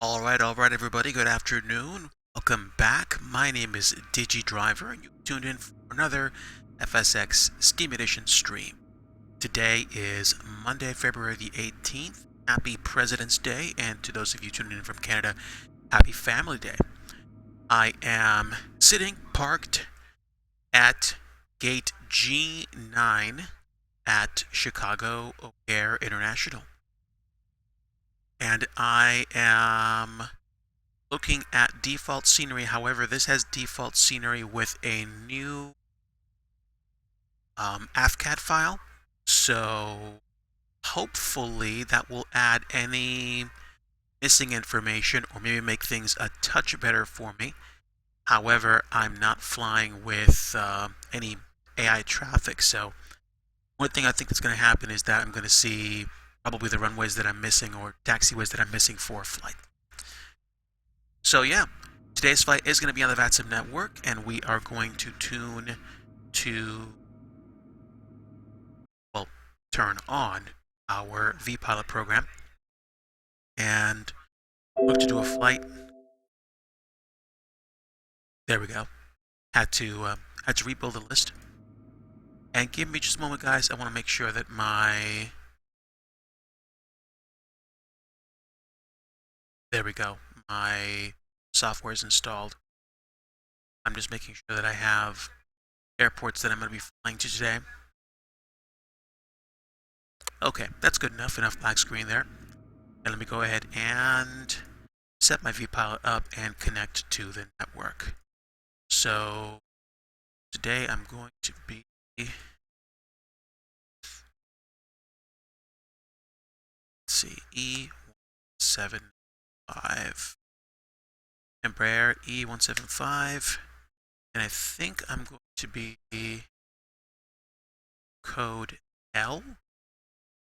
All right, everybody. Good afternoon. Welcome back. My name is DigiDriver, and you tuned in for another FSX Steam Edition stream. Today is Monday, February the 18th. Happy President's Day, and to those of you tuning in from Canada, Happy Family Day. I am sitting parked at Gate G9 at Chicago O'Hare International. And I am looking at default scenery. However, this has default scenery with a new AFCAT file. So hopefully that will add any missing information or maybe make things a touch better for me. However, I'm not flying with any AI traffic. So one thing I think that's going to happen is that I'm going to see probably the runways that I'm missing or taxiways that I'm missing for a flight. So yeah, today's flight is going to be on the VATSIM network, and we are going to tune to, well, turn on our vPilot program and look to do a flight. There we go. Had to rebuild the list. And give me just a moment, guys. I want to make sure that there we go. My software is installed. I'm just making sure that I have airports that I'm going to be flying to today. Okay, that's good enough. Enough black screen there. And let me go ahead and set my vPilot up and connect to the network. So today I'm going to be E175, Embraer E175, and I think I'm going to be code L.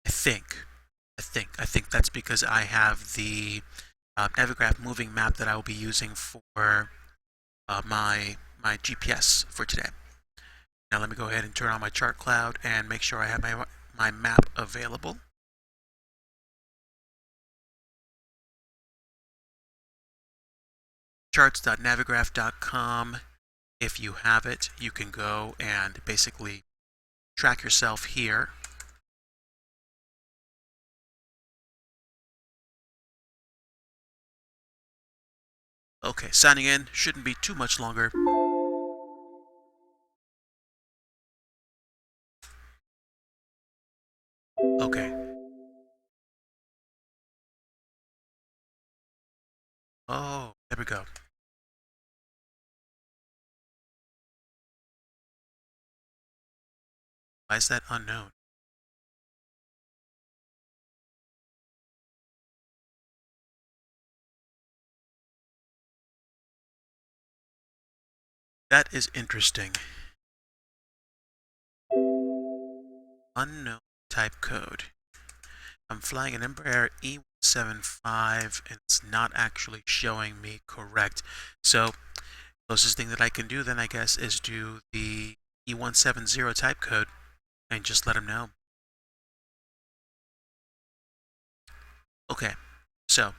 I think that's because I have the Navigraph moving map that I will be using for my GPS for today. Now let me go ahead and turn on my chart cloud and make sure I have my map available. Charts.navigraph.com. If you have it, you can go and basically track yourself here. Okay, signing in shouldn't be too much longer. Okay. Oh, there we go. Why is that unknown? That is interesting. Unknown type code. I'm flying an Embraer E175 and it's not actually showing me correct. So closest thing that I can do then I guess is do the E170 type code and just let them know. Okay, so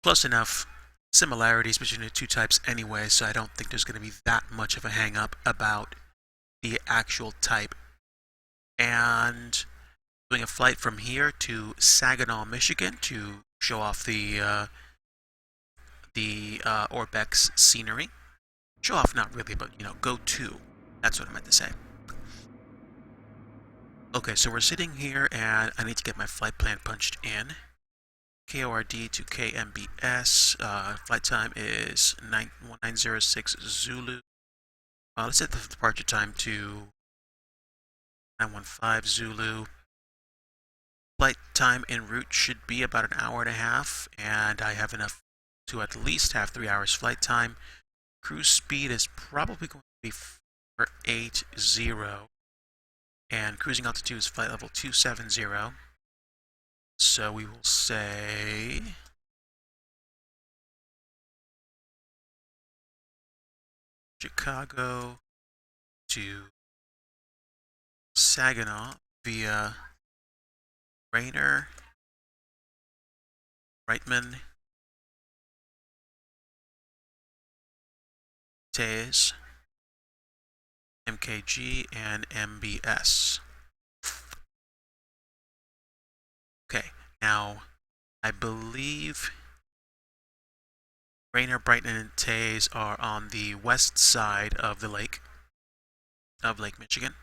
close enough. Similarities between the two types anyway, so I don't think there's going to be that much of a hang up about the actual type. And doing a flight from here to Saginaw, Michigan to show off the Orbex scenery. Show off, not really, but go to. That's what I meant to say. Okay, so we're sitting here, and I need to get my flight plan punched in. KORD to KMBS. Flight time is 1906 Zulu. Let's set the departure time to 915 Zulu. Flight time en route should be about an hour and a half, and I have enough to at least have 3 hours flight time. Cruise speed is probably going to be 480, and cruising altitude is flight level 270. So we will say Chicago to Saginaw via RAYNR, Reitman, TAAYZ, MKG, and MBS. Okay, now I believe RAYNR, Brighton, and TAAYZ are on the west side of the lake, of Lake Michigan.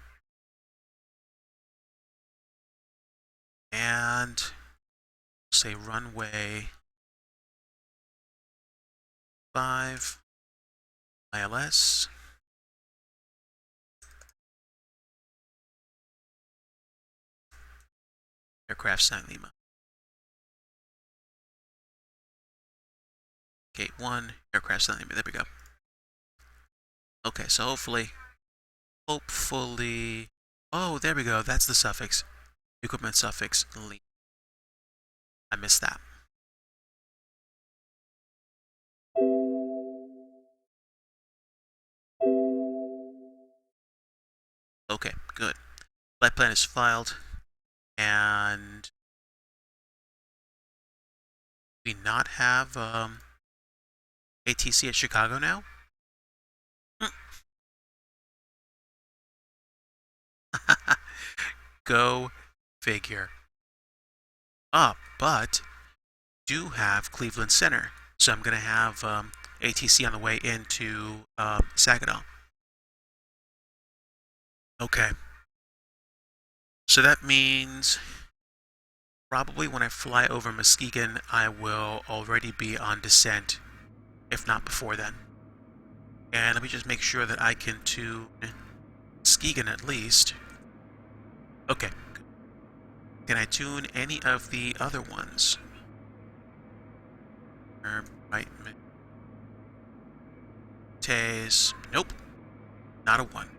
And say runway 5, ILS. Aircraft San Lima. Gate 1, aircraft San Lima. There we go. Okay, so hopefully, oh, there we go. That's the suffix. Equipment suffix, Lima. I missed that. Okay, good. Flight plan is filed, and we not have ATC at Chicago now? Go figure. But do have Cleveland Center, so I'm going to have ATC on the way into Saginaw. Okay. So that means probably when I fly over Muskegon, I will already be on descent, if not before then. And let me just make sure that I can tune Muskegon at least. Okay. Can I tune any of the other ones? Right. TAAYZ. Nope. Not a one.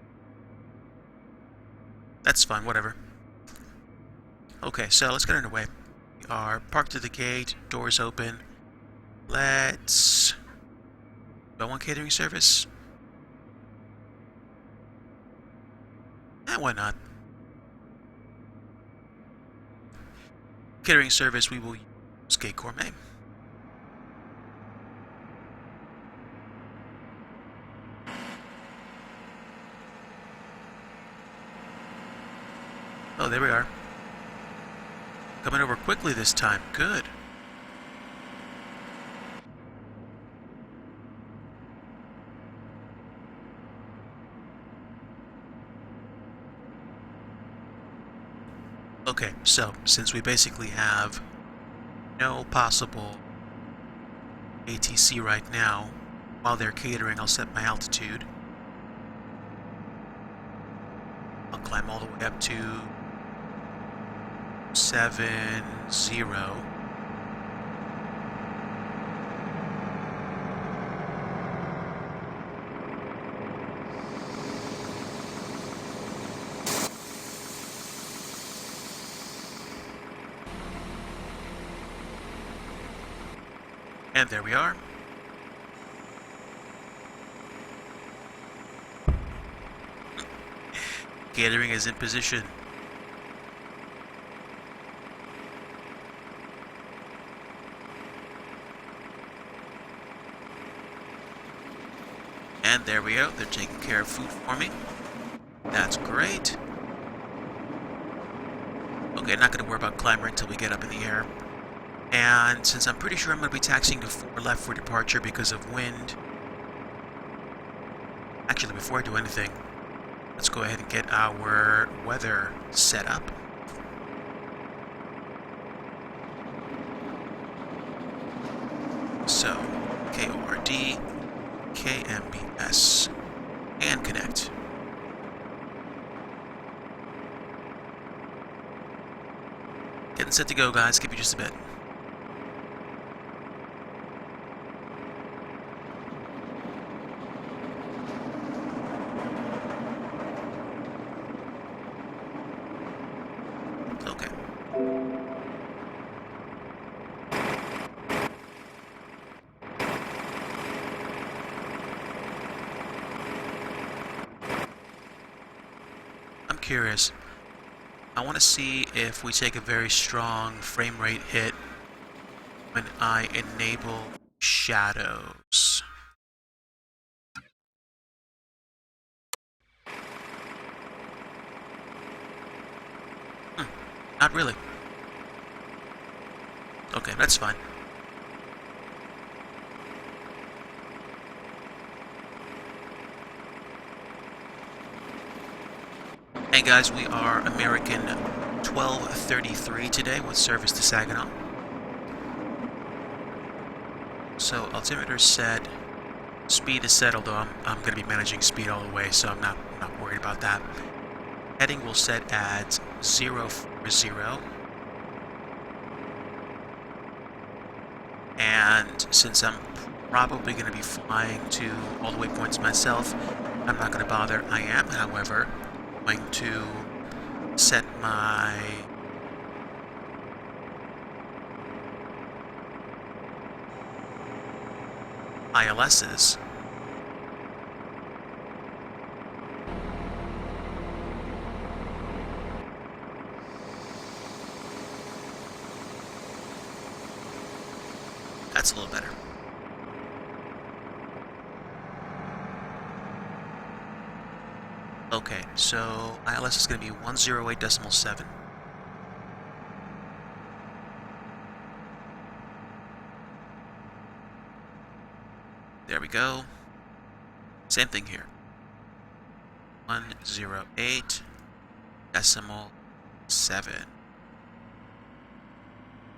That's fine, whatever. Okay, so let's get underway. We are parked at the gate, doors open. Let's... Do I want catering service? Why not? Catering service, we will use Gate Gourmet. Oh, there we are. Coming over quickly this time. Good. Okay, so since we basically have no possible ATC right now, while they're catering, I'll set my altitude. I'll climb all the way up to 70. And there we are. Catering is in position. And there we go. They're taking care of food for me. That's great. Okay, not going to worry about climber until we get up in the air. And since I'm pretty sure I'm going to be taxiing to 4 left for departure because of wind. Actually, before I do anything, let's go ahead and get our weather set up. So, KORD-KMBS and connect. Getting set to go, guys. Give me just a bit. Okay. I'm curious. I want to see if we take a very strong frame rate hit when I enable shadows. Not really. Okay, that's fine. Hey guys, we are American 1233 today with service to Saginaw. So altimeter set, speed is set, although I'm going to be managing speed all the way, so I'm not worried about that. Heading will set at 040. And since I'm probably going to be flying to all the waypoints myself, I'm not going to bother. I am, however, going to set my ILSs that's a little better. Okay, so ILS is going to be 108.7. There we go. Same thing here. 108.7.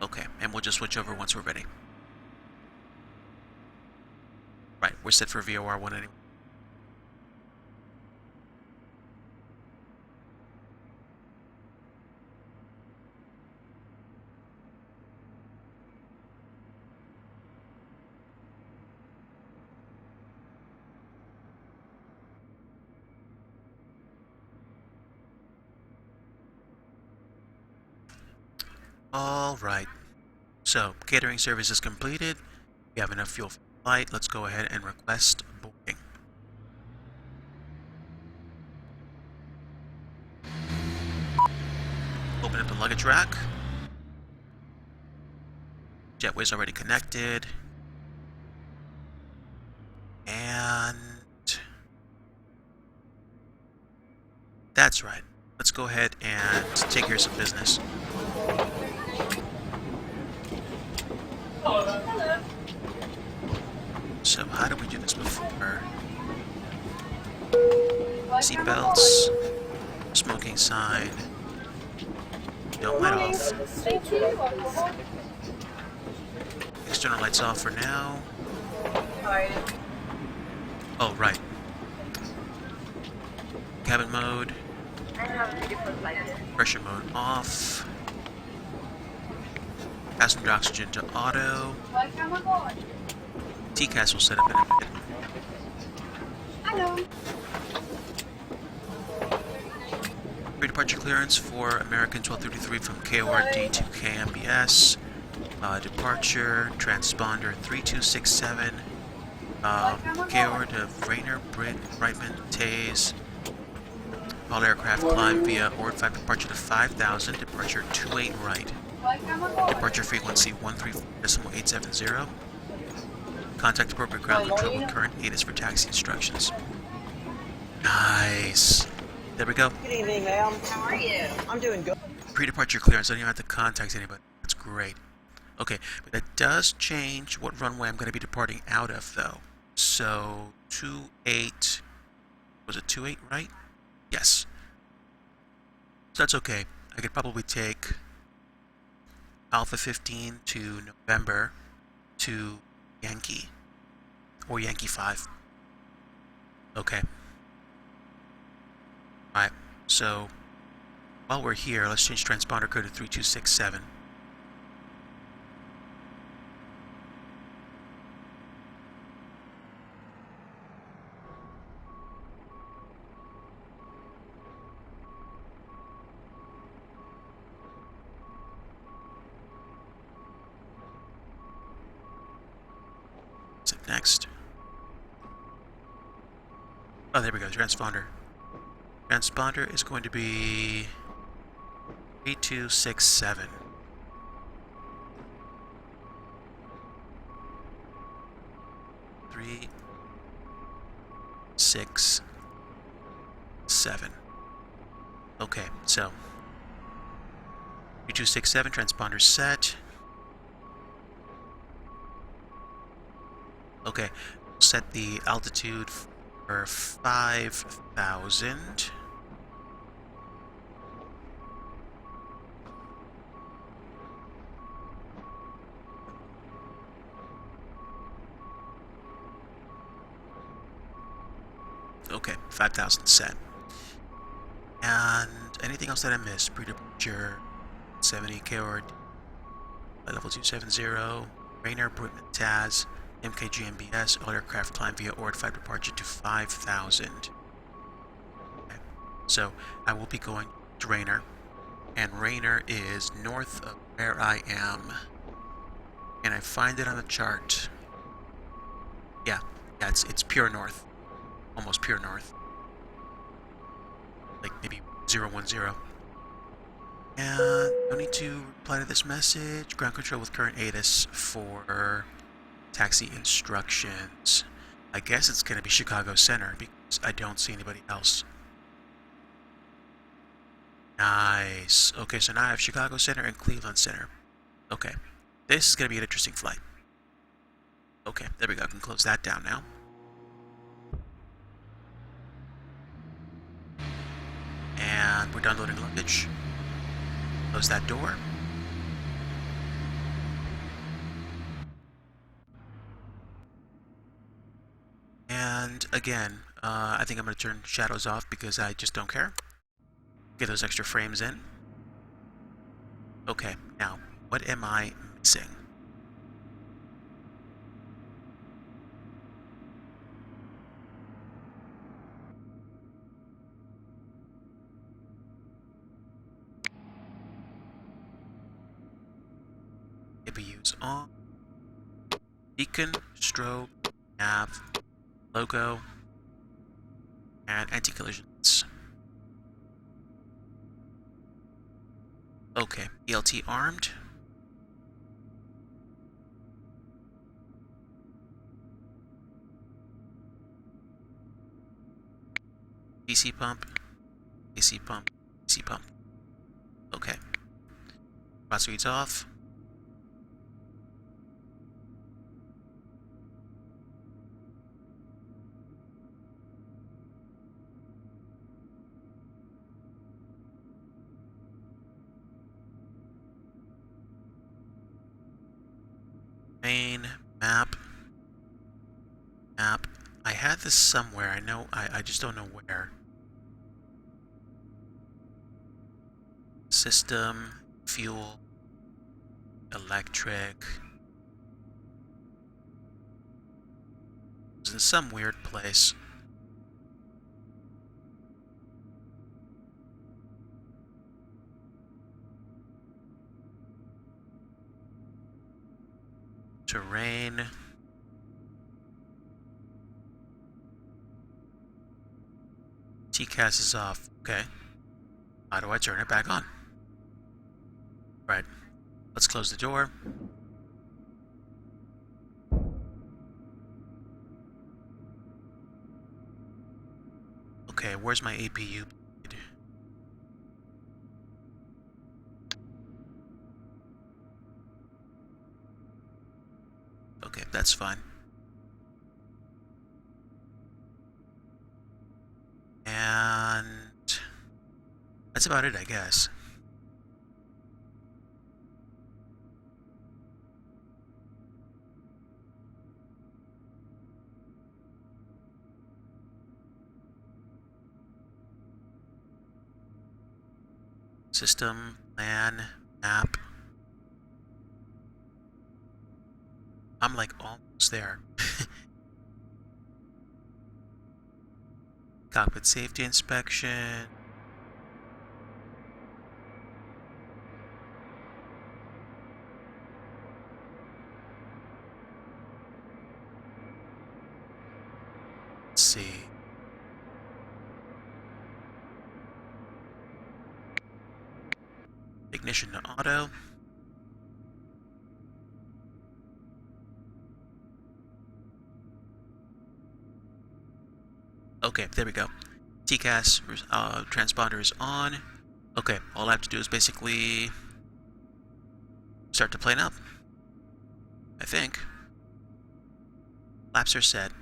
Okay, and we'll just switch over once we're ready. Right, we're set for VOR 1 anyway. Alright, so catering service is completed. We have enough fuel for the flight. Let's go ahead and request boarding. Open up the luggage rack. Jetway's already connected. And that's right. Let's go ahead and take care of some business. So how did we do this before? Seatbelts, smoking sign, don't light off. External lights off for now. Oh, right. Cabin mode. Pressure mode off. Passenger oxygen to auto. TCAS will set up in a bit. Hello. Pre-departure clearance for American 1233 from KORD to KMBS. Departure, transponder 3267. KORD to RAYNR, BRTMN, TAAYZ. All aircraft climb via ORD 5 departure to 5000. Departure 28 right. Departure frequency 134.870. Contact appropriate ground control with current ATIS for taxi instructions. Nice. There we go. Good evening, ma'am. How are you? I'm doing good. Pre-departure clearance. I don't even have to contact anybody. That's great. Okay, but that does change what runway I'm going to be departing out of, though. So 28. Was it 28 right? Yes. So that's okay. I could probably take Alpha 15 to November to Yankee or Yankee 5. Okay. Alright, so while we're here, let's change transponder code to 3267. Next. Oh, there we go, transponder. Transponder is going to be 3267. 367. Okay, so 2267 transponder set. Okay, set the altitude for 5,000. Okay, 5,000 set. And anything else that I missed? Pre-departure 70 KORD level 270, RAYNR, BRTMN, TAAYZ, MKG, MBS, all aircraft climb via ORD5 departure to 5,000. Okay. So I will be going to RAYNR, and RAYNR is north of where I am. And I find it on the chart. Yeah, it's pure north. Almost pure north. Like maybe 010. And no need to reply to this message. Ground control with current ATIS for taxi instructions. I guess it's going to be Chicago Center because I don't see anybody else. Nice. Okay, so now I have Chicago Center and Cleveland Center. Okay, this is going to be an interesting flight. Okay, there we go. I can close that down now. And we're done loading luggage. Close that door. And again, I think I'm going to turn shadows off because I just don't care. Get those extra frames in. Okay, now, what am I missing? APU's on. Beacon, strobe, nav, logo, and anti-collisions. Okay, ELT armed. DC pump, AC pump, AC pump. Okay. Spot suites off. Main, map. I had this somewhere. I know, I just don't know where. System, fuel, electric. It's in some weird place. Terrain. TCAS is off. Okay. How do I turn it back on? Right. Let's close the door. Okay, where's my APU? Okay, that's fine. And that's about it, I guess. System, plan, map. I'm like almost there. Cockpit safety inspection. Let's see. Ignition to auto. Okay, there we go. TCAS transponder is on. Okay, all I have to do is basically start to plane up. I think. Flaps are set.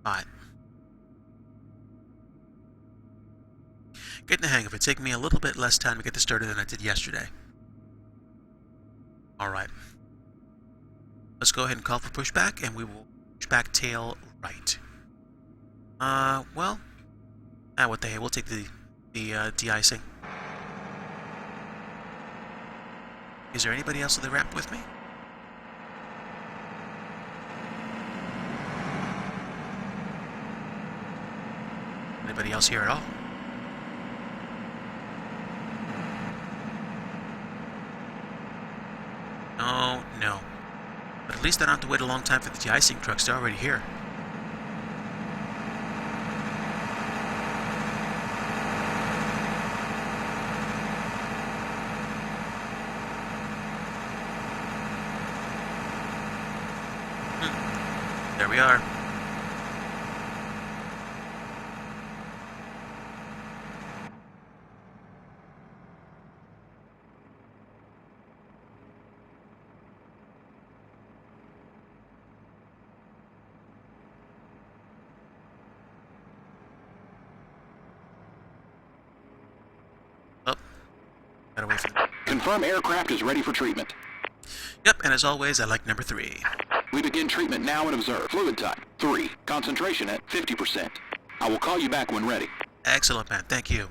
Fine. Getting the hang of it. Taking me a little bit less time to get this started than I did yesterday. Alright. Let's go ahead and call for pushback, and we will push back tail right. Well, what the hell, we'll take the de-icing. Is there anybody else on the ramp with me? Anybody else here at all? No. But at least I don't have to wait a long time for the de-icing trucks. They're already here. There we are. Oh, gotta wait for them. Confirm aircraft is ready for treatment. Yep, and as always, I like number 3. We begin treatment now and observe. Fluid time, 3. Concentration at 50%. I will call you back when ready. Excellent, man. Thank you.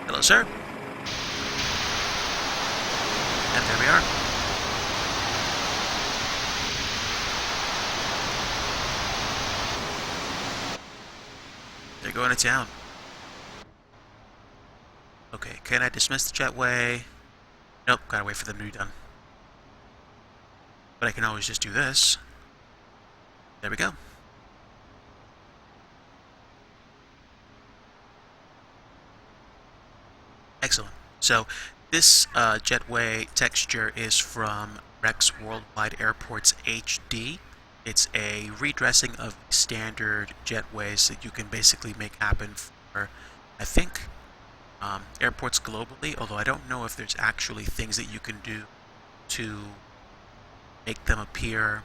Hello, sir. And there we are. They're going to town. Okay, can I dismiss the jetway? Nope, gotta wait for them to be done. But I can always just do this. There we go. Excellent. So this jetway texture is from Rex Worldwide Airports HD. It's a redressing of standard jetways that you can basically make happen for, I think, airports globally, although I don't know if there's actually things that you can do to make them appear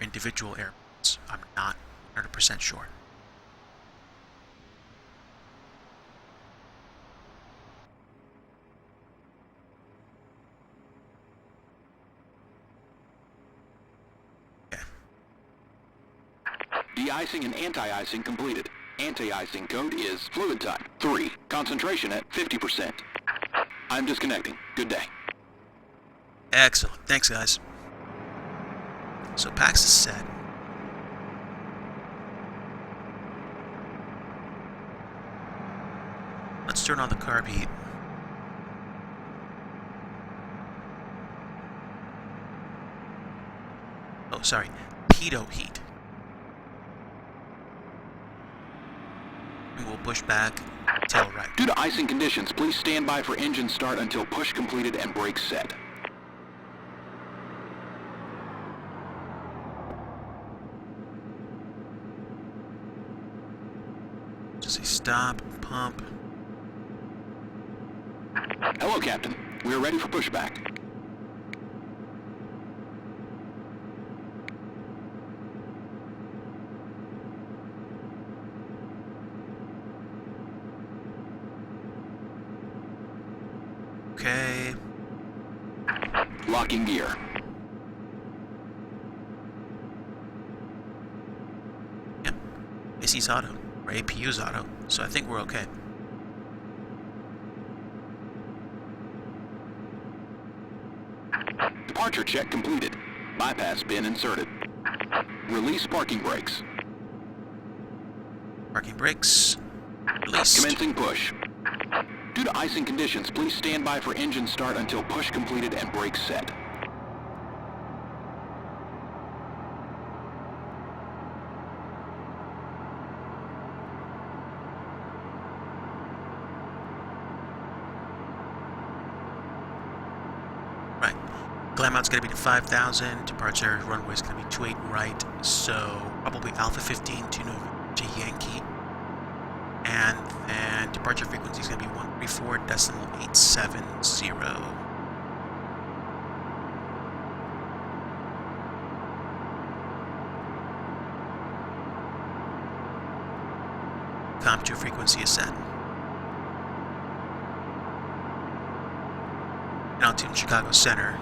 individual airports. I'm not 100% sure. Okay. De-icing and anti-icing completed. Anti-icing code is fluid time, 3. Concentration at 50%. I'm disconnecting. Good day. Excellent. Thanks, guys. So PAX is set. Let's turn on the carb heat. Oh, sorry. Pitot heat. And we'll push back, tail right. Due to icing conditions, please stand by for engine start until push completed and brakes set. Just say stop, pump. Hello, Captain. We are ready for pushback. Okay. Locking gear. Yep. AC's auto, or APU's auto, so I think we're okay. Departure check completed. Bypass bin inserted. Release parking brakes. Parking brakes. Released. Commencing push. Due to icing conditions, please stand by for engine start until push completed and brakes set. Right. Climb out's going to be to 5,000. Departure runway is going to be 28 right. So probably Alpha 15 to November to Yankee. And then departure frequency is going to be 134.870. COM2 frequency is set. Altitude Chicago Center.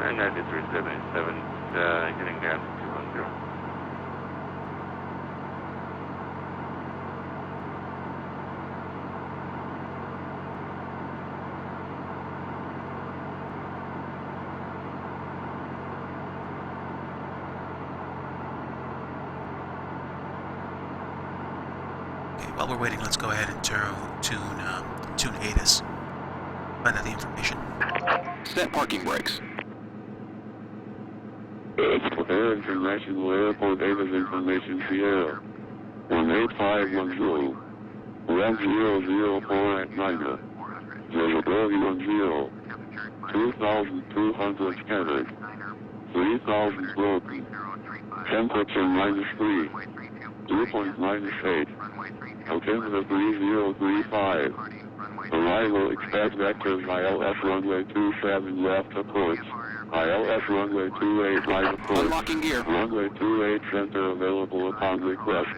And 9377, getting down to 210. While we're waiting, let's go ahead and tune ATAAYZ. Find out the information. Set parking brakes. Air International Airport ATAAYZ information Sierra 18510 1004 at NIGA. Visibility 10 2,200 scattered 3,000 broken. Temperature -3 dew point -8. Altimeter 3035. Arrival expect vectors ILS runway 27 left approach. ILS runway 28 right approach. Unlocking gear. Runway 28 center available upon request.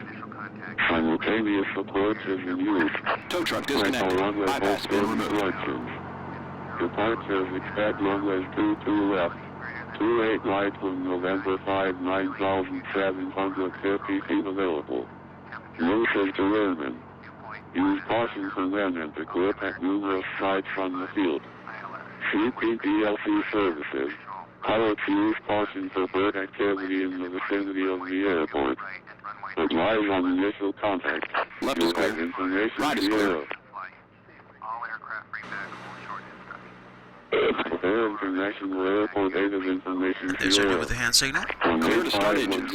Simultaneous approach is in use. Tow truck disconnected. Runway Bypass been removed. instructions. Departures expect runways 22 left. 28 right from November 5, 9,750 feet available. Notice to airmen. Use caution for men and equip at numerous sites on the field. CPPLC services. Pilots use caution for bird activity in the vicinity of the airport. Advise on initial contact. Left You is clear. have information Right is to clear. Air. Air International Airport ATAAYZ information There's our Sierra. new with the hand signal. Clear to start engines.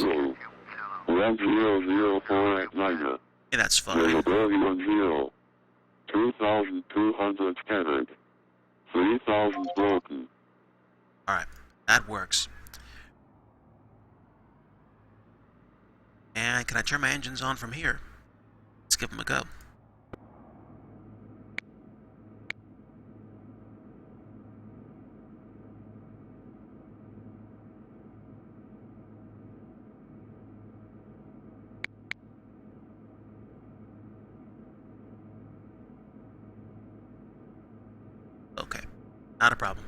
1004 at NIGA. Yeah, that's fine. Visibility 10 2,200 scattered 3,000 broken. Alright, that works. And can I turn my engines on from here? Let's give them a go. Okay, not a problem.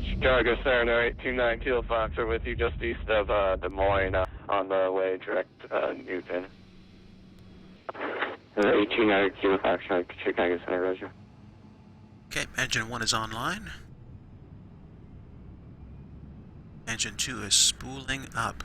Chicago Center 829 Kilo Fox are with you just east of Des Moines on the way direct Newton. 829 Kilo Fox, Chicago Center, Roger. Okay, engine 1 is online. Engine 2 is spooling up.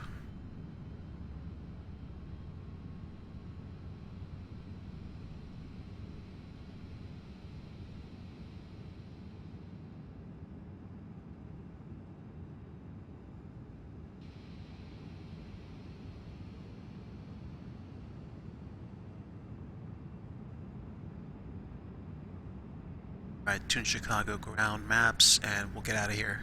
Alright, tune Chicago ground maps and we'll get out of here.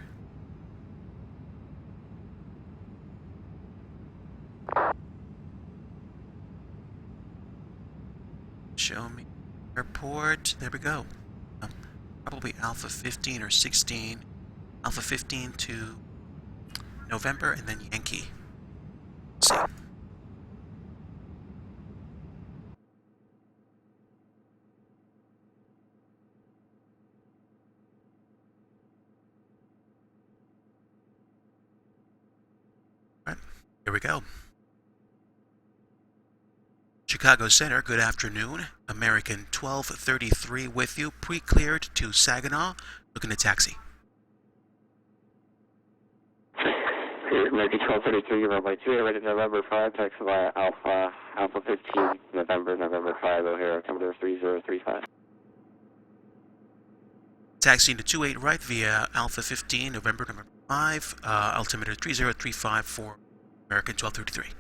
Show me airport. There we go. Probably Alpha 15 or 16. Alpha 15 to November and then Yankee. Let's see. All right, here we go. Chicago Center, good afternoon. American 1233 with you, pre-cleared to Saginaw, looking to taxi. American 1233, runway 28, ready November 5, taxi via Alpha 15, November 5, O'Hare, altimeter 3035. Taxiing to 28 right via Alpha 15, November 5, 5, altimeter 3035 for American 1233.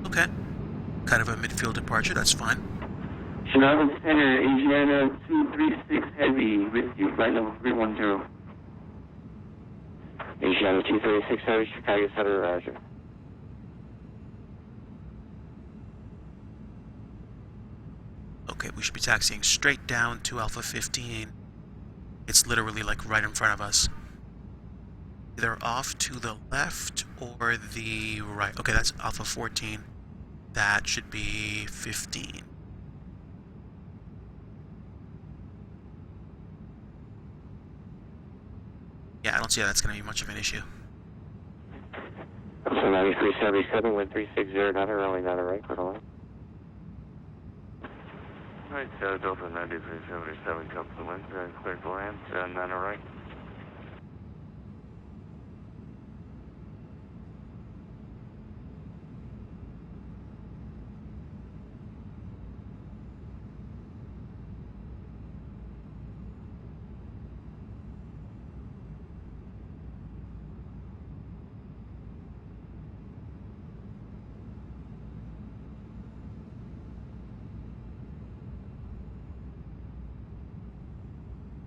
Okay, kind of a midfield departure, that's fine. Chicago Center, Asiana 236 Heavy, with you, flight number 310. Asiana 236 Heavy, Chicago Center, Roger. Okay, we should be taxiing straight down to Alpha 15. It's literally like right in front of us. Either off to the left or the right. Okay, that's Alpha 14. That should be 15. Yeah, I don't see how that's going to be much of an issue. So 9377, 1360, not a runway, not a right, put on. Right, Delta 9377 comes to wind, clear to land, not a right.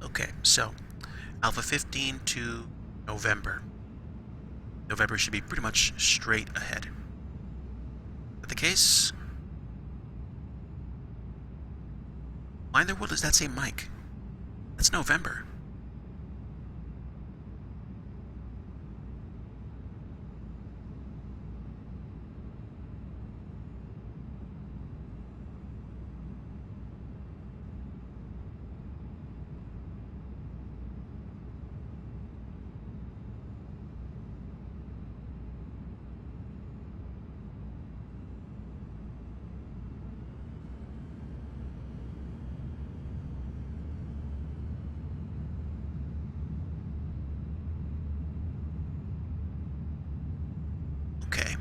Okay, so Alpha 15 to November. November should be pretty much straight ahead. Is that the case? Why in the world does that say Mike? That's November. Okay.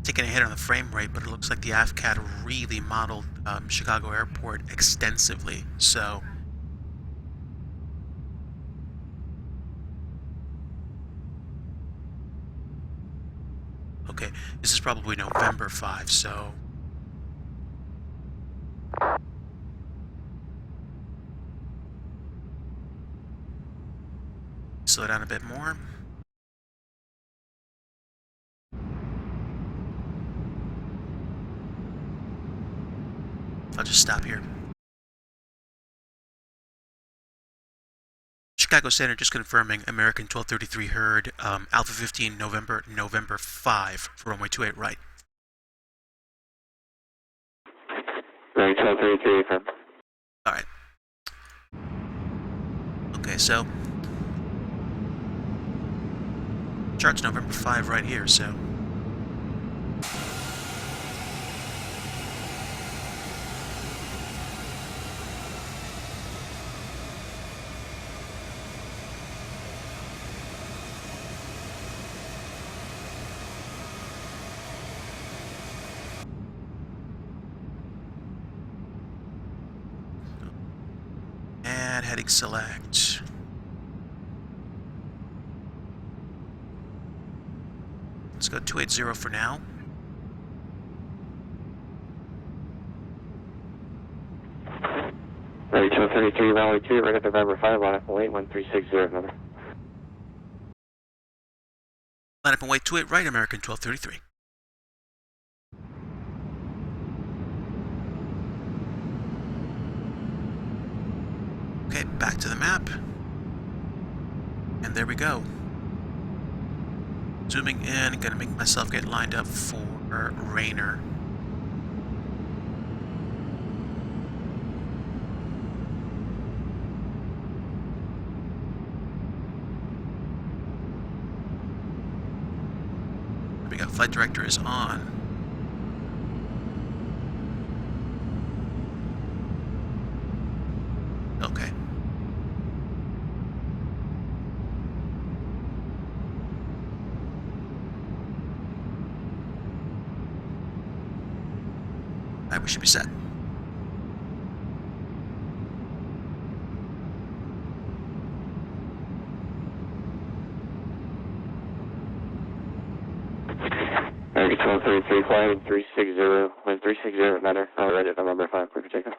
Taking a hit on the frame rate, but it looks like the AFCAT really modeled Chicago Airport extensively, so... Okay, this is probably November 5, so... Slow down a bit more. I'll just stop here. Chicago Center just confirming American 1233 heard Alpha 15 November 5 for runway 28 right. Right, 1233, affirm. Alright. Okay, so chart's November 5 right here, so and heading select. Let's go 280 for now. Right, 1233, runway 2, right at November 5, line up and wait, 1360, another. Line up and wait 28 right, American 1233. Okay, back to the map. And there we go. Zooming in, gonna make myself get lined up for RAYNR. There we go, flight director is on. Okay. Alright, we should be set. American 1233, flying 360, wind 360 matter, right at November 5, clear for takeoff.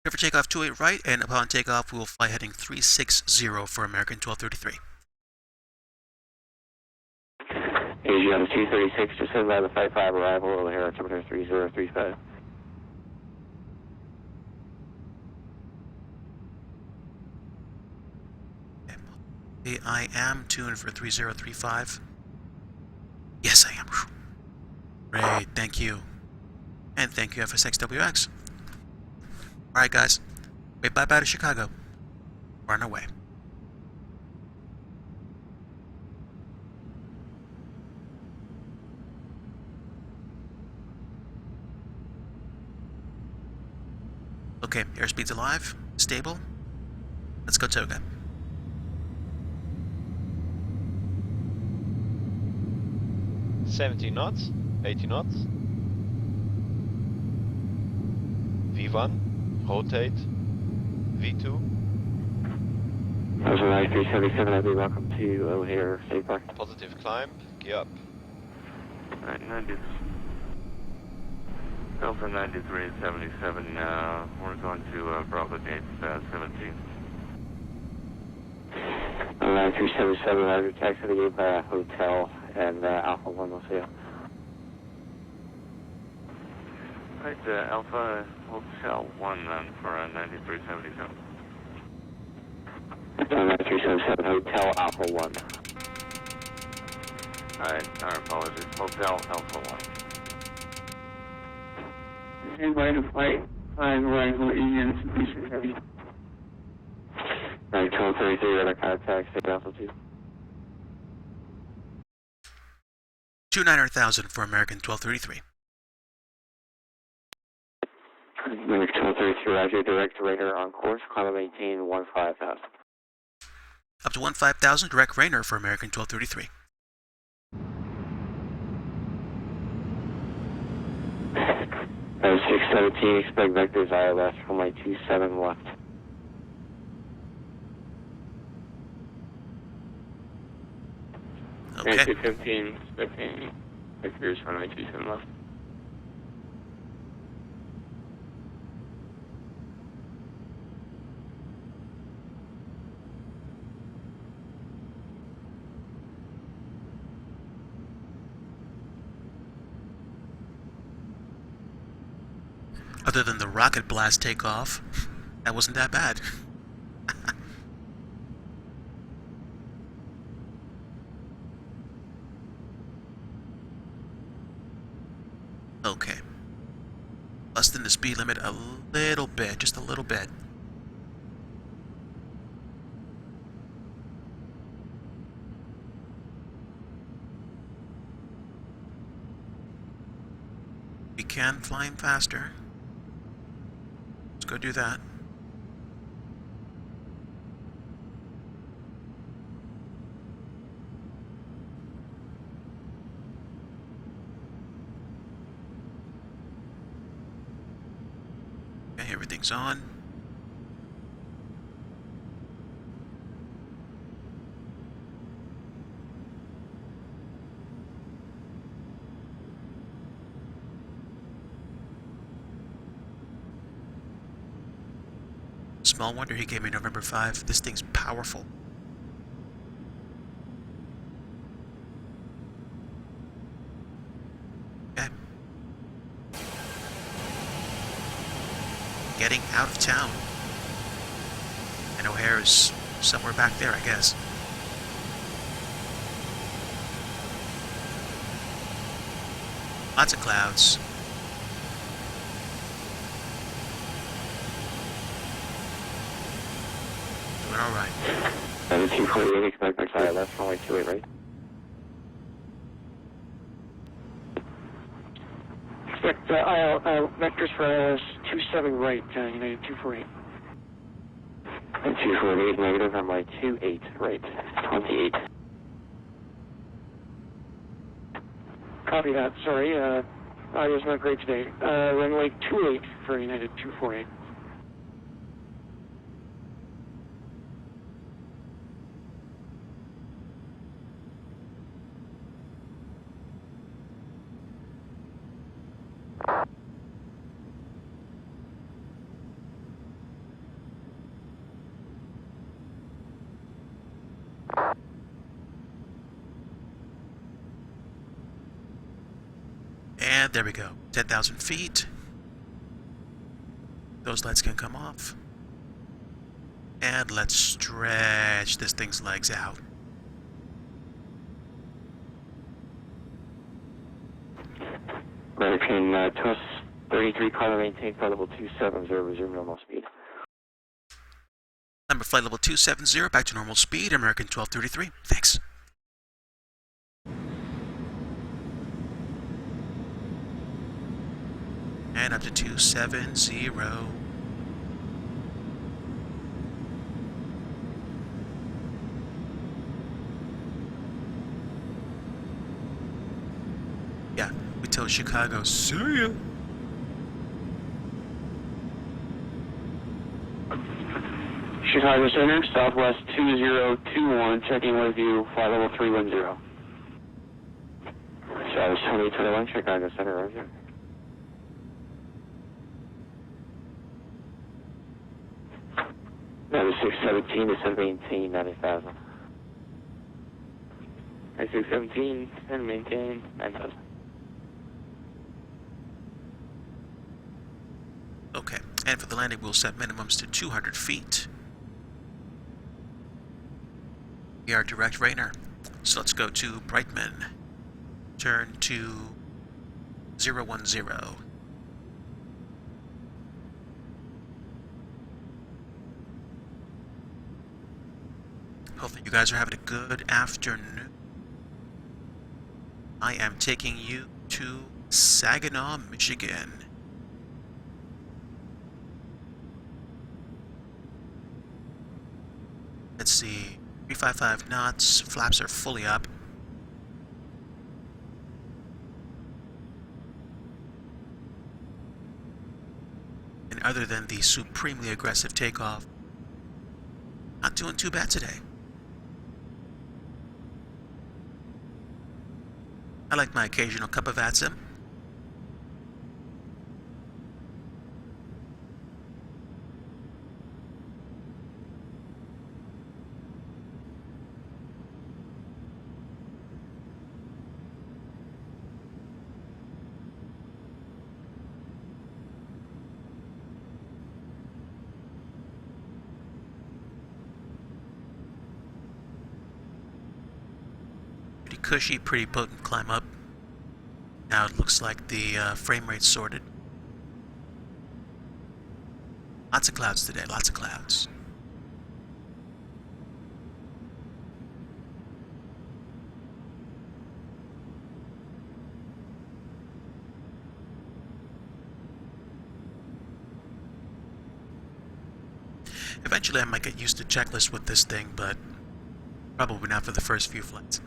Clear for takeoff 28 right, and upon takeoff we will fly heading 360 for American 1233. KG on the 236, just send by the 55 arrival over here at temperature 3035. Okay, I am tuned for 3035. Yes, I am. Great, thank you. And thank you, FSXWX. Alright, guys. Wait, bye-bye to Chicago. We're on our way. Okay, airspeed's alive, stable. Let's go Toga. $70 knots, 80 knots. V1, rotate. V2. Override 377, I'd be welcome to O'Hare State Park. Positive climb, gear up. Alright, 90. Delta 9377, we're going to Bravo Gate 17. Override 377, I'd be taxi to the hotel and Alpha 1 will see you. Alright, Alpha Hotel 1 then for 9377. Override 377, Hotel Alpha 1. Alright, our apologies. Hotel Alpha 1. Invite a flight, 5 arrival Union Station Heavy. Right, 1233, radar contact, state altitude. 29,000 for American 1233. American 1233, Roger, direct RAYNR on course, climb and maintain 15,000. Up to 15,000, direct RAYNR for American 1233. That 617, expect vectors ILS for my 27 left. Okay. 215, expecting vectors for my 27 left. Other than the rocket blast takeoff, that wasn't that bad. Okay. Less than the speed limit a little bit, just a little bit. We can fly him faster. Let's go do that. Okay, everything's on. Small wonder he gave me November 5. This thing's powerful. Okay. Getting out of town. And O'Hare is somewhere back there, I guess. Lots of clouds. Doing all right. 1748, expect vectors ILS for my 28 right. Expect vectors for 27 right, United 248. 248 negative on my 28 right, 28. Copy that, sorry. Audio's not great today. Runway 28 for United 248. And there we go, 10,000 feet. Those lights can come off. And let's stretch this thing's legs out. American TOS 33, climb maintain flight level 270, resume normal speed. Number flight level 270, back to normal speed, American 1233. Thanks. And up to 270. Yeah, we tell Chicago, see ya. Chicago Center, Southwest 2021, checking with you, flight level 310. Travis 2021, Chicago Center, roger. Number 617 to 718, 90,000. 617, and maintain 9,000. Okay, and for the landing, we'll set minimums to 200 feet. We are direct RAYNR. So let's go to Brightman. Turn to 010. Hopefully you guys are having a good afternoon. I am taking you to Saginaw, Michigan. Let's see, 355 knots, flaps are fully up. And other than the supremely aggressive takeoff, not doing too bad today. I like my occasional cup of VATSIM. Pretty cushy, pretty potent climb up. Now it looks like the frame rate's sorted. Lots of clouds today, lots of clouds. Eventually I might get used to checklists with this thing, but probably not for the first few flights.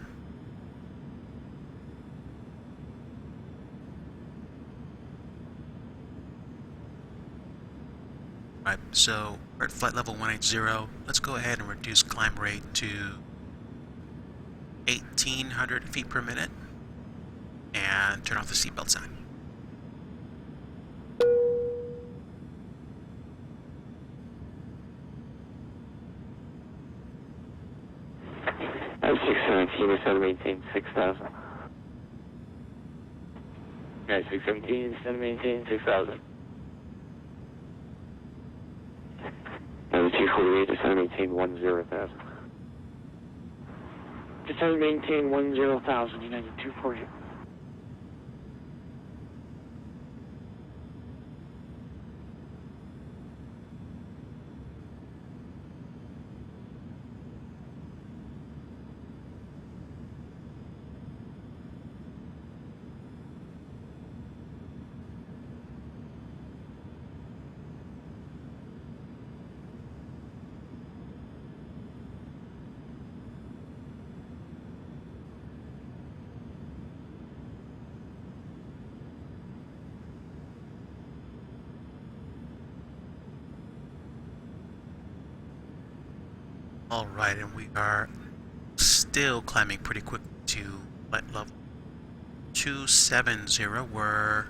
Right, so we're at flight level 180. Let's go ahead and reduce climb rate to 1,800 feet per minute and turn off the seatbelt sign. That's 617 to 718, 6,000. Right, 617 to 718, 6,000. Number 248 to 718, 10,000. To 718, 10,000, United 248. Alright, and we are still climbing pretty quick to flight level 270. We're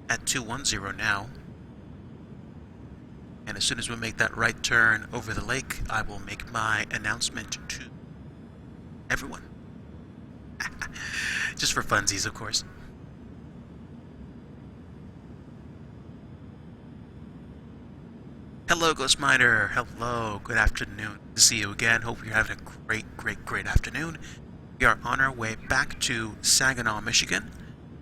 at 210 now. And as soon as we make that right turn over the lake, I will make my announcement to everyone. Just for funsies, of course. Hello, Ghost Miner. Hello. Good afternoon. Good to see you again. Hope you're having a great afternoon. We are on our way back to Saginaw, Michigan,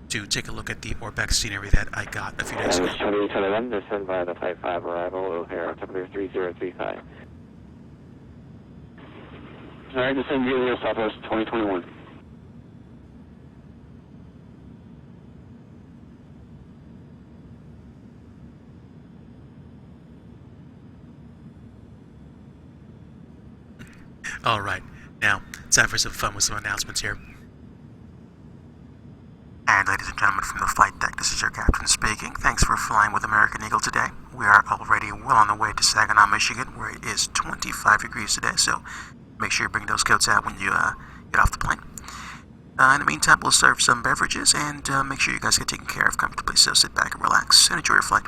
to take a look at the Orbex scenery that I got a few days ago. Charlie 1, descend by the Type 5 arrival, O'Hare, Temperature 3035. Alright, descend via Southwest 2021. Alright, now, time for some fun with some announcements here. And ladies and gentlemen from the flight deck, this is your captain speaking. Thanks for flying with American Eagle today. We are already well on the way to Saginaw, Michigan, where it is 25 degrees today, so make sure you bring those coats out when you get off the plane. In the meantime, we'll serve some beverages and make sure you guys get taken care of comfortably, so sit back and relax and enjoy your flight.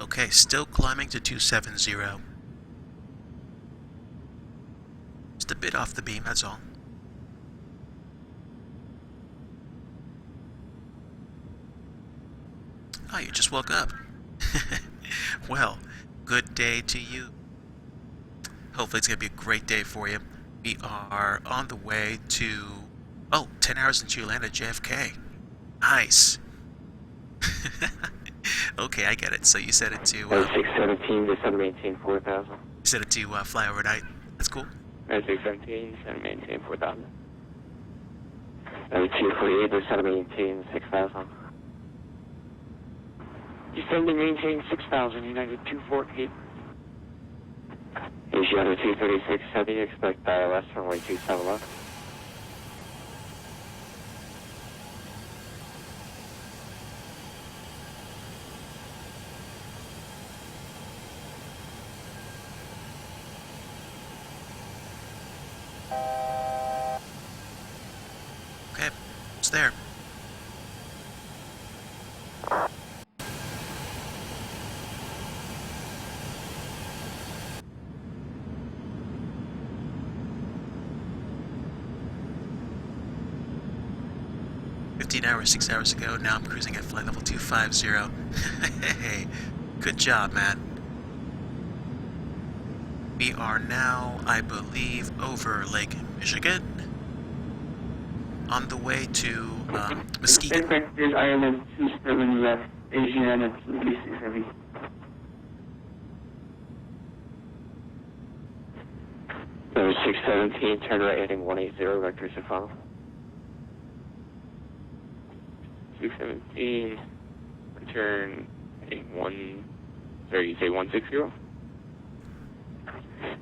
Okay, still climbing to 270. Just a bit off the beam, that's all. Oh, you just woke up. Well, good day to you. Hopefully it's going to be a great day for you. We are on the way to... Oh, 10 hours until you land at JFK. Nice. Okay, I get it. So you set it to... 617, descend maintain 4000. You set it to fly overnight. That's cool. 617, descend maintain 4000. 248, descend maintain 6000. Descend and maintain 6000, United 248. Asiana 236, heavy, expect ILS runway 27 left. Okay, it's there. Hours, 6 hours ago. Now I'm cruising at flight level 250. Hey, good job, man. We are now, I believe, over Lake Michigan, on the way to Muskegon. Here's Ireland 27 left, Asiana 36 heavy. Number 617, turn right heading 180, vector to follow. 617, return heading 160? No,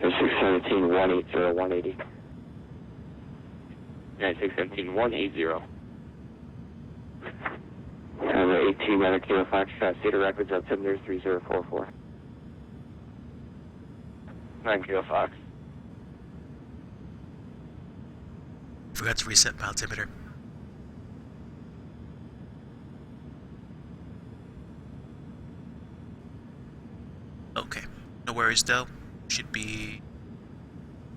617, 180, 180. Yeah, 617, 180. Number 18, Mother Kilo Foxtrot, Cedar Rapids, altimeter 3044. 9 Kilo Fox. Forgot to reset my altimeter. Okay, no worries though. Should be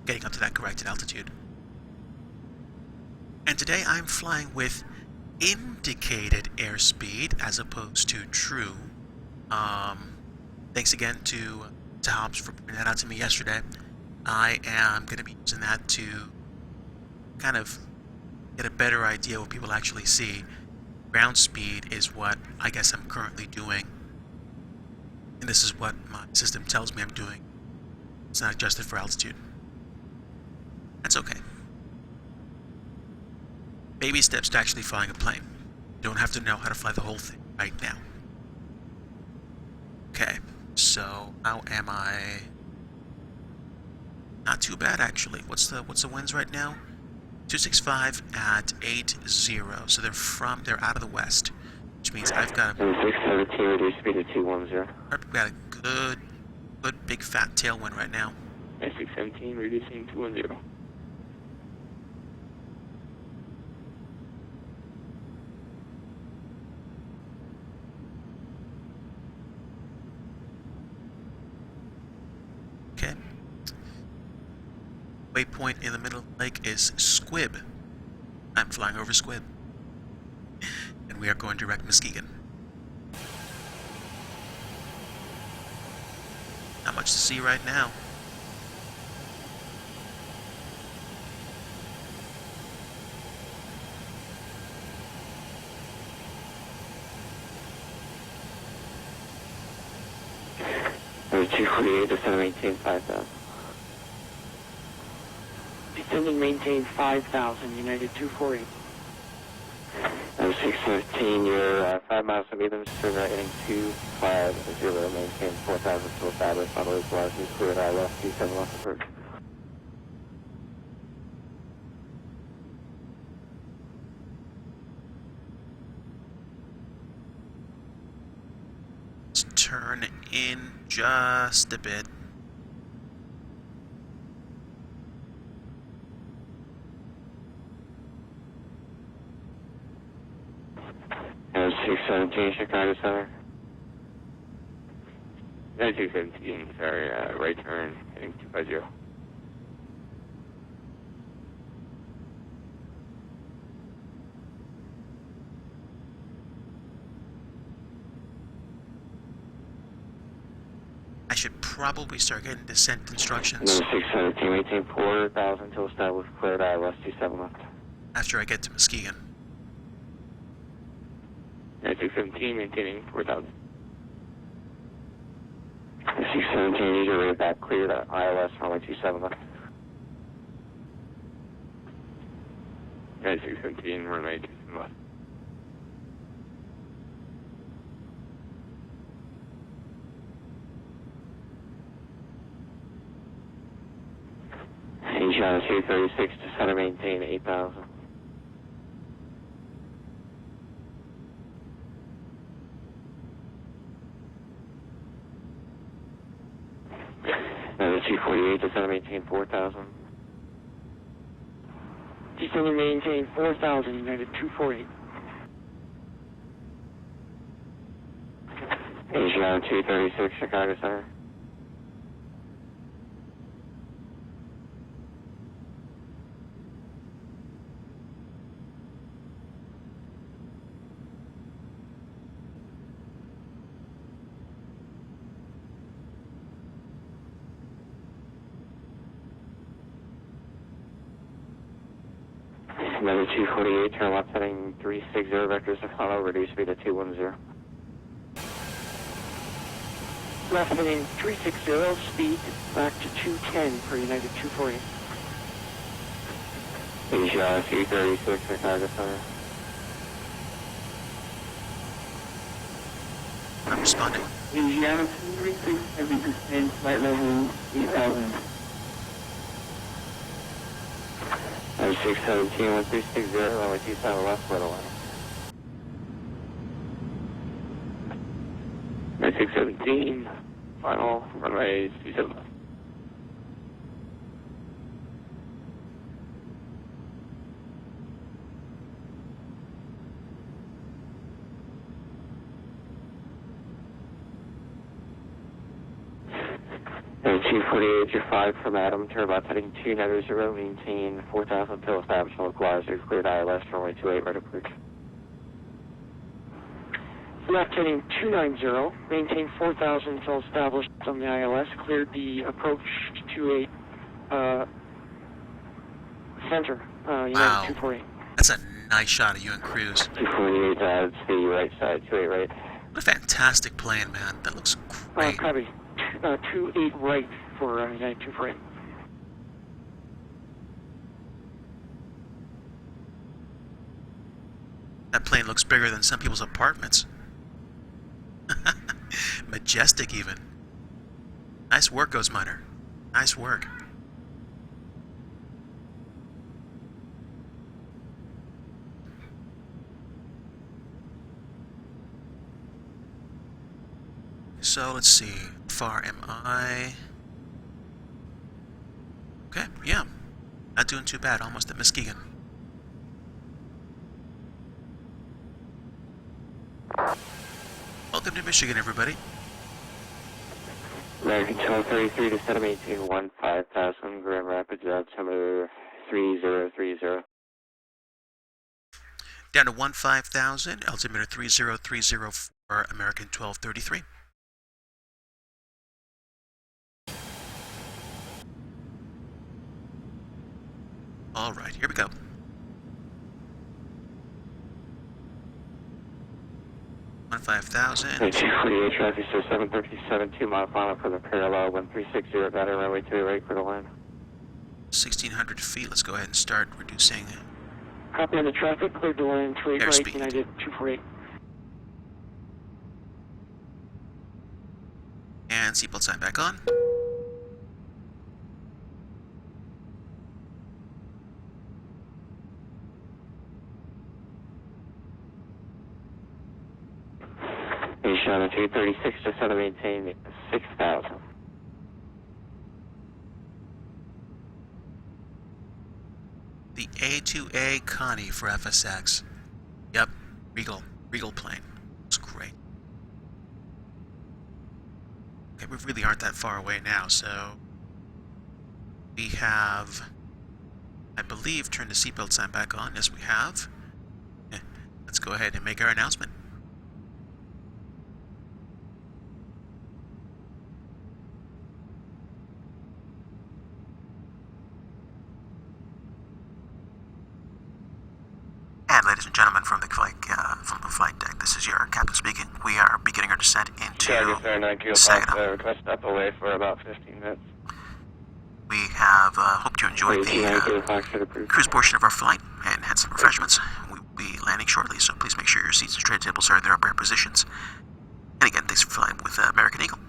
getting up to that corrected altitude. And today I'm flying with indicated airspeed as opposed to true. Thanks again to Hobbs for pointing that out to me yesterday. I am going to be using that to kind of get a better idea of what people actually see. Ground speed is what I guess I'm currently doing. And this is what my system tells me I'm doing. It's not adjusted for altitude. That's okay. Baby steps to actually flying a plane. don't have to know how to fly the whole thing right now. Okay, so how am I? Not too bad actually. What's the winds right now? 265 at 80. So they're out of the west, which means I've got a 617, reduce speed to 210. I've got a good big fat tailwind right now. 617, reducing 210. Okay. Waypoint in the middle of the lake is Squib. I'm flying over Squib. And we are going direct Muskegon. Not much to see right now. There's 248, descend and maintain 5,000. Descend and maintain 5,000, United 248. 615, you're 5 miles from Elam, turn right heading 250, maintain 4,000 to establish, model equalizer, clear at ILS, 27 left approach. Let's turn in just a bit. And 617, Chicago Center. 217, sorry, right turn, heading 250. I should probably start getting descent instructions 617, maintain 4,000 to establish, clear at ILS, 27 left. after I get to Muskegon. 217, maintaining 4,000. 617, use your radar back, clear at ILS, runway 27 left. 617, runway 27 left. Asia 236, descend and maintain 8,000. Another 248, descend and maintain 4,000. Descend and maintain 4,000, United 248. Asia 236, Chicago Center. Another 248, turn left heading 360, vectors to follow, reduce speed to 210. Left heading 360, speed back to 210 for United 248. Asia 236, Chicago Center. I'm responding. Louisiana 236, heavy descent, flight level 8,000. 617, 1360, runway 27 left, weather line. 617, final, runway 27 left. And 248, you're 5 from Adam, turn left heading 290, maintain 4,000 until established on equalizer, cleared ILS, runway 28, right approach. Left heading 290, maintain 4,000 until established on the ILS, cleared the approach to a center, United Wow. 248. That's a nice shot of you and Cruz. 248, it's the right side, 28 right. What a fantastic plane, man. That looks great. Copy. 28 right for United 248. That plane looks bigger than some people's apartments. Majestic even. Nice work, Ghost Miner. Nice work. So let's see. How far am I? Okay, yeah. Not doing too bad. Almost at Muskegon. Welcome to Michigan, everybody. American 1233 to set 1815,000, Grand Rapids, altimeter 3030. Down to 15,000, altimeter 3030 for American 1233. All right, here we go. On 5,000. 248 traffic, sir, 737, 2 mile final for the parallel, 1360, battery runway 2 right for the line. 1,600 feet, let's go ahead and start reducing. Copy on the traffic, cleared to line 3 right, Airspeed. United 248. And seatbelt sign back on. Nation 236 to set 6,000. The A2A Connie for FSX. Yep, Regal plane. It's great. Okay, we really aren't that far away now, so we have, I believe, turned the seatbelt sign back on. Yes, we have. Let's go ahead and make our announcement. And ladies and gentlemen from the flight deck, this is your captain speaking. We are beginning our descent into Saginaw. Request step away for about 15 minutes. We have hope you enjoyed the cruise portion of our flight and had some refreshments. We will be landing shortly, so please make sure your seats and tray tables are in their upright positions. And again, thanks for flying with American Eagle.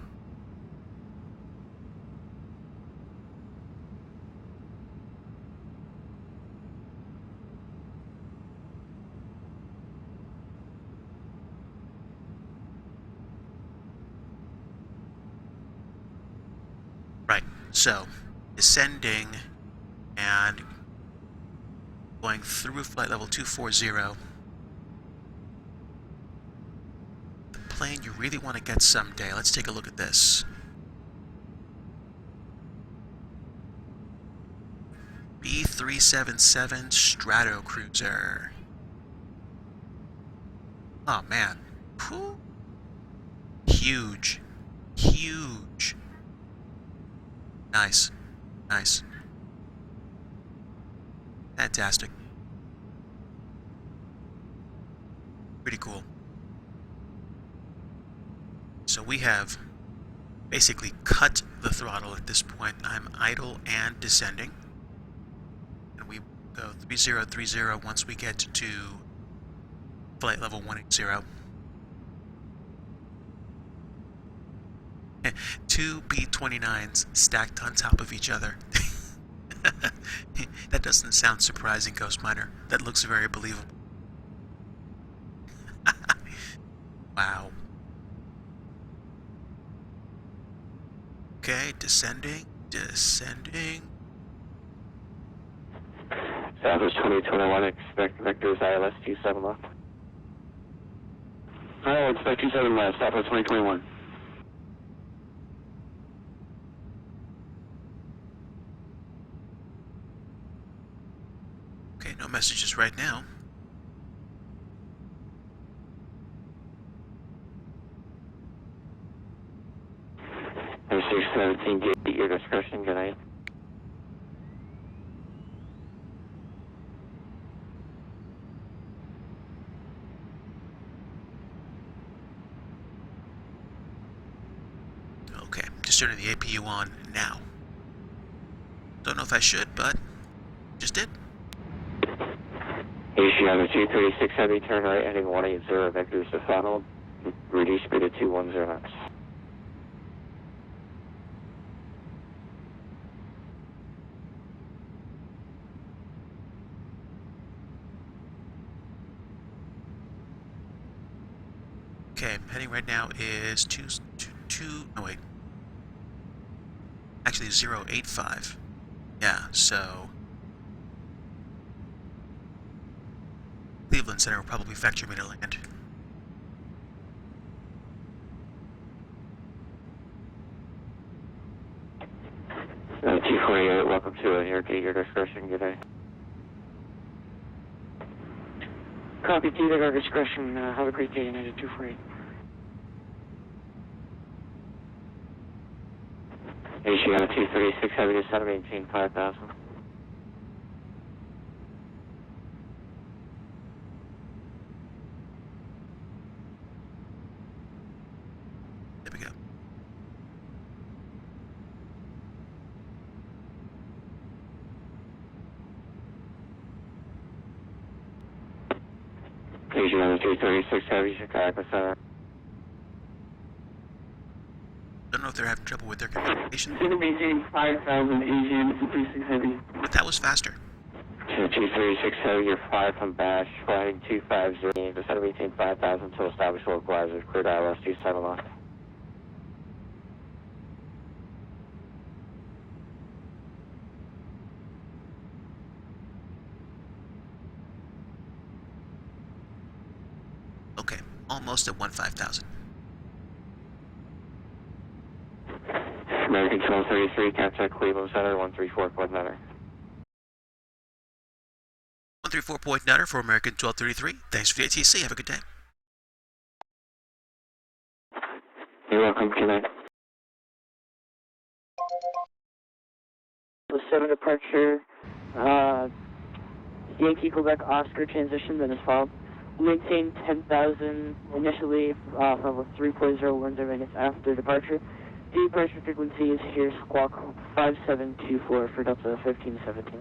Right, so descending and going through flight level 240. The plane you really want to get someday. Let's take a look at this. B377 Stratocruiser. Oh man. Whew. Huge. Huge. Nice. Nice. Fantastic. Pretty cool. So we have basically cut the throttle at this point. I'm idle and descending. And we go 3030 once we get to flight level 180. Two B-29s stacked on top of each other. That doesn't sound surprising, Ghost Miner. That looks very believable. Wow. Okay, descending. Southwest 2021, expect vectors ILS 27 left. Expect 27 left, Southwest 2021. Okay, no messages right now. Air 617, gate at your discretion, good night. Okay, just turning the APU on now. Don't know if I should, but just did. Asiana 236 Heavy, turn right heading 180, vectors to funnel, reduce speed to 210 knots. Okay, heading right now is actually 085. Yeah, so Cleveland Center will probably factor me to land. Uh, 248, welcome to airgate, your discretion, good day. Copy, T at our discretion. Have a great day, United 248. Asiana 236 Heavy, descend to maintain 5,000. There we go. Asiana 236 Heavy, Chicago Center. Don't know if they're having trouble with their communication, Going to maintain 5,000, Asian 236 Heavy. but that was faster. 236 Heavy, you're 5 from Bash, flying 250, descend to maintain 5,000 until established localizers, cleared ILS 27 left. Okay, almost at 15,000. American 1233, contact Cleveland Center, 134 Coordinator. 134.9 for American 1233. Thanks for the ATC. Have a good day. You're welcome, good night. The 7 departure, Yankee Quebec Oscar transition, then is followed. Maintain 10,000 initially from 3.01 minutes after departure. Departure frequency is here, squawk 5724 for Delta 1517.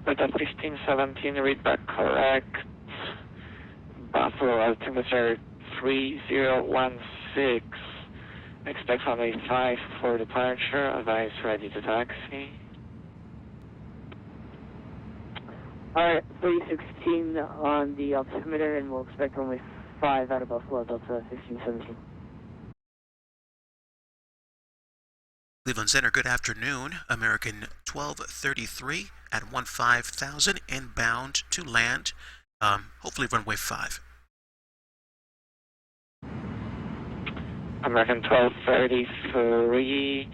Delta 1517, read back correct. Buffalo altimeter 3016. Expect runway 5 for departure. Advise ready to taxi. Alright, 316 on the altimeter, and we'll expect runway 5 out of Buffalo, Delta 1517. Cleveland Center, good afternoon. American 1233 at 15,000 inbound to land, hopefully runway 5. American 1233,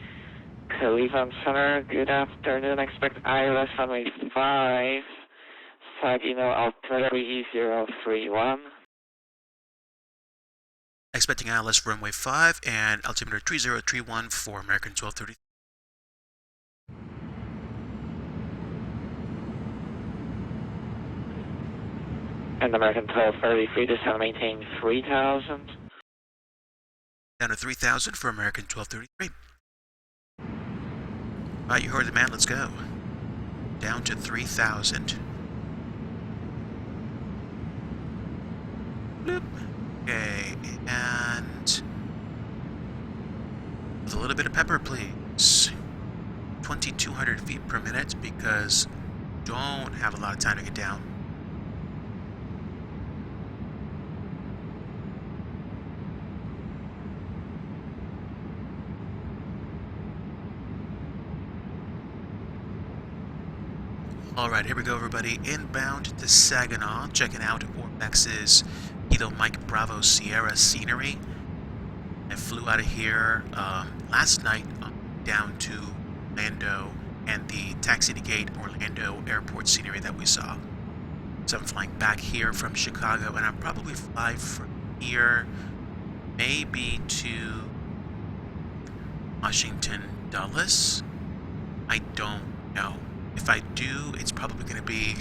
Cleveland Center, good afternoon. Expect ILS runway 5, Saginaw altimeter 3031. Expecting ILS for runway 5 and altimeter 3031 for American 1233. And American 1233, descend to maintain 3,000. Down to 3,000 for American 1233. Alright, you heard the man, let's go. Down to 3,000. Bloop. Okay, and with a little bit of pepper, please. 2,200 feet per minute because don't have a lot of time to get down. Alright, here we go, everybody. Inbound to Saginaw, checking out Orbex's Kilo Mike Bravo Sierra scenery. I flew out of here last night down to Orlando and the Taxi to Gate Orlando airport scenery that we saw. So I'm flying back here from Chicago, and I'll probably fly from here maybe to Washington Dulles. I don't know. If I do, it's probably going to be,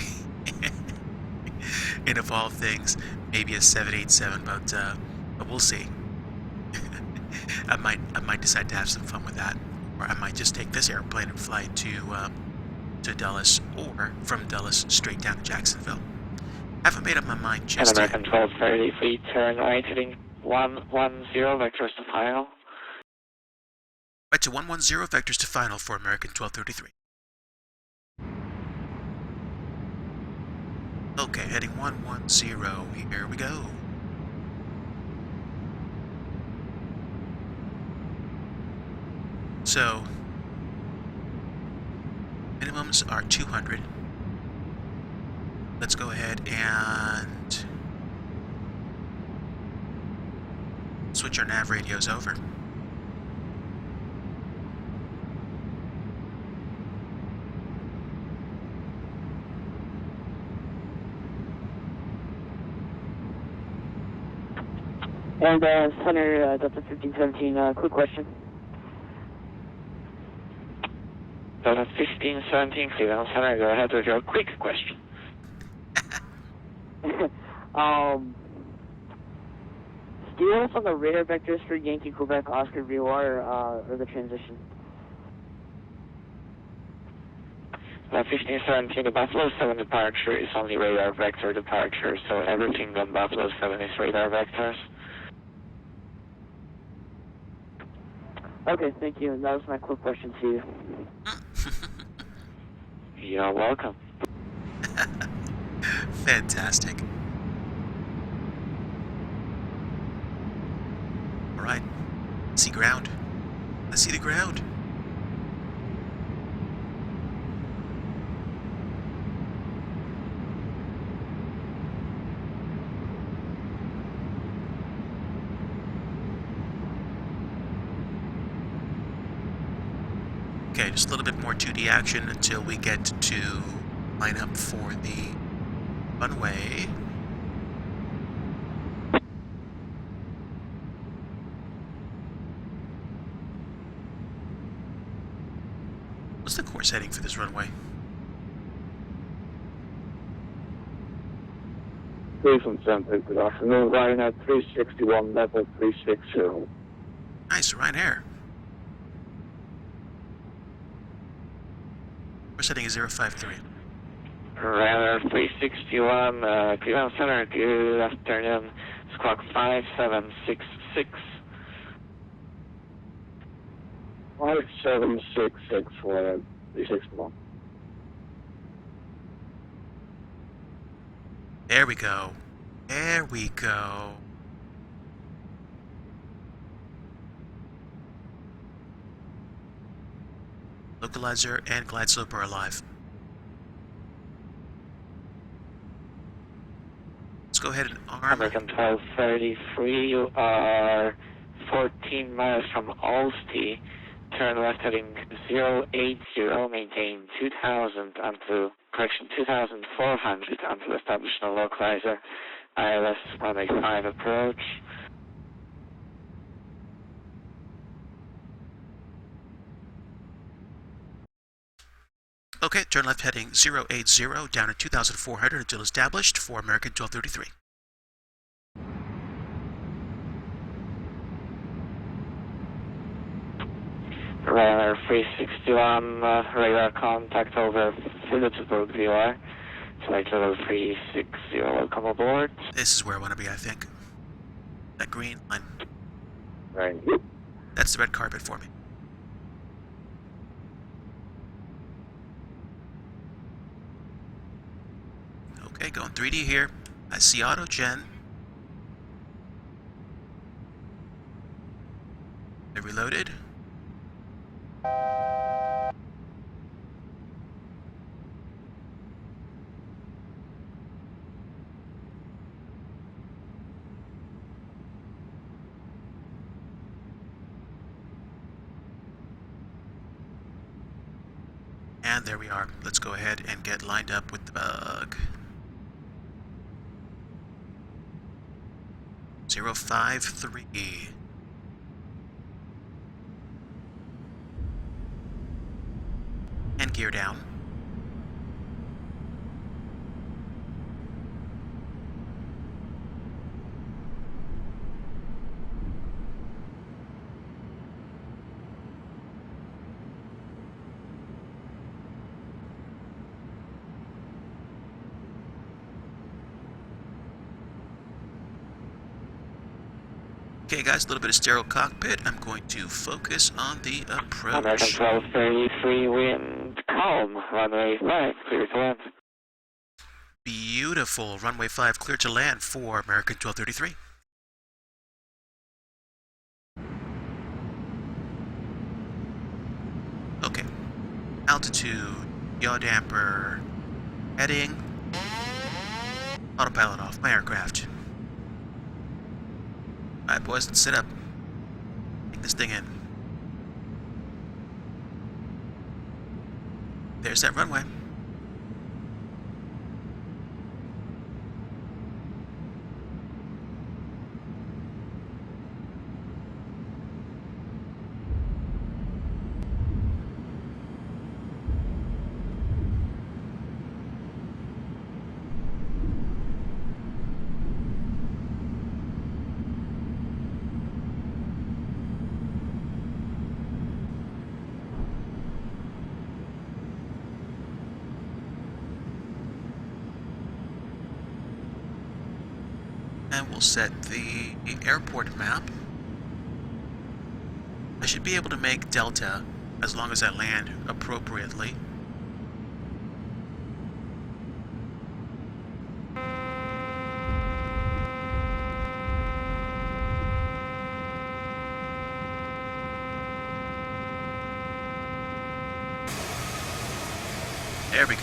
and of all things, maybe a 787, but we'll see. I might decide to have some fun with that. Or I might just take this airplane and fly to Dulles, or from Dulles straight down to Jacksonville. Haven't made up my mind just yet. American 1233, turn right heading 110, vectors to final. Right to 110, vectors to final for American 1233. Okay, heading 110, here we go. So, minimums are 200. Let's go ahead and switch our nav radios over. And Center Delta 1517, quick question. Delta 1517, Cleveland Center, go ahead with your quick question. Do you want us on the radar vectors for Yankee Quebec Oscar VR or the transition? 1517, the Buffalo 7 departure is only radar vector departure, so everything on Buffalo 7 is radar vectors. Okay, thank you. And that was my quick question to you. You're welcome. Fantastic. Alright. See ground. Let's see the ground. Okay, just a little bit more 2D action until we get to line up for the runway. What's the course heading for this runway? Cleveland Center, good afternoon. RAYNR 361, level 360. Nice, RAYNR. Course heading is 053. RAYNR 361, Cleveland Center, good afternoon. Squawk 5766. 5766 for 361. There we go. There we go. Localizer and glide slope are alive. Let's go ahead and arm. American 1233, you are 14 miles from Olsztyn. Turn left heading 080, maintain 2000 onto, correction, 2400 until establishing a localizer. ILS 185 approach. Okay, turn left heading 080 down to 2400 until established for American 1233. RAYNR 361, radar contact over Phillipsburg VR. Flight level 360, welcome aboard. This is where I want to be, I think. That green line. Right. That's the red carpet for me. Okay, going 3D here. I see auto gen. They're reloaded. And there we are. Let's go ahead and get lined up with the bug. 053. And gear down. Okay, guys, a little bit of stereo cockpit. I'm going to focus on the American approach. 1233, wind calm, runway 5, clear to land. Beautiful. Runway 5 clear to land for American 1233. Okay. Altitude, yaw damper, heading, autopilot off my aircraft. Alright, boys, let's sit up. Take this thing in. There's that runway. And we'll set the airport map. I should be able to make Delta as long as I land appropriately. There we go.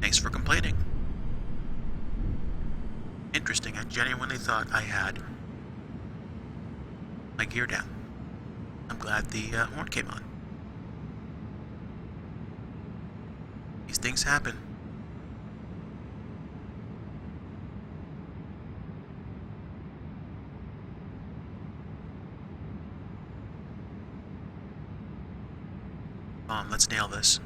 Thanks for complaining. Interesting, I genuinely thought I had my gear down. I'm glad the horn came on. These things happen. Let's nail this.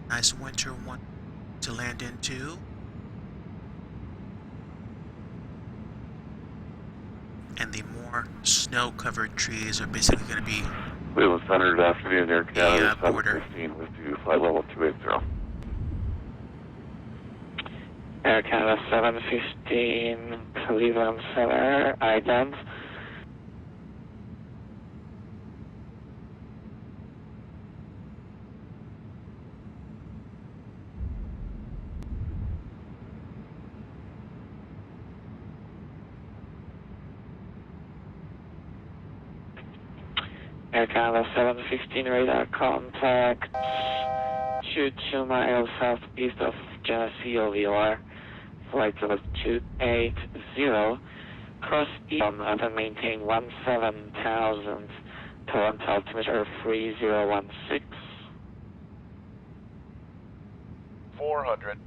Nice winter one to land into. And the more snow-covered trees are basically going to be Cleveland Center, good afternoon, Air Canada border. 715 with you, flight level 280. Air Canada 715, Cleveland Center, items. Air Canada 715 radar contact. 2 miles southeast of Genesee OVR. Flight level 280. Cross Eon and maintain 17,000. Current altimeter 3016. 400.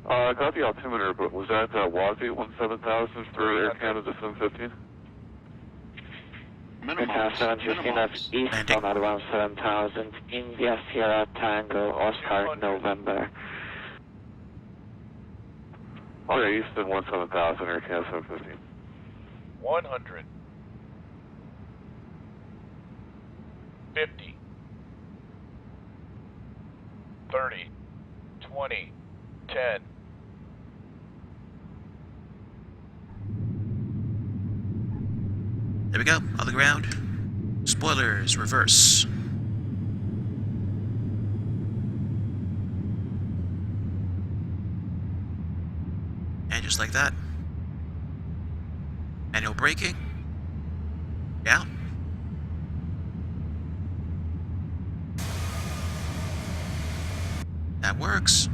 I got the altimeter, but was that WASI 17,000 for Air Canada 715? Air Canada 715, that's eastbound at 17,000. India Sierra Tango Oscar November. Oh yeah, Easton 17,000, Air Canada 715. 100. 50. 30. 20. 10. There we go, on the ground. Spoilers, reverse. And just like that. Manual braking. Down. That works.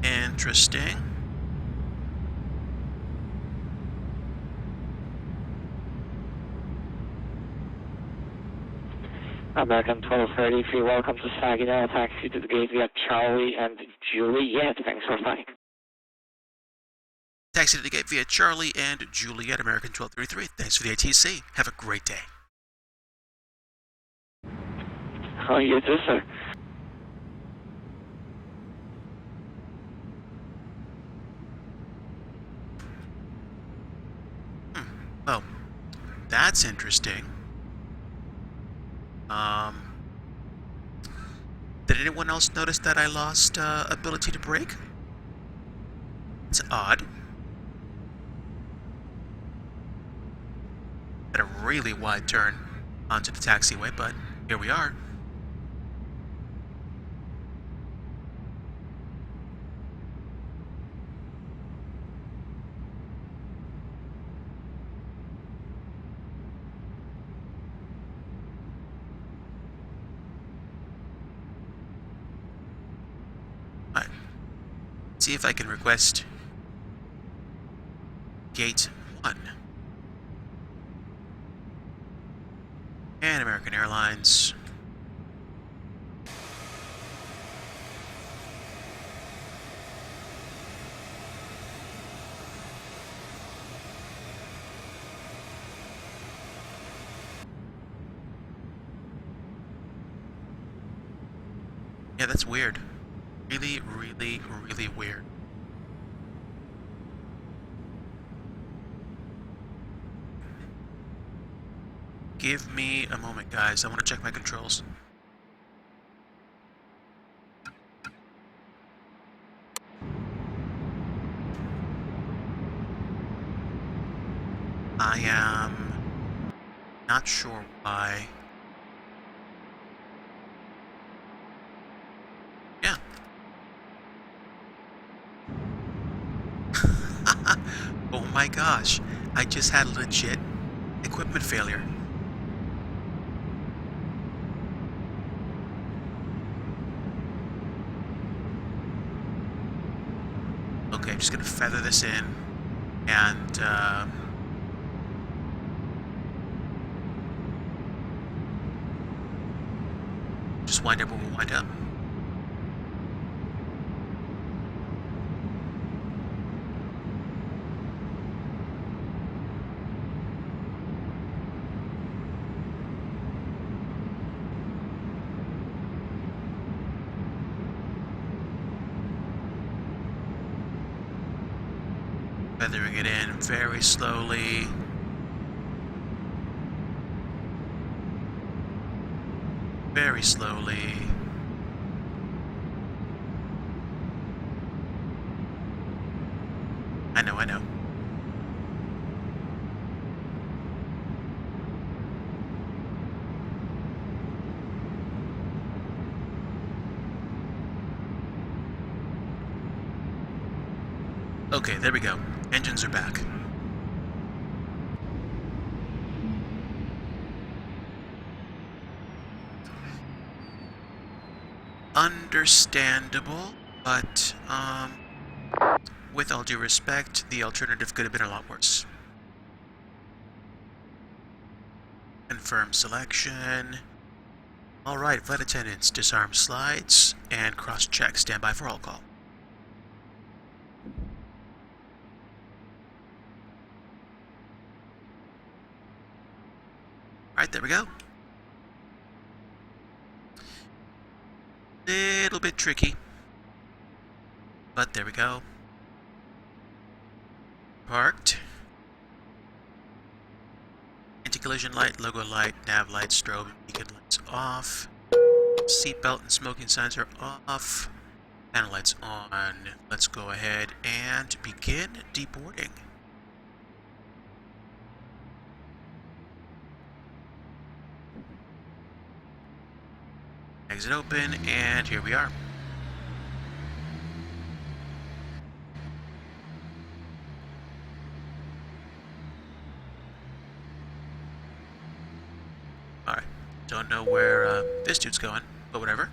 Interesting. American 1233, welcome to Saginaw. Taxi to the gate via Charlie and Juliet. Thanks for flying. Taxi to the gate via Charlie and Juliet, American 1233. Thanks for the ATC. Have a great day. Oh, yes, sir. Oh, that's interesting. Did anyone else notice that I lost ability to brake? It's odd. Had a really wide turn onto the taxiway, but here we are. Alright. See if I can request Gate 1. And American Airlines. Yeah, that's weird. Really, really, really weird. Give me a moment, guys. I want to check my controls. I am not sure why. Yeah. Oh my gosh. I just had legit equipment failure. Okay, I'm just gonna feather this in and just wind up where we'll wind up. Feathering it in very slowly. Very slowly. I know, I know. Okay, there we go. Engines are back. Understandable, but with all due respect, the alternative could have been a lot worse. Confirm selection. Alright, flight attendants, disarm slides and cross-check. Stand by for roll call. Alright, there we go. Little bit tricky, but there we go. Parked. Anti-collision light, logo light, nav light, strobe, and beacon lights off. Seatbelt and smoking signs are off. Panel lights on. Let's go ahead and begin deboarding. Exit open, and here we are. Alright, don't know where this dude's going, but whatever.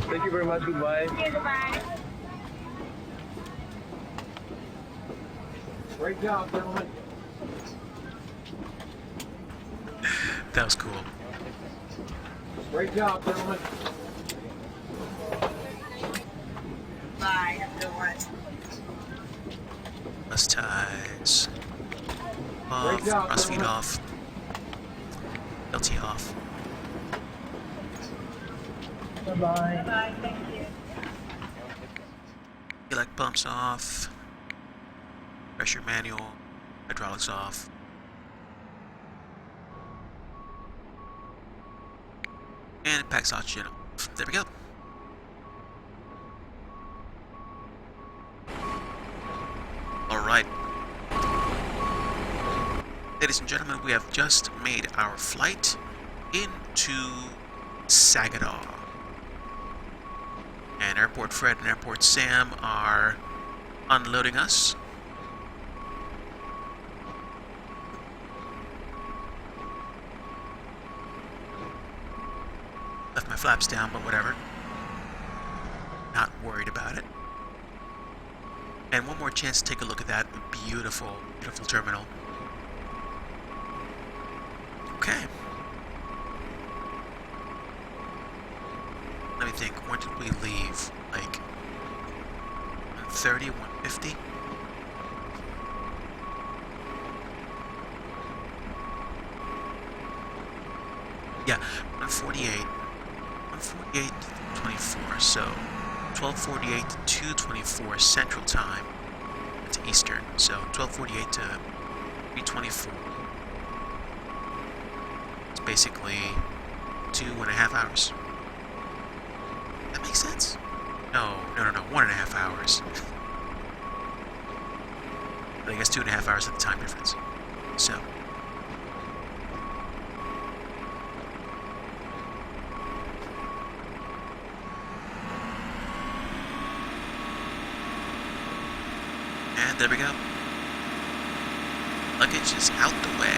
Thank you very much, goodbye. Okay, goodbye. Great job, gentlemen. That was cool. Great job, gentlemen. Bye. Have a good one. Plus ties. Off. Break down, Cross feet gentlemen. off. LT off. Bye-bye. Bye. Thank you. Elect pumps off. Pressure manual. Hydraulics off. And it packs oxygen off. There we go. Alright. Ladies and gentlemen, we have just made our flight into Saginaw. And Airport Fred and Airport Sam are unloading us. Left my flaps down, but whatever. Not worried about it. And one more chance to take a look at that beautiful, beautiful terminal. Okay. Let me think, when did we leave? Like 130, 150? Yeah, 148. 148 to 24, so 1248 to 224 Central Time. That's Eastern, so 1248 to 324. It's basically 2.5 hours. That makes sense? No, 1.5 hours. But I guess 2.5 hours of the time difference. So. And there we go. Luggage is out the way.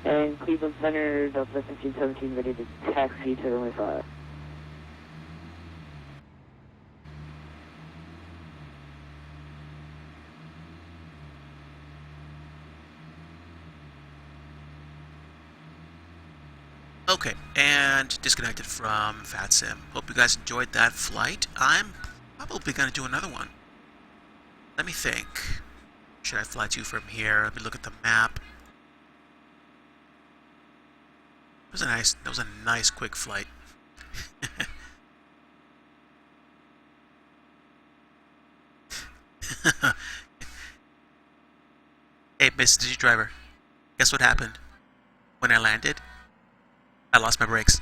And Cleveland Center, Delta 1517, ready to taxi to runway 5. Okay, and disconnected from VATSIM. Hope you guys enjoyed that flight. I'm probably going to do another one. Let me think. Should I fly to from here? Let me look at the map. That was a nice quick flight. Hey, Mr. Driver, guess what happened? When I landed, I lost my brakes.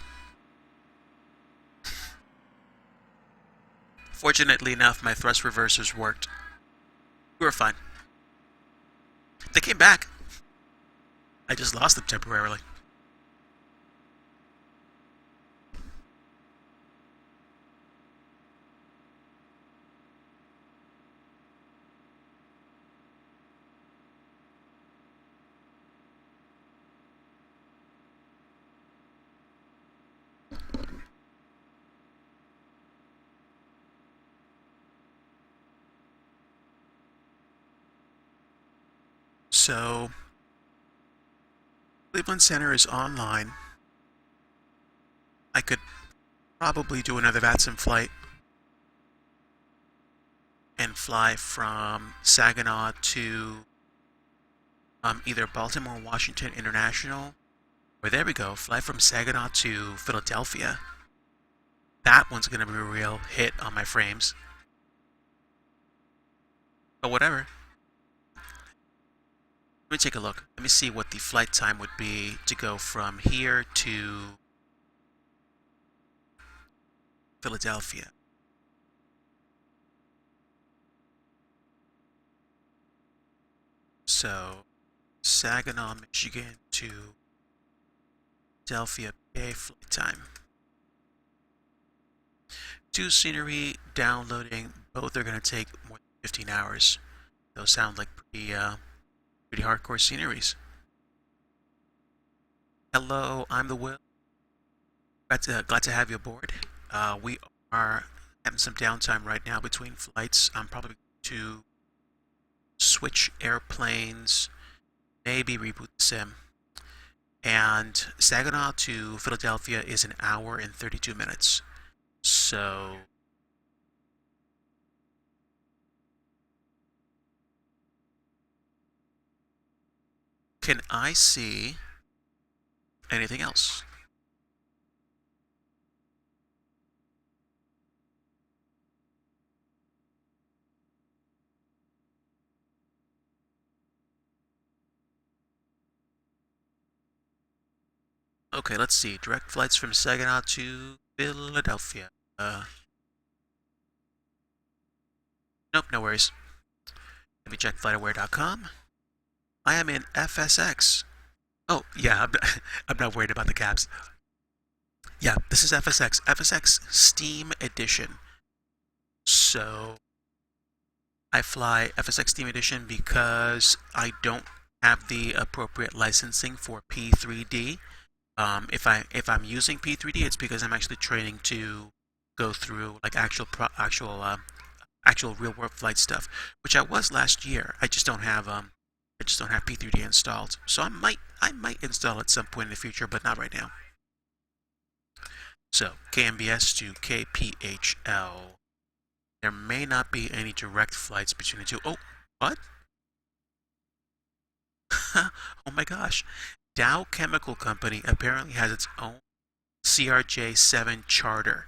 Fortunately enough, my thrust reversers worked. We were fine. They came back. I just lost them temporarily. So, Cleveland Center is online. I could probably do another VATSIM flight and fly from Saginaw to either Baltimore, Washington International, or there we go, fly from Saginaw to Philadelphia. That one's going to be a real hit on my frames. But whatever. Let me take a look. Let me see what the flight time would be to go from here to Philadelphia. So, Saginaw, Michigan to Philadelphia, PA flight time. To scenery, downloading, both are going to take more than 15 hours. Those sound like pretty hardcore sceneries. Hello, I'm the Will. Glad to have you aboard. We are having some downtime right now between flights. I'm probably going to switch airplanes, maybe reboot the sim. And Saginaw to Philadelphia is an hour and 32 minutes. So can I see anything else? Okay, let's see. Direct flights from Saginaw to Philadelphia. Nope, no worries. Let me check flightaware.com. I am in FSX. Oh, yeah, I'm not worried about the cabs. Yeah, this is FSX. FSX Steam Edition. So I fly FSX Steam Edition because I don't have the appropriate licensing for P3D. If I'm using P3D, it's because I'm actually training to go through like actual real world flight stuff, which I was last year. I just don't have P3D installed. So I might install at some point in the future, but not right now. So KMBS to KPHL. There may not be any direct flights between the two. Oh, what? Oh my gosh. Dow Chemical Company apparently has its own CRJ-7 charter.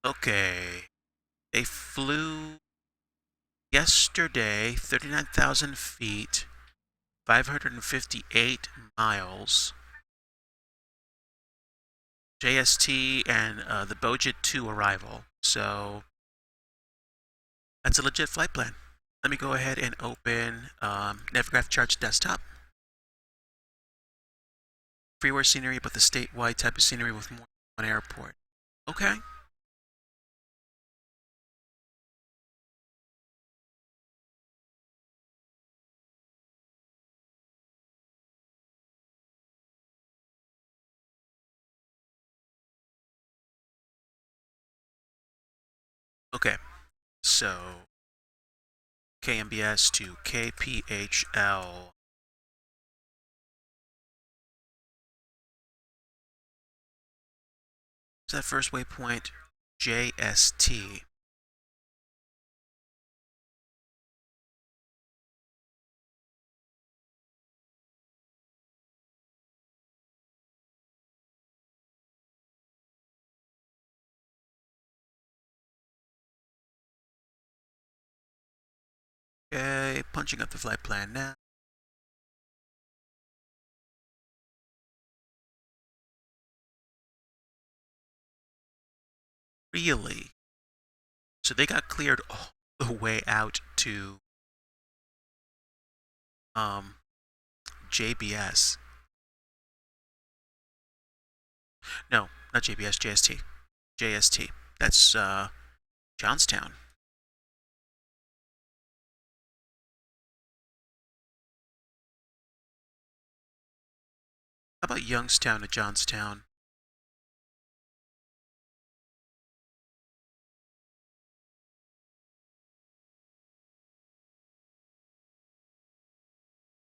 Okay. They flew yesterday 39,000 feet, 558 miles. JST and the Bojet 2 arrival. So that's a legit flight plan. Let me go ahead and open Navigraph Charts Desktop. Freeware scenery, but the statewide type of scenery with more than one airport. Okay. Okay. So KMBS to KPHL. Is that first waypoint? JST. Okay, punching up the flight plan now. Really? So they got cleared all the way out to JBS. No, not JBS, JST. JST. That's Johnstown. How about Youngstown to Johnstown?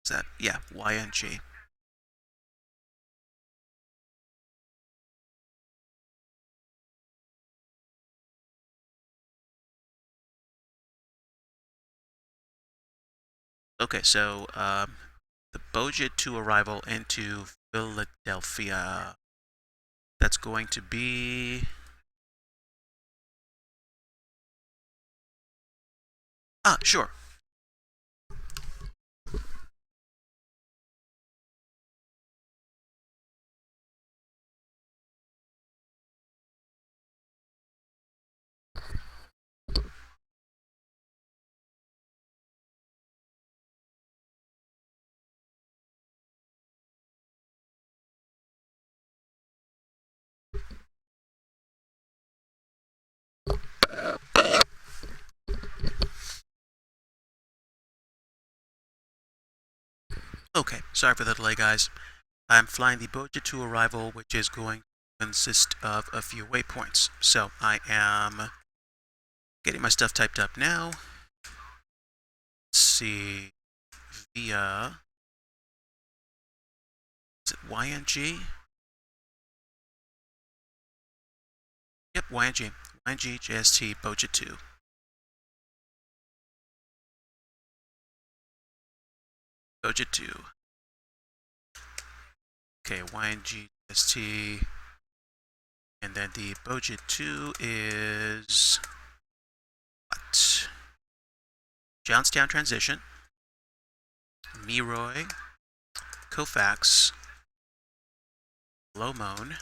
Is that, yeah, YNG. Okay, so the Bojet 2 arrival into Philadelphia. That's going to be... sure. Okay, sorry for the delay, guys. I'm flying the Boja 2 arrival, which is going to consist of a few waypoints. So I am getting my stuff typed up now. Let's see, via, is it YNG? Yep, YNG. YNG JST Boja 2. Boja 2. Okay, YNG JST. And then the Boja 2 is what? Johnstown Transition, Meroy, Kofax, Lomone,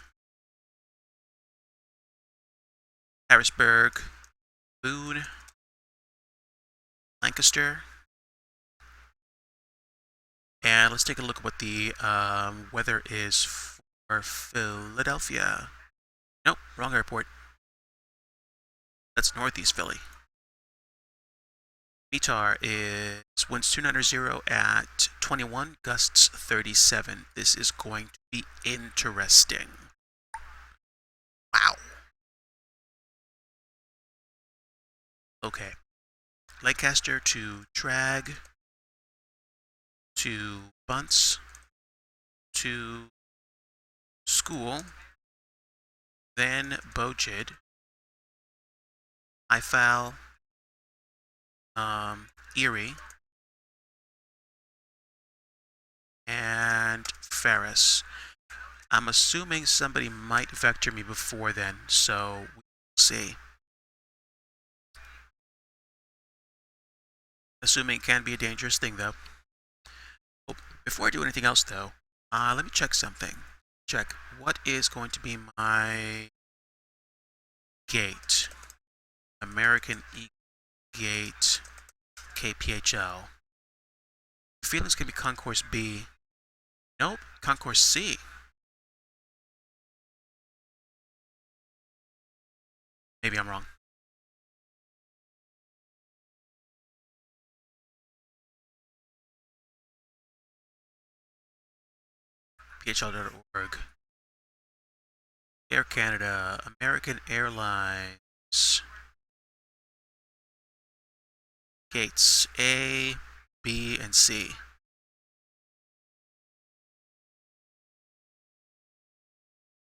Harrisburg, Boone, Lancaster, and let's take a look at what the weather is for Philadelphia. Nope, wrong airport. That's Northeast Philly. METAR is winds 290 at 21, gusts 37. This is going to be interesting. Wow. Okay. Lancaster to Drag to Bunce to School, then Bojid, Ifal, Erie, and Ferris. I'm assuming somebody might vector me before then, so we'll see. Assuming it can be a dangerous thing, though. Oh, before I do anything else, though, let me check something. Check. What is going to be my gate? American Gate KPHL. Feelings can be Concourse B. Nope, Concourse C. Maybe I'm wrong. PHL.org. Air Canada, American Airlines. Gates A, B, and C.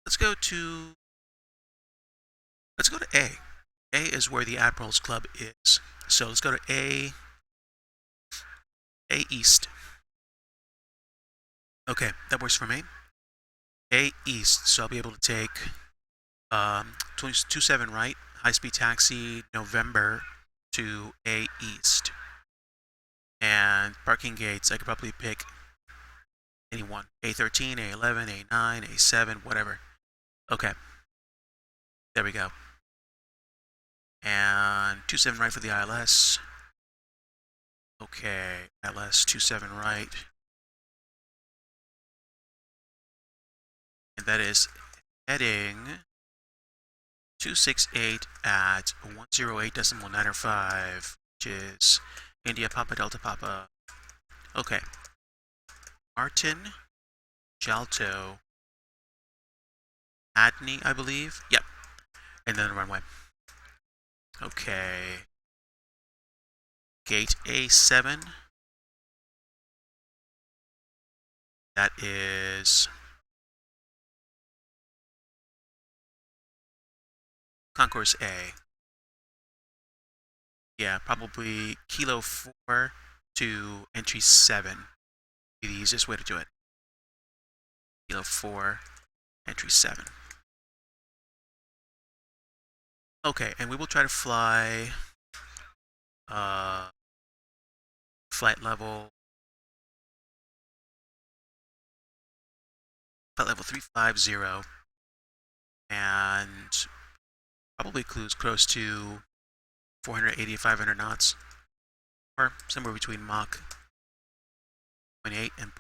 Let's go to A. A is where the Admirals Club is. So let's go to A East. Okay, that works for me. A East, so I'll be able to take 27 right, high-speed taxi, November to A East. And parking gates, I could probably pick any one. A13, A11, A9, A7, whatever. Okay. There we go. And 27 right for the ILS. Okay, ILS 27 right. And that is heading 268 at 108.905, which is India Papa Delta Papa. Okay. Martin, Jalto, Adney, I believe. Yep. And then the runway. Okay. Gate A7. That is Concourse A. Yeah, probably Kilo 4 to entry 7. Be the easiest way to do it. Kilo 4, entry 7. Okay, and we will try to fly flight level 350, and probably close to 480 500 knots, or somewhere between Mach 0.8 and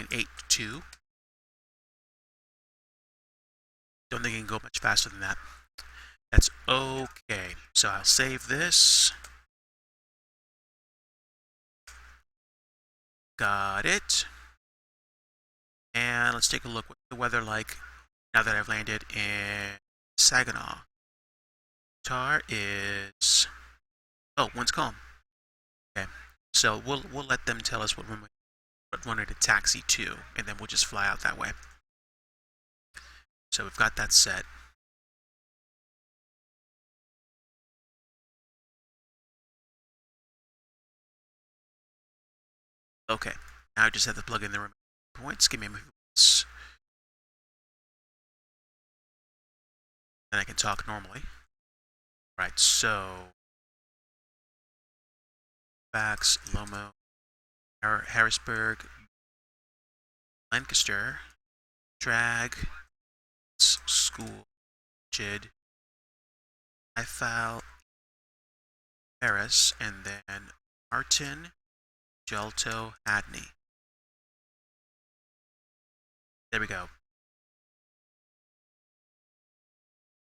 0.82. Don't think it can go much faster than that. That's okay. So I'll save this. Got it. And let's take a look at the weather like now that I've landed in Saginaw. Tar is... Oh, wind's calm. Okay, so we'll let them tell us what runway to taxi to, and then we'll just fly out that way. So we've got that set. Okay, now I just have to plug in the remaining points. Give me a few minutes. Then I can talk normally. Right, so Fax, Lomo, Harrisburg, Lancaster, Drag, School, Jid, Ifal, Paris, and then Martin, Jalto, Hadney. There we go.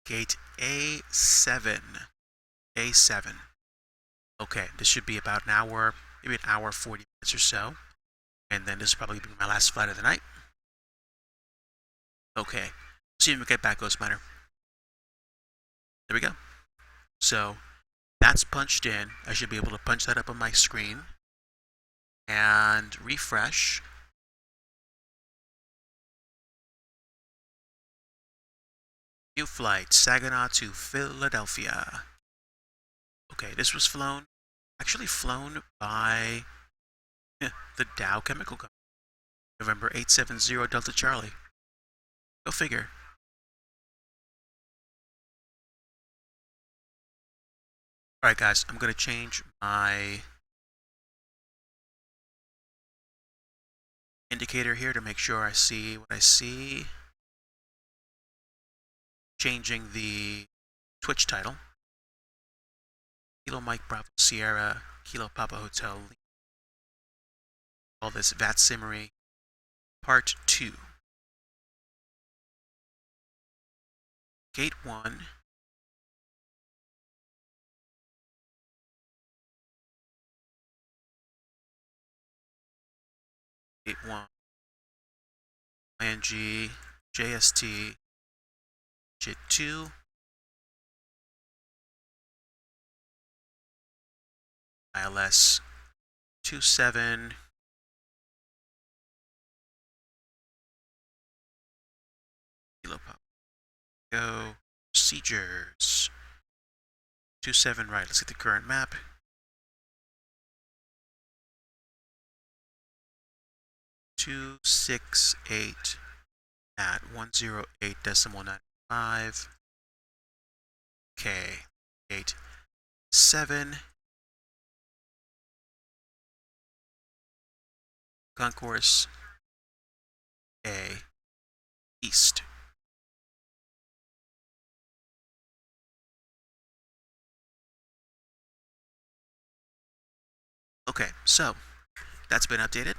Gate A7. A7. Okay, this should be about an hour, maybe an hour, 40 minutes or so. And then this will probably be my last flight of the night. Okay, see if we get back, Ghost Miner. There we go. So that's punched in. I should be able to punch that up on my screen and refresh. New flight, Saginaw to Philadelphia. Okay, this was actually flown by the Dow Chemical Company. November 870 Delta Charlie. Go figure. Alright guys, I'm going to change my indicator here to make sure I see what I see. Changing the Twitch title. Kilo Mike Bravo Sierra, Kilo Papa Hotel. Call this VATSIMmery Part 2. Gate 1. Gate 1. ING, JST, JIT 2. ILS 27. Kilo Pop. Go. Procedures. 27 right. Let's get the current map. .268 at 108.95. K. Gate 7. Concourse A. East. Okay, so that's been updated.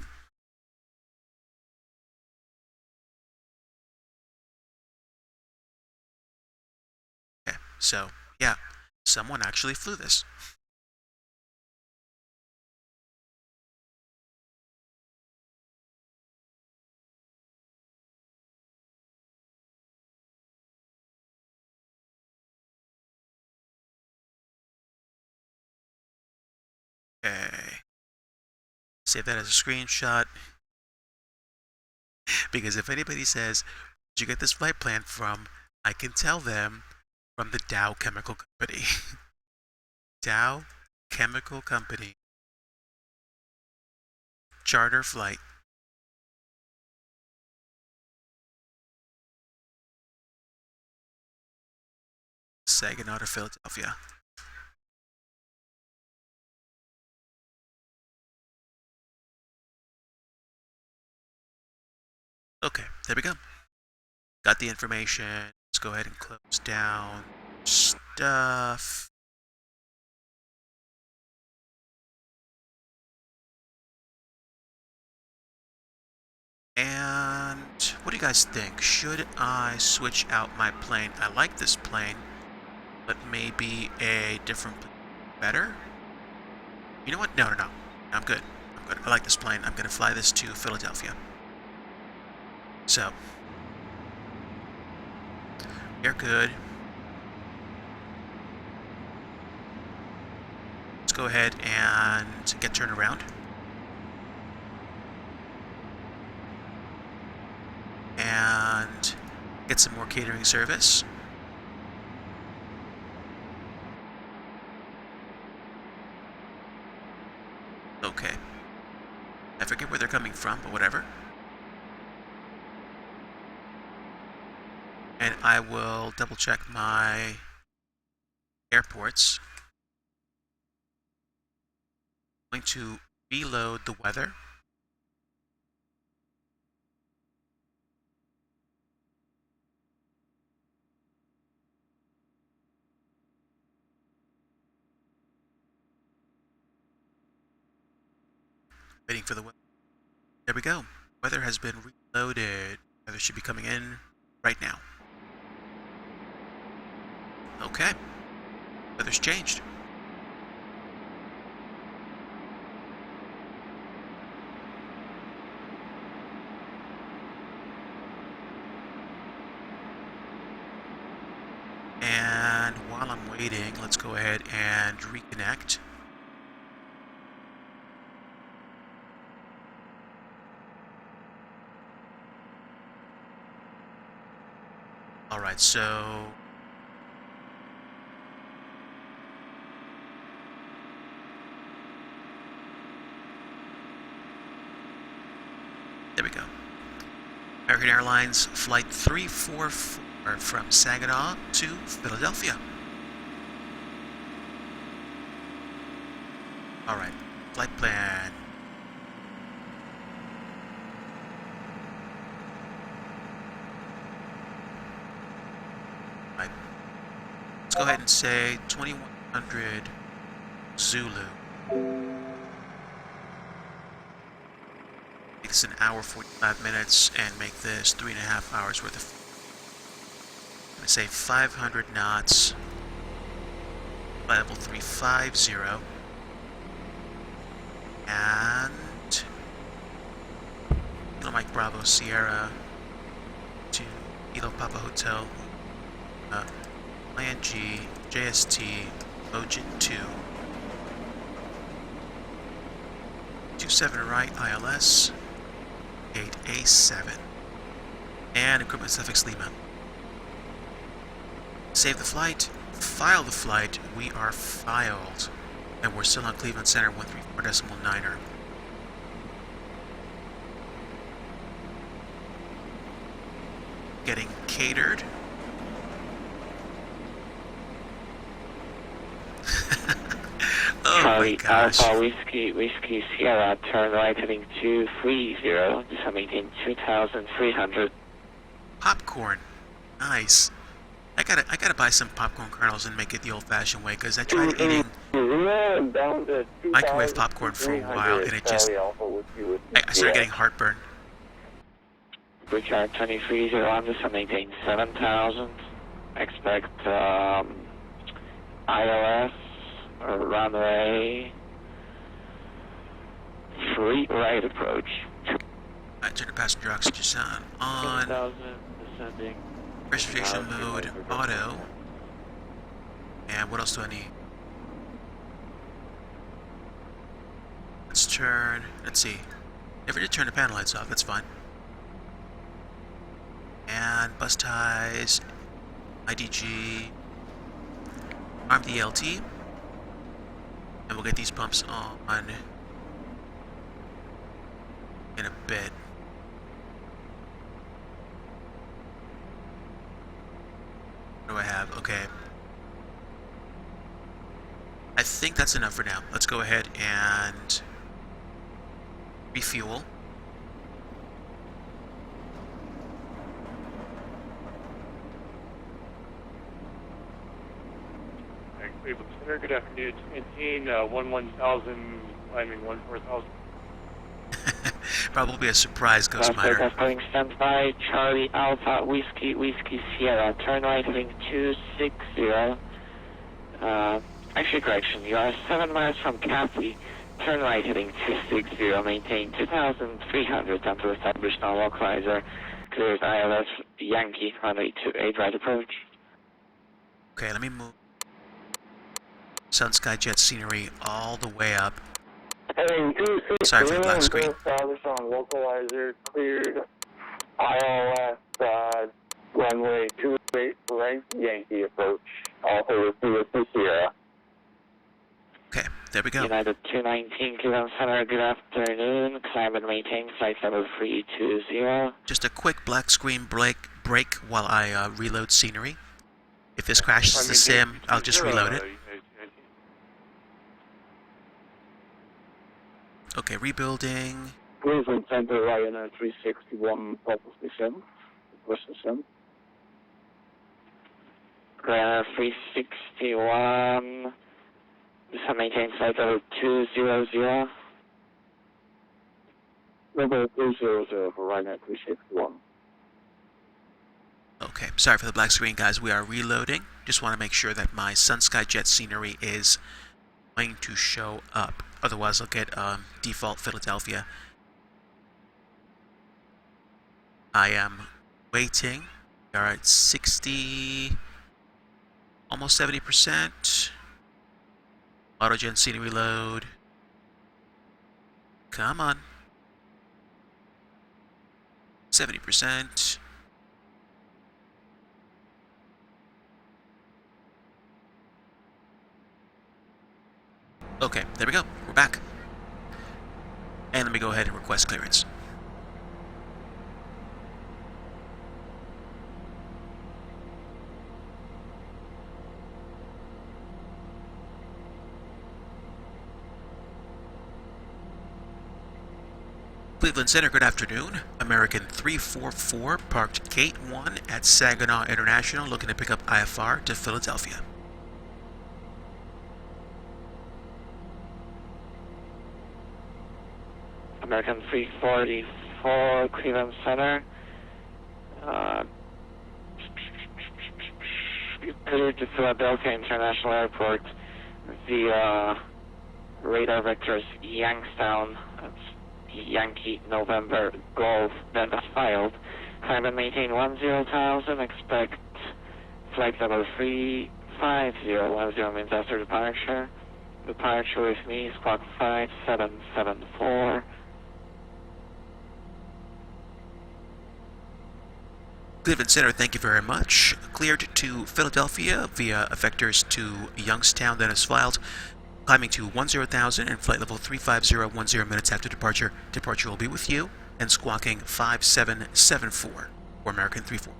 Okay, so yeah, someone actually flew this. Okay. Save that as a screenshot. Because if anybody says, "Did you get this flight plan from?" I can tell them from the Dow Chemical Company. Dow Chemical Company. Charter flight. Saginaw to Philadelphia. Okay, there we go. Got the information. Let's go ahead and close down stuff. And what do you guys think? Should I switch out my plane? I like this plane, but maybe a different plane better? You know what? No. I'm good. Good. I like this plane. I'm going to fly this to Philadelphia. So, you're good. Let's go ahead and get turned around. And get some more catering service. Okay. I forget where they're coming from, but whatever. And I will double check my airports. I'm going to reload the weather. Waiting for the weather. There we go. Weather has been reloaded. Weather should be coming in right now. Okay. Weather's changed. And while I'm waiting, let's go ahead and reconnect. All right, so there we go. American Airlines Flight 344 from Saginaw to Philadelphia. All right, flight plan. Right. Let's go ahead and say 2100 Zulu. Make this an hour 45 minutes and make this 3.5 hours worth of. I'm going to say 500 knots. Level 350. And Kilo Mike Bravo Sierra to Kilo Papa Hotel, ING, JST, Mojin 2. 27 right, ILS, 8A7. And equipment suffix Lima. Save the flight, file the flight, we are filed. And we're still on Cleveland Center 134.9er. Getting catered. Oh Charlie my gosh. Alpha Whiskey Sierra, turn right heading 230, just maintain 2,300. Popcorn. Nice. I gotta buy some popcorn kernels and make it the old-fashioned way, because I tried eating microwave popcorn for a while and it just I started getting heartburn. Brickyard 23 on just maintain 7,000. Expect ILS or runway 3 right approach. Alright, turn the passenger oxygen on. 7,000 descending. Reservation mode, auto. And what else do I need? Let's turn, let's see. Never did turn the panel lights off, that's fine. And bus ties, IDG, arm the LT. And we'll get these pumps on in a bit. What do I have? Okay. I think that's enough for now. Let's go ahead and refuel. Cleveland Center, good afternoon. Maintain 11,000, climbing 14,000. Probably a surprise, Ghost Miner. Calling standby, Charlie Alpha Whiskey Sierra, turn right heading 260. Actually, correction, you are 7 miles from Cathy. turn right heading 260, maintain 2,300 until established on localizer. Clears ILS Yankee, runway 28 right approach. Okay, let me move Sun Sky Jet scenery all the way up. Heading 260, Sorry for the black screen. established on localizer, cleared ILS runway 28 right Yankee approach. Also with Sierra. Okay, there we go. United 219, Cleveland Center, good afternoon. Climb and maintain flight level 320. Just a quick black screen break while I reload scenery. If this crashes the sim, I'll just reload it. Okay, rebuilding. Cleveland Center, RAYNR 361, Purple Sim. Western Sim. RAYNR 361. Just maintain flight level 200. Level 200 for RAYNR 361. Okay, sorry for the black screen, guys. We are reloading. Just want to make sure that my Sun Sky Jet scenery is going to show up. Otherwise, I'll get default Philadelphia. I am waiting. We are at 60, almost 70%. Autogen scenery load. Come on. 70%. Okay, there we go. We're back. And let me go ahead and request clearance. Cleveland Center, good afternoon. American 344 parked Gate 1 at Saginaw International, looking to pick up IFR to Philadelphia. American 344, Cleveland Center. Cleared to Philadelphia International Airport via radar vectors Youngstown. That's Yankee November Golf. That was filed. Climb and maintain 10,000. Expect flight level 350. Means after departure. Departure with me, squawk 5774. Cleveland Center, thank you very much. Cleared to Philadelphia via vectors to Youngstown, then is filed. Climbing to 10,000 and flight level 350, 10 minutes after departure. Departure will be with you, and squawking 5774 for American 34.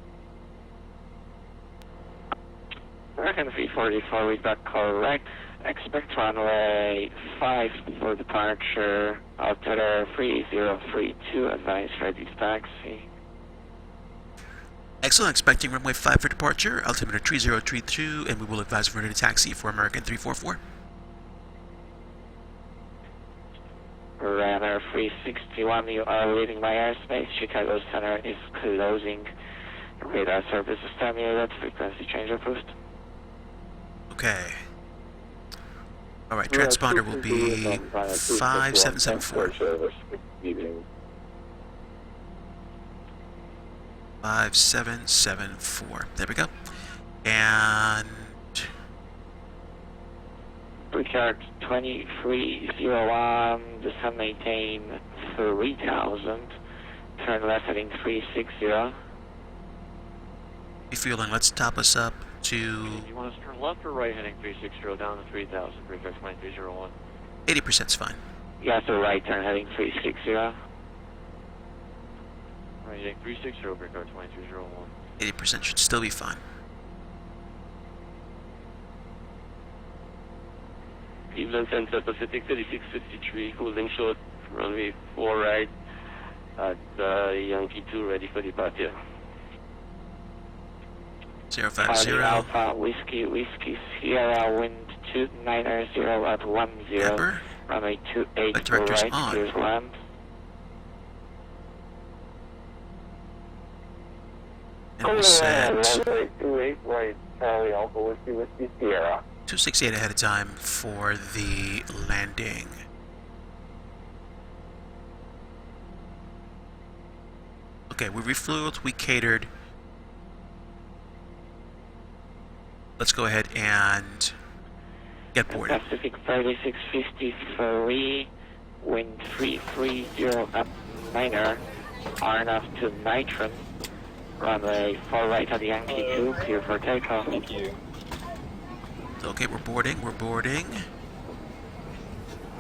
American 344, read back correct. Expect runway 5 for departure. Altimeter 3032, advise ready to taxi. Excellent, expecting runway 5 for departure, altimeter 3032, and we will advise ready to taxi for American 344. RAYNR 361, you are leaving my airspace. Chicago Center is closing. Radar service is terminated. Frequency change approved. Okay. Alright, transponder will be 5774. 5774. There we go. And Richard 2301, descend maintain 3000. Turn left heading 360. refueling, let's top us up to You want us to turn left or right heading 360 down to 3000, prefix 9301? 80% is fine. Yeah, so right turn heading 360. Right heading 360, Brickyard 2301. 80% should still be fine. Cleveland Center, Pacific 3653, holding short, runway 4 right at Yankee 2, ready for departure. 050. Alpha, Whiskey, Sierra, wind 290 at 10. Amber. Runway 28 Flight director's right, on. clears land. And we'll set Runway 28 right, Charlie Alpha, Whiskey, Sierra. 268 ahead of time for the landing. Okay, we refueled, we catered. Let's go ahead and get boarded. Pacific 3653, wind 330 up RAYNR, RNF to Nitron, runway 4 right at Yankee 2, clear for takeoff. Thank you. Okay, we're boarding, we're boarding.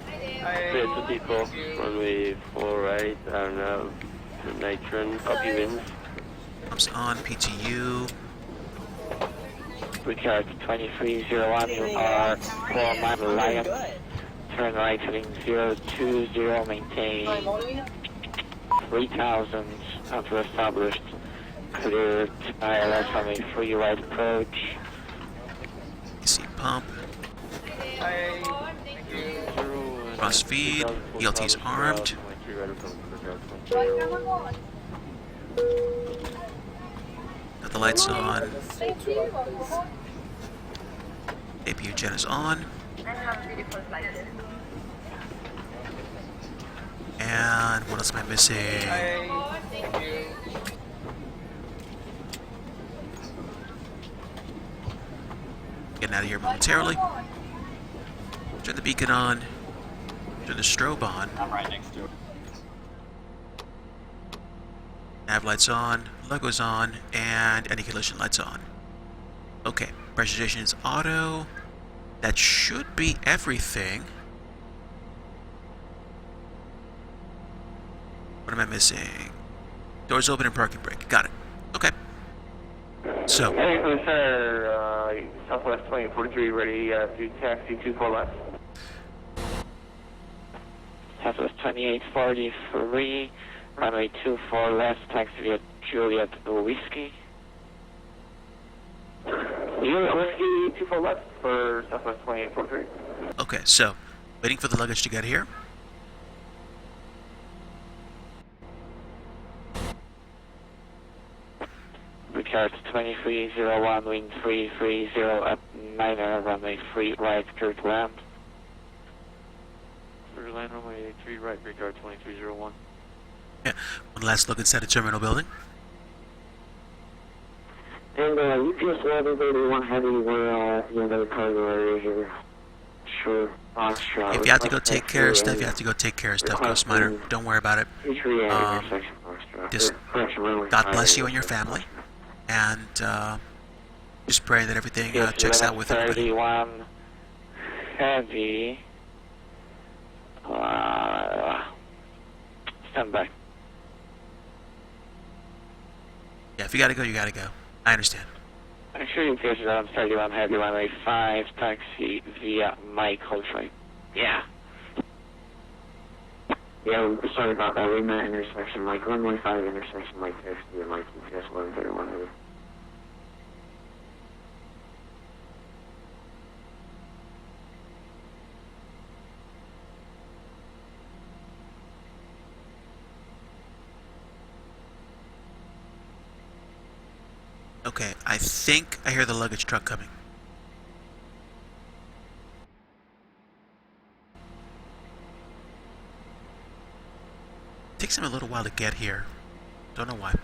Clear to people, runway 4 right, RNF to Nitron, copy winds. Pumps on, PTU. Richard 2301, you are 4 mile Lion, turn right heading 020, maintain 3000 until established, cleared ILS runway 3 right approach. AC pump. Cross feed, ELT's armed. Got the lights on. APU gen is on. And what else am I missing? Getting out of here momentarily. Turn the beacon on. Turn the strobe on. I'm right next to it. Nav lights on, logos on, and anti-collision lights on. Okay, pressurization is auto. That should be everything. What am I missing? Doors open and parking brake. Got it. Okay. So. Hey, sir, Southwest 2043, ready to taxi 24 left. Southwest 2843, runway 24 left, taxi at Juliet Whiskey. Juliet Whiskey 24 left for Southwest 2843. Okay, so waiting for the luggage to get here. Richard 2301, wind 330 up 9er, runway 3 right, clear to land. Clear land, runway 3 right, Richard 2301. Yeah. One last look inside the terminal building. And you just let everybody want heavy where the cargo area here. Sure. If you have to go take care of stuff, you have to go take care of stuff. Ghost Miner, don't worry about it. Just God bless you and your family. And just pray that everything checks out with everybody. 31 heavy. Stand by. Yeah, if you gotta go, you gotta go. I understand. I'm sure you guys are on 31 heavy, runway 5, taxi via Mike, hold right. Yeah. Yeah, we're sorry about that. We met intersection like runway 5 intersection like this via Mike ETS 131 heavy. Okay, I think I hear the luggage truck coming. Takes him a little while to get here. Don't know why.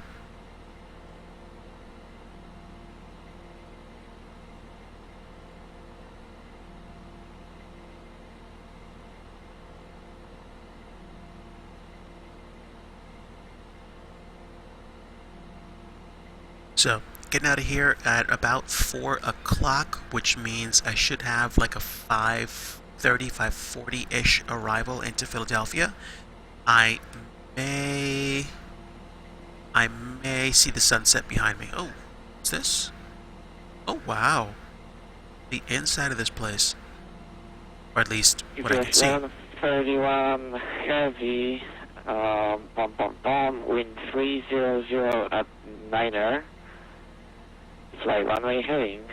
So, getting out of here at about 4 o'clock, which means I should have like a 5:30, 5:40-ish arrival into Philadelphia. I may see the sunset behind me. Oh, what's this? Oh, wow. The inside of this place. Or at least what I can see. 31 heavy, wind 300 at 9er. Fly runway heading,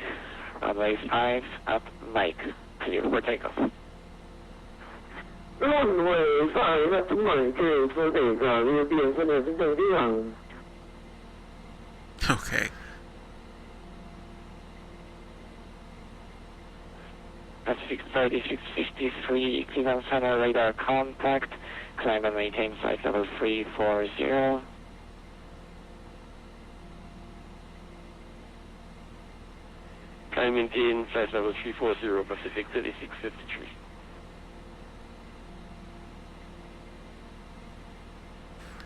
runway 5 up Mike, clear for takeoff. Runway 5 up Mike, clear for takeoff. You'll be in the 31. Okay. Pacific 3653, Cleveland Center radar contact, climb and maintain flight level 340. maintain flight level 340, Pacific 3653.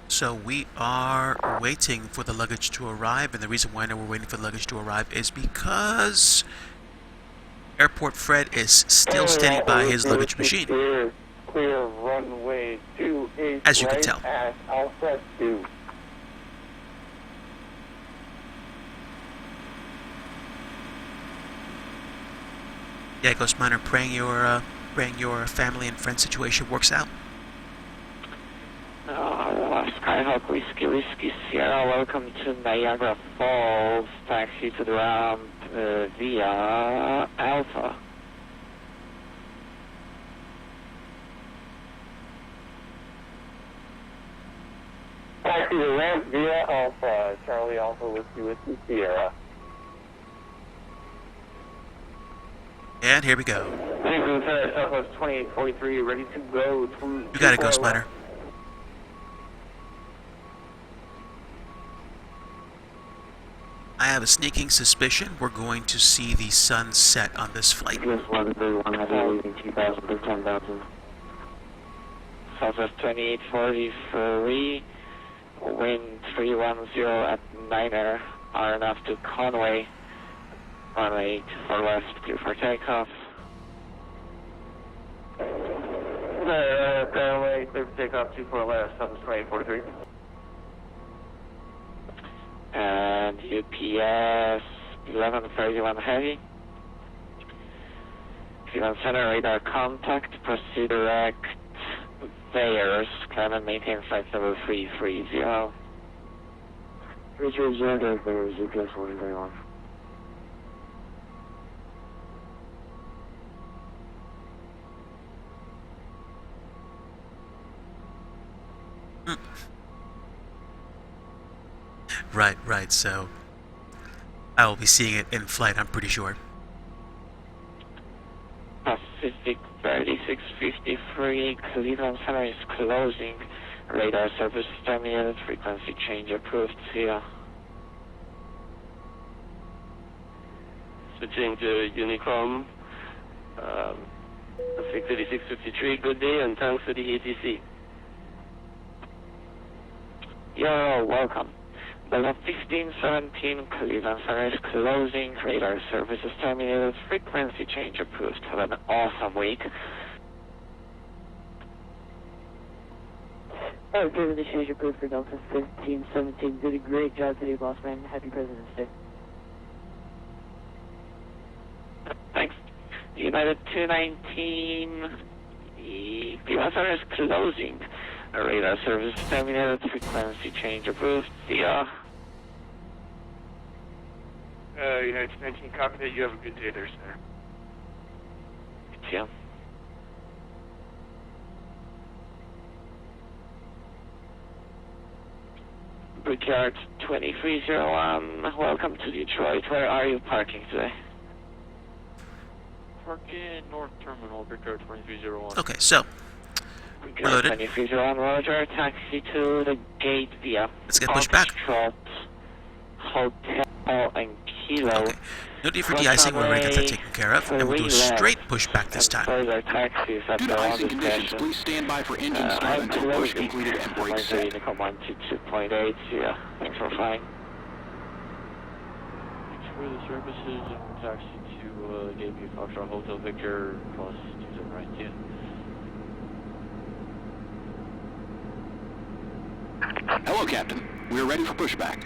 So we are waiting for the luggage to arrive, and the reason why I know we're waiting for the luggage to arrive is because Airport Fred is still standing by his luggage machine, Clear runway 28 as you can tell. at Alpha 2. Yeah, Ghost Miner, praying your family and friend situation works out. Skyhawk Whiskey Sierra, welcome to Niagara Falls. Taxi to the ramp via Alpha. Taxi to the ramp via Alpha. Charlie Alpha Whiskey Sierra. And here we go. Southwest 2843, ready to go. You got it, Ghost Miner. I have a sneaking suspicion we're going to see the sun set on this flight. Southwest 2843, wind 310 at RAYNR, are enough to Conway. Runway 24 left, clear for takeoff. Conway, clear for takeoff, 24 left, Southwest 2843. And UPS 1131 heavy. Cleveland Center radar contact, proceed direct Thayers, climb and maintain flight level 330. 330, Thayers, UPS 131. Right, so I will be seeing it in flight, I'm pretty sure. Pacific 3653, Cleveland Center is closing. Radar service terminated, frequency change approved, see ya. Switching to Unicom, Pacific 3653, good day and thanks for the ATC. You're welcome. Below 1517, Cleveland Center is closing. Radar service is terminated. Frequency change approved. Have an awesome week. Alright, frequency change approved for Delta 1517. Did a great job today, boss man. Happy President's Day. Thanks. United 219. Cleveland Center is closing. Radar service terminated, frequency change approved. See ya. United 19, copy that. You have a good day there, sir. See ya. Brickyard 2301, welcome to Detroit. Where are you parking today? Parking North Terminal, Brickyard 2301. Okay, so we're loaded. 2301, Roger. Taxi to the gate via Let's get pushed back. Foxtrot, Hotel and Kilo. Okay. No need for de-icing, we're already got that taken care of, and we'll do a straight pushback this time. Further taxis at Due the to icing London conditions, station. please stand by for engine start until push completed and brakes set. Unicom 122.8, yeah. Thanks for flying. Thanks for the services and taxi to Gateway Foxtrot Hotel Victor, cross to the right, yeah. Hello, Captain. We are ready for pushback.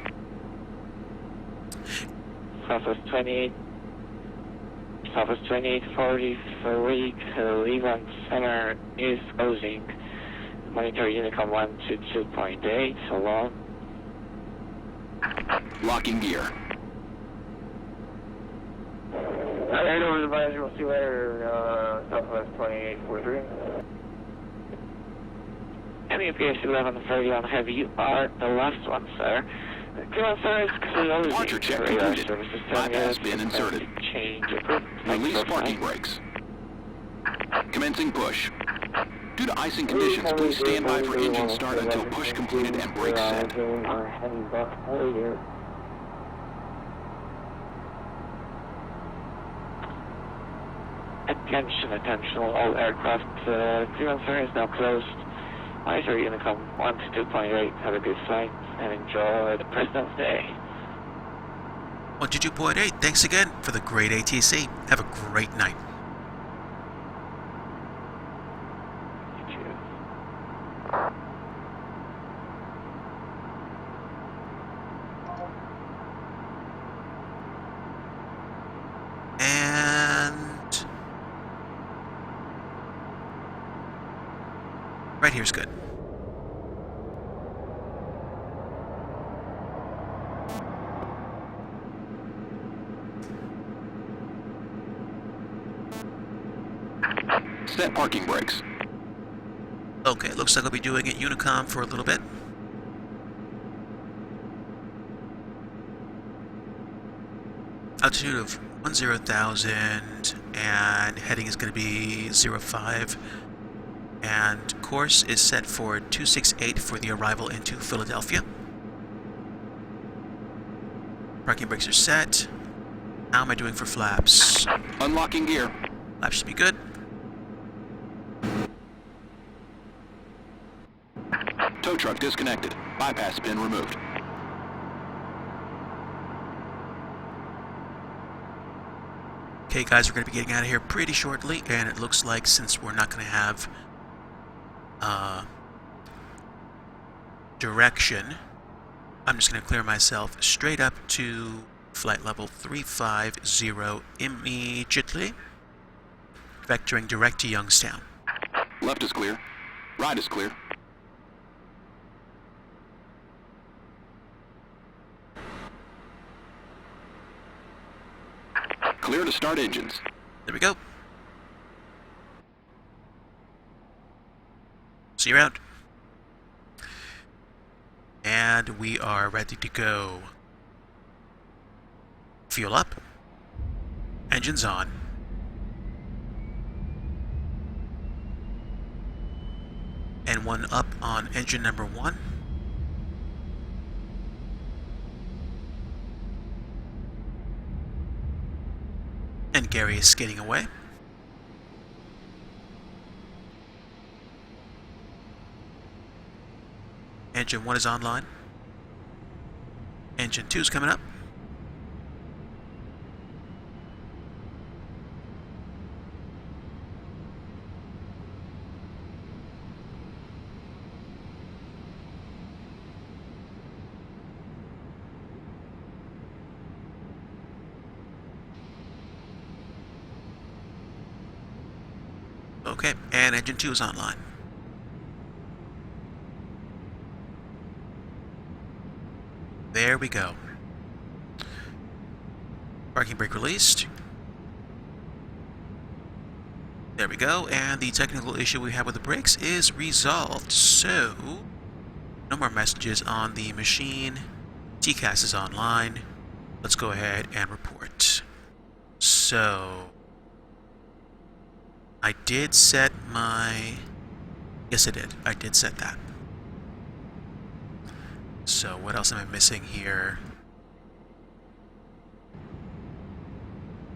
Southwest 2843, Cleveland Center is closing. Monitor Unicom 122.8, so long. Locking gear. Right over the advisor, we'll see you later, Southwest 2843. MBS 1131 heavy, you are the last one, sir. Cleveland Center is closing. Departure check Radar completed. services Bypass terminated. bin inserted. Change approved. Release parking brakes. Commencing push. Due to icing conditions, please stand by for engine start until push completed and brakes set. Attention, attention, all aircraft. 317 is now closed. Eyes are going to come 1 to 2.8. Have a good flight and enjoy the President's Day. 1 to 2.8, thanks again for the great ATC. Have a great night. You too. And right here's good. Set parking brakes. Okay, looks like I'll be doing it Unicom for a little bit. Altitude of 10,000 and heading is going to be 05. And course is set for 268 for the arrival into Philadelphia. Parking brakes are set. How am I doing for flaps? Unlocking gear. Flaps should be good. Tow truck disconnected. Bypass pin removed. Okay guys, we're going to be getting out of here pretty shortly, and it looks like since we're not going to have direction, I'm just going to clear myself straight up to flight level 350 immediately, vectoring direct to Youngstown. Left is clear. Right is clear. Clear to start engines. There we go. See you around. And we are ready to go. Fuel up. Engines on. And one up on engine number 1. And Gary is skating away. Engine 1 is online. Engine 2 is coming up. Okay, and engine 2 is online. There we go. Parking brake released. There we go, and the technical issue we have with the brakes is resolved. So, no more messages on the machine. TCAS is online. Let's go ahead and report. So, I did set my... Yes, I did. I did set that. So, what else am I missing here?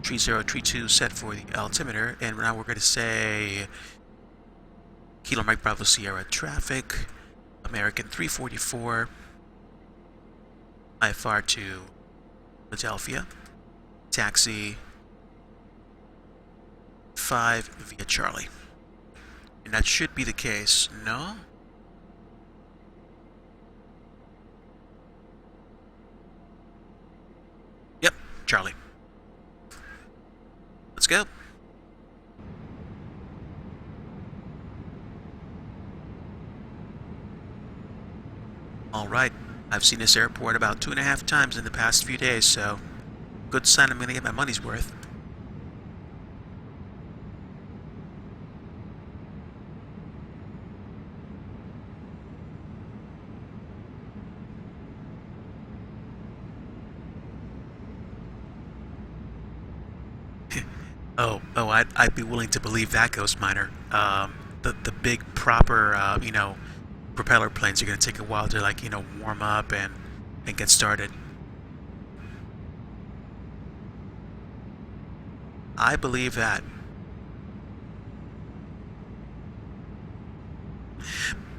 3032 set for the altimeter, and now we're going to say Kilo Mike Bravo Sierra traffic, American 344, IFR to Philadelphia, taxi 5 via Charlie. And that should be the case, no? Yep, Charlie. Let's go. Alright, I've seen this airport about 2.5 times in the past few days, so good sign I'm going to get my money's worth. I'd be willing to believe that, Ghost Miner. The big proper, propeller planes are going to take a while to, warm up and get started. I believe that.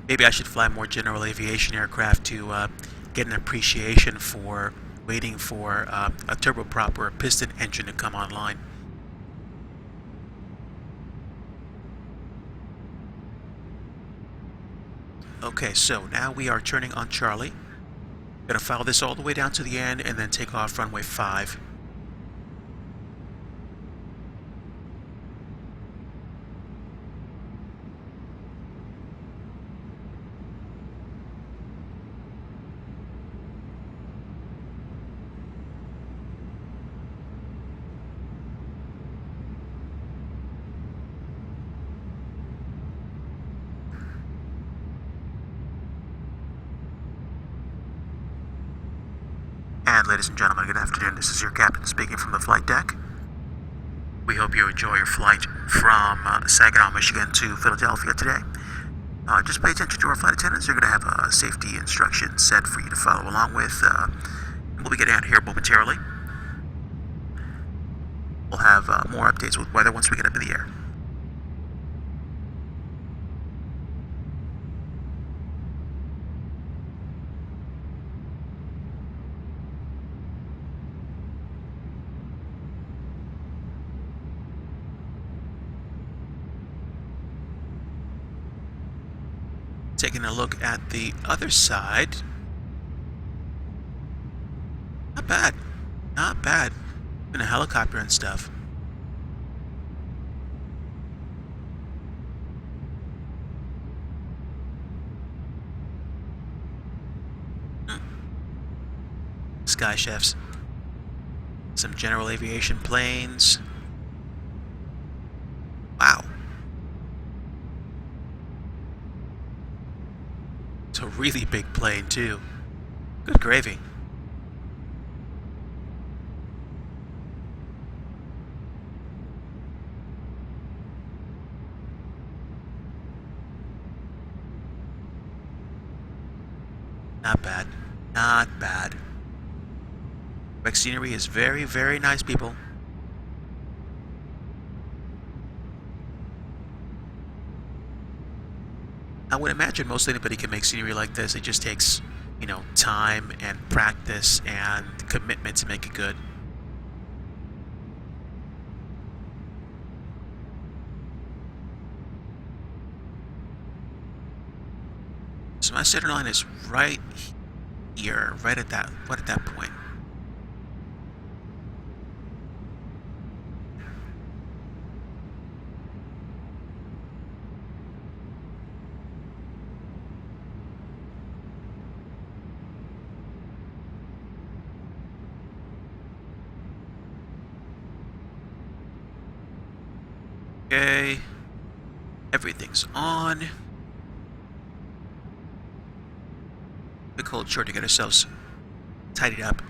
Maybe I should fly more general aviation aircraft to get an appreciation for waiting for a turboprop or a piston engine to come online. Okay, so now we are turning on Charlie. Gonna follow this all the way down to the end and then take off runway 5. And ladies and gentlemen, good afternoon. This is your captain speaking from the flight deck. We hope you enjoy your flight from Saginaw, Michigan to Philadelphia today. Just pay attention to our flight attendants. They're going to have a safety instruction set for you to follow along with. We'll be getting out of here momentarily. We'll have more updates with weather once we get up in the air. Taking a look at the other side. Not bad. Not bad. In a helicopter and stuff. Sky chefs. Some general aviation planes. Wow. It's a really big plane, too. Good gravy. Not bad. Not bad. VATSIMmery is very, very nice, people. I would imagine most anybody can make scenery like this. It just takes, you know, time and practice and commitment to make it good. So my center line is right here, right at that point. Okay, everything's on. Quick hold short to get ourselves tidied up.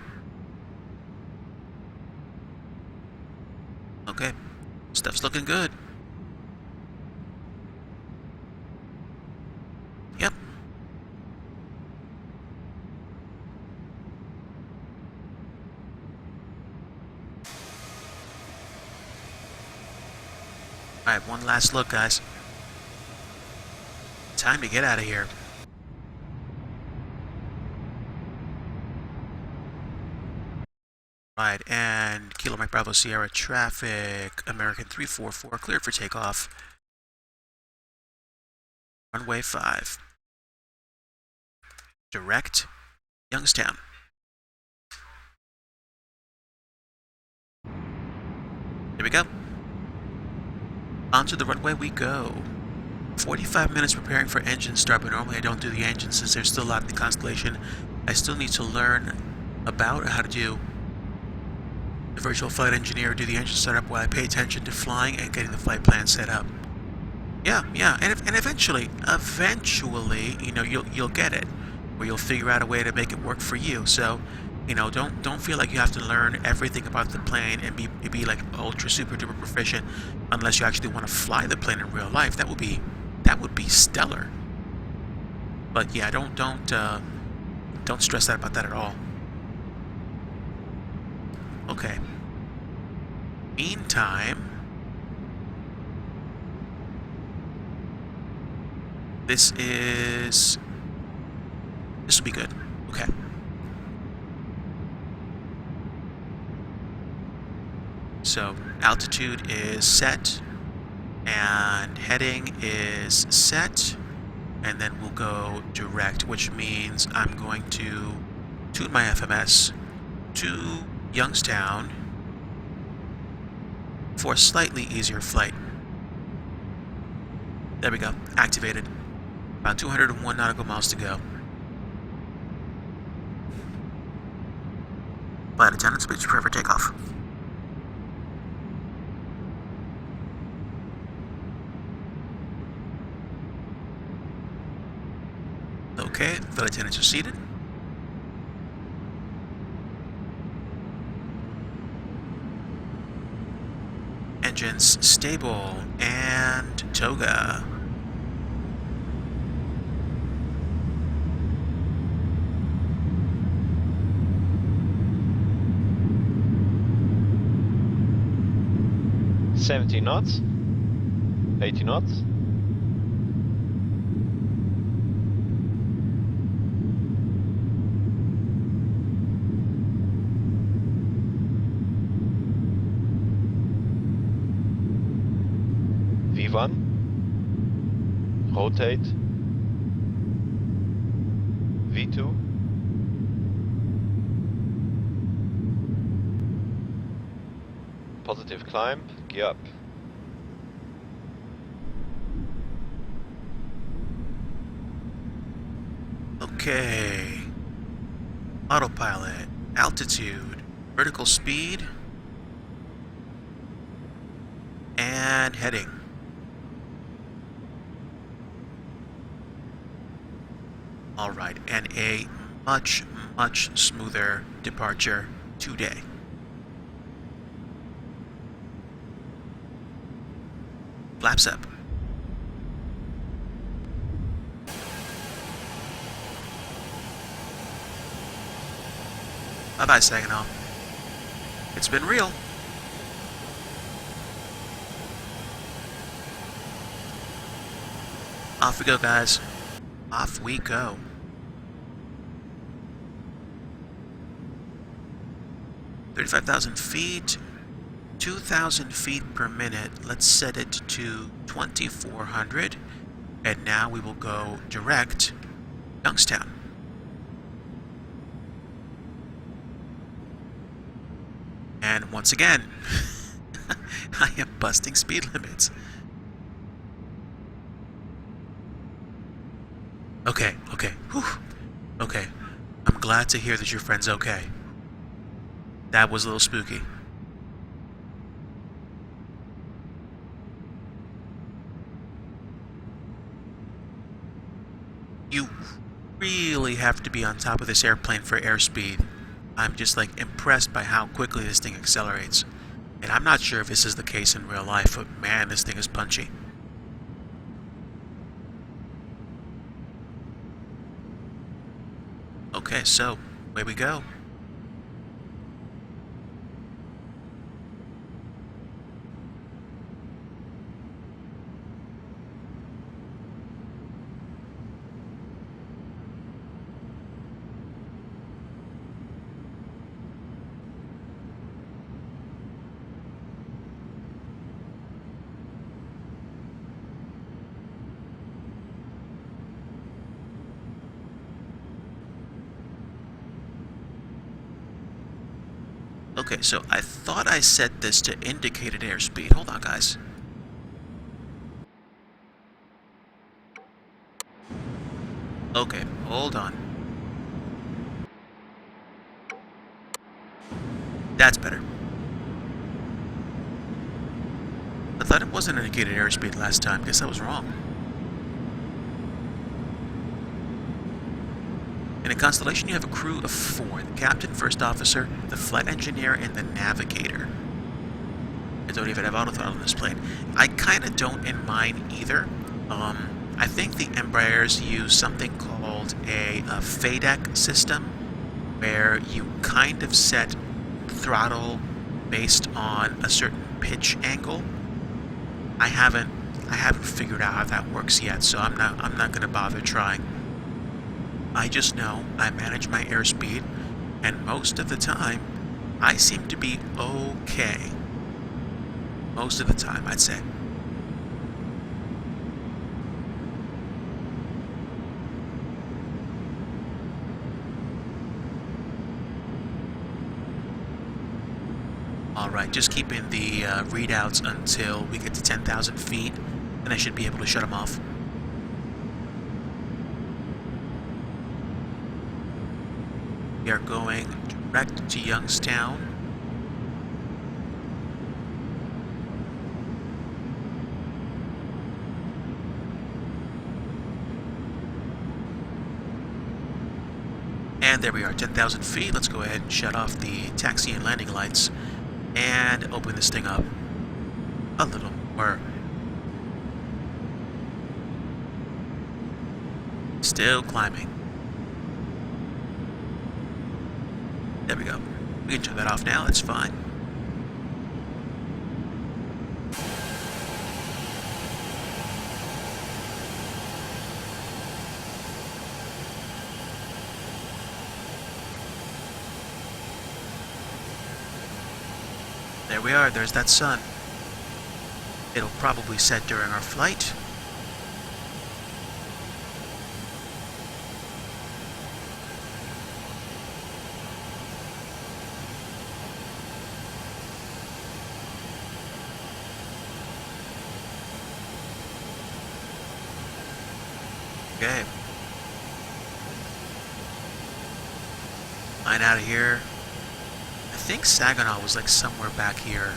Okay, stuff's looking good. Yep. Alright, one last look, guys. Time to get out of here. Right, and Kilo Mike Bravo Sierra traffic, American 344, cleared for takeoff. Runway 5. Direct, Youngstown. Here we go. Onto the runway we go. 45 minutes preparing for engine start, but normally I don't do the engine since there's still a lot in the constellation. I still need to learn about how to do the virtual flight engineer, do the engine startup while I pay attention to flying and getting the flight plan set up. Yeah, and eventually, you know, you'll get it, or you'll figure out a way to make it work for you. So, you know, don't feel like you have to learn everything about the plane and be like ultra super duper proficient unless you actually want to fly the plane in real life. That would be stellar. But yeah, don't stress out about that at all. Okay. Meantime, This will be good. Okay. So altitude is set, and heading is set, and then we'll go direct, which means I'm going to tune my FMS to Youngstown for a slightly easier flight. There we go, activated. About 201 nautical miles to go. Flight attendants, please prepare for takeoff. Okay, flight attendants are seated. Engines stable and toga. $70 knots, 80 knots. V1, rotate, V2, positive climb, gear up. Okay. Autopilot, altitude, vertical speed, and heading. All right, and a much, much smoother departure today. Flaps up. Bye-bye, Saginaw. It's been real. Off we go, guys. Off we go. $35,000 feet, 2,000 feet per minute. Let's set it to 2,400. And now we will go direct Youngstown. And once again, I am busting speed limits. Okay. Whew. Okay. I'm glad to hear that your friend's okay. That was a little spooky. You really have to be on top of this airplane for airspeed. I'm just like impressed by how quickly this thing accelerates. And I'm not sure if this is the case in real life, but man, this thing is punchy. Okay, so away we go. Okay, so I thought I set this to indicated airspeed. Hold on, guys. Okay, hold on. That's better. I thought it wasn't indicated airspeed last time. Guess I was wrong. In a constellation, you have a crew of 4. The captain, first officer, the flight engineer, and the navigator. I don't even have autothrottle on this plane. I kind of don't in mine either. I think the Embraers use something called a FADEC system, where you kind of set throttle based on a certain pitch angle. I haven't I haven't figured out how that works yet, so I'm not gonna bother trying. I just know I manage my airspeed, and most of the time, I seem to be okay. Most of the time, I'd say. Alright, just keeping the readouts until we get to 10,000 feet, and I should be able to shut them off. We are going direct to Youngstown. And there we are, 10,000 feet. Let's go ahead and shut off the taxi and landing lights and open this thing up a little more. Still climbing. There we go. We can turn that off now, that's fine. There we are, there's that sun. It'll probably set during our flight. Okay. Line out of here. I think Saginaw was like somewhere back here.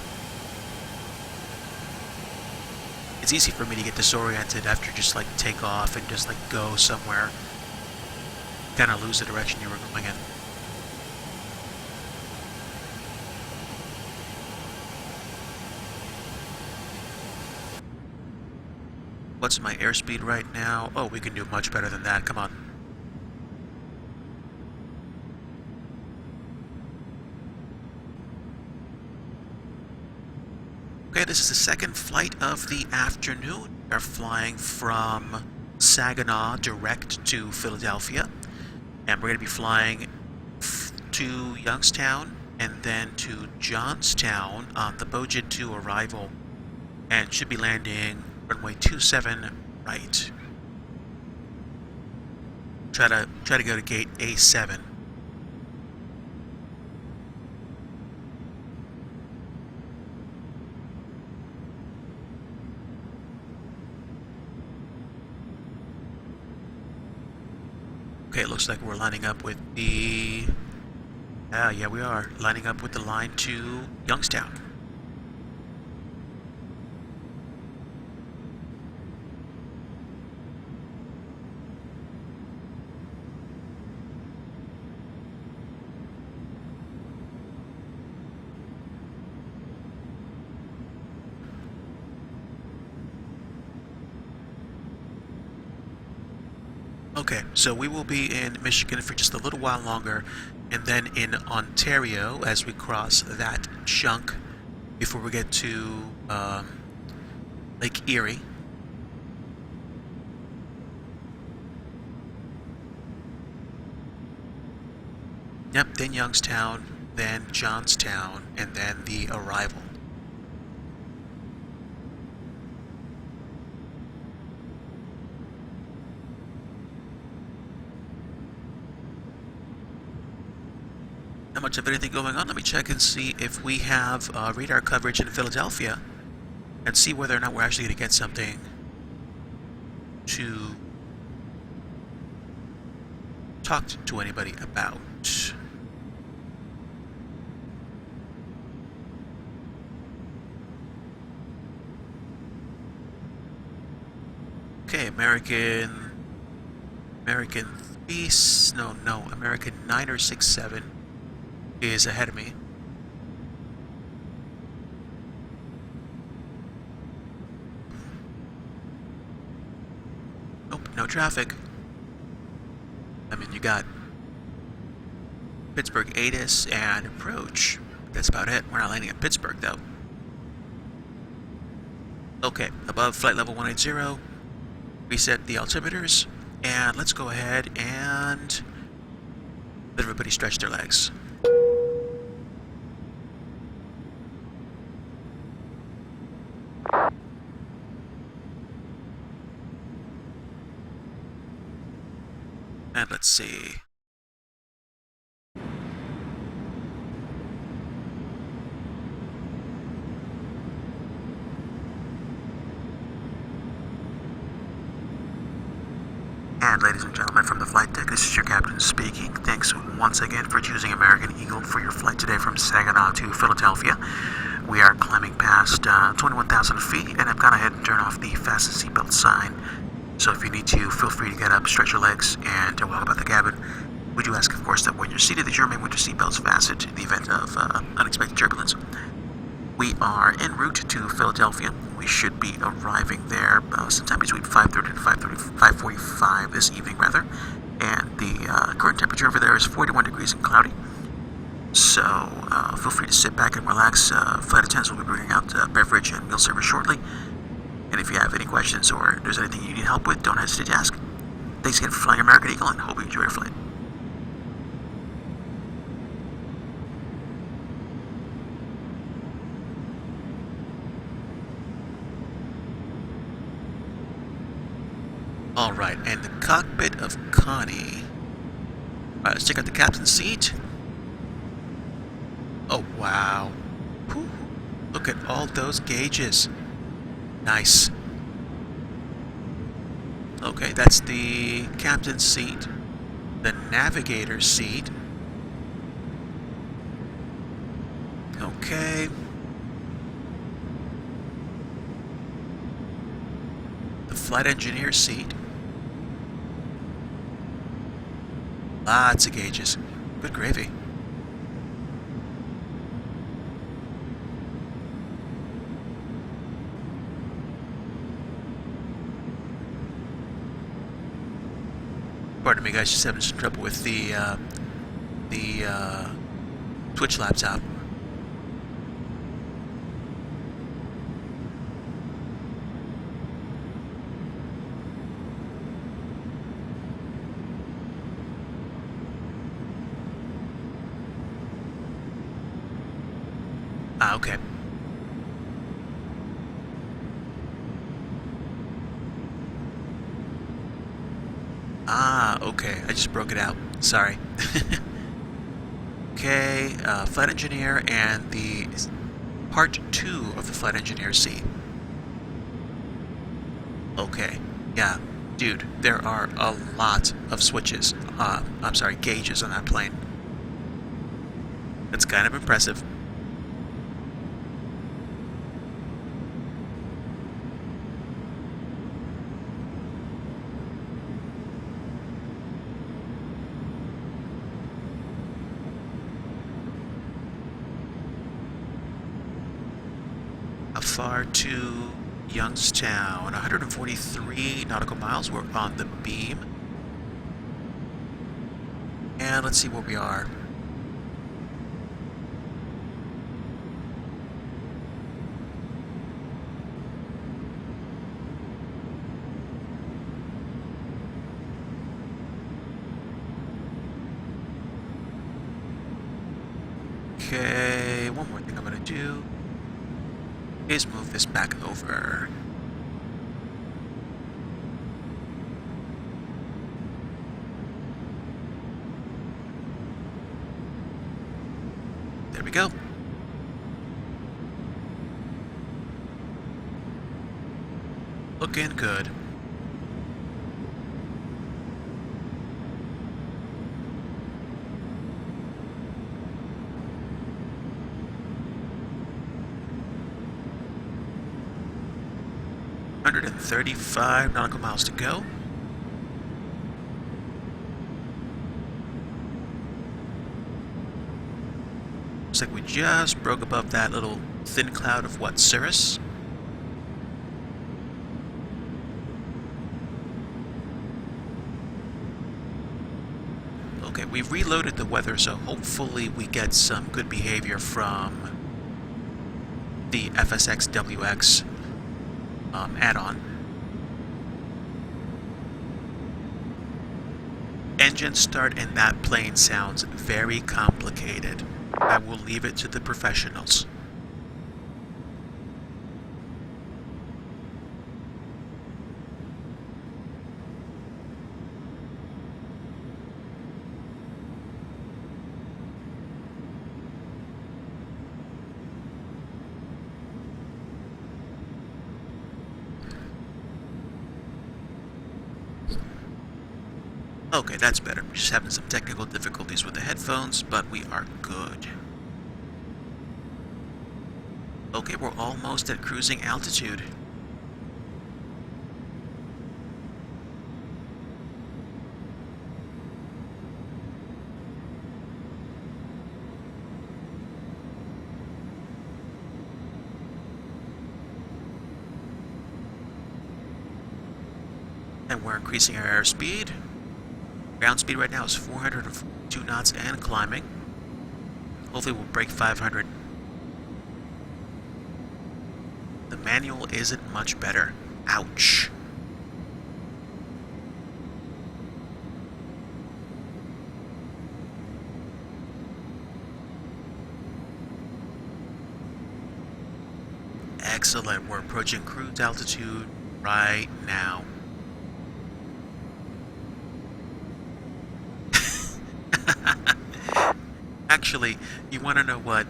It's easy for me to get disoriented after just like take off and just like go somewhere. Kind of lose the direction you were going in. What's my airspeed right now? Oh, we can do much better than that. Come on. Okay, this is the second flight of the afternoon. We're flying from Saginaw direct to Philadelphia. And we're going to be flying to Youngstown and then to Johnstown on the Bojet 2 arrival. And should be landing runway 27 right. Try to go to gate A7. Okay, it looks like we're lining up with the... yeah, we are. Lining up with the line to Youngstown. Okay, so we will be in Michigan for just a little while longer, and then in Ontario as we cross that chunk before we get to Lake Erie. Yep, then Youngstown, then Johnstown, and then the arrival. Not much of anything going on. Let me check and see if we have radar coverage in Philadelphia and see whether or not we're actually going to get something to talk to anybody about. Okay, American 967 is ahead of me. Nope, no traffic. I mean, you got Pittsburgh ATIS and approach. That's about it. We're not landing at Pittsburgh, though. Okay, above flight level 180, reset the altimeters, and let's go ahead and let everybody stretch their legs. And let's see. And ladies and gentlemen from the flight deck, this is your captain speaking. Thanks once again for choosing American Eagle for your flight today from Saginaw to Philadelphia. We are climbing past 21,000 feet, and I've gone ahead and turned off the fasten seatbelt sign. So if you need to, feel free to get up, stretch your legs, and walk about the cabin. We do ask, of course, that when you're seated, that you remain with your seatbelts fastened in the event of unexpected turbulence. We are en route to Philadelphia. We should be arriving there sometime between 5:30 to 5:45 this evening, rather. And the current temperature over there is 41 degrees and cloudy. So feel free to sit back and relax. Flight attendants will be bringing out beverage and meal service shortly. And if you have any questions or there's anything you need help with, don't hesitate to ask. Thanks again for flying American Eagle, and hope you enjoy your flight. Alright, and the cockpit of Connie. Alright, let's check out the captain's seat. Oh, wow. Whew. Look at all those gauges. Nice. Okay, that's the captain's seat. The navigator's seat. Okay. The flight engineer's seat. Lots of gauges. Good gravy. Pardon me, guys. Just having some trouble with the Twitch laptop. Okay. Okay. I just broke it out. Sorry. Okay, flight engineer and the part 2 of the flight engineer seat. Okay. Yeah. Dude, there are a lot of switches. I'm sorry, gauges on that plane. That's kind of impressive. How far to Youngstown? 143 nautical miles. We're on the beam. And let's see where we are. Okay, one more thing I'm going to do is move this back over. There we go. Looking good. .135 nautical miles to go. Looks like we just broke above that little thin cloud of what, cirrus? Okay, we've reloaded the weather, so hopefully we get some good behavior from the FSX-WX. add-on. Engine start in that plane sounds very complicated. I will leave it to the professionals. Okay, that's better. Just having some technical difficulties with the headphones, but we are good. Okay, we're almost at cruising altitude. And we're increasing our airspeed. Ground speed right now is 402 knots and climbing. Hopefully we'll break 500. The manual isn't much better. Ouch. Excellent. We're approaching cruise altitude right now. Actually, you want to know what?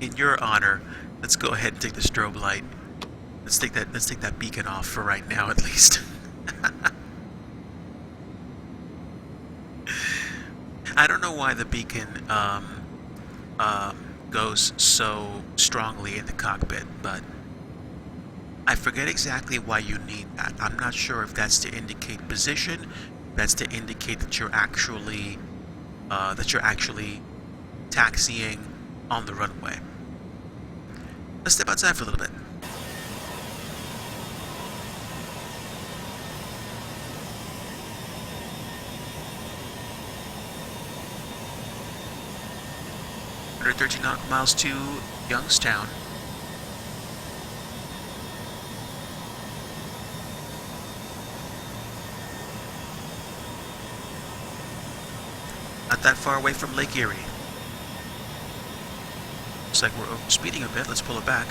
In your honor, let's go ahead and take the strobe light. Let's take that beacon off for right now, at least. I don't know why the beacon goes so strongly in the cockpit, but I forget exactly why you need that. I'm not sure if that's to indicate position, that's to indicate that you're actually taxiing on the runway. Let's step outside for a little bit. Under 13 nautical miles to Youngstown. Not that far away from Lake Erie. Looks like we're speeding a bit. Let's pull it back.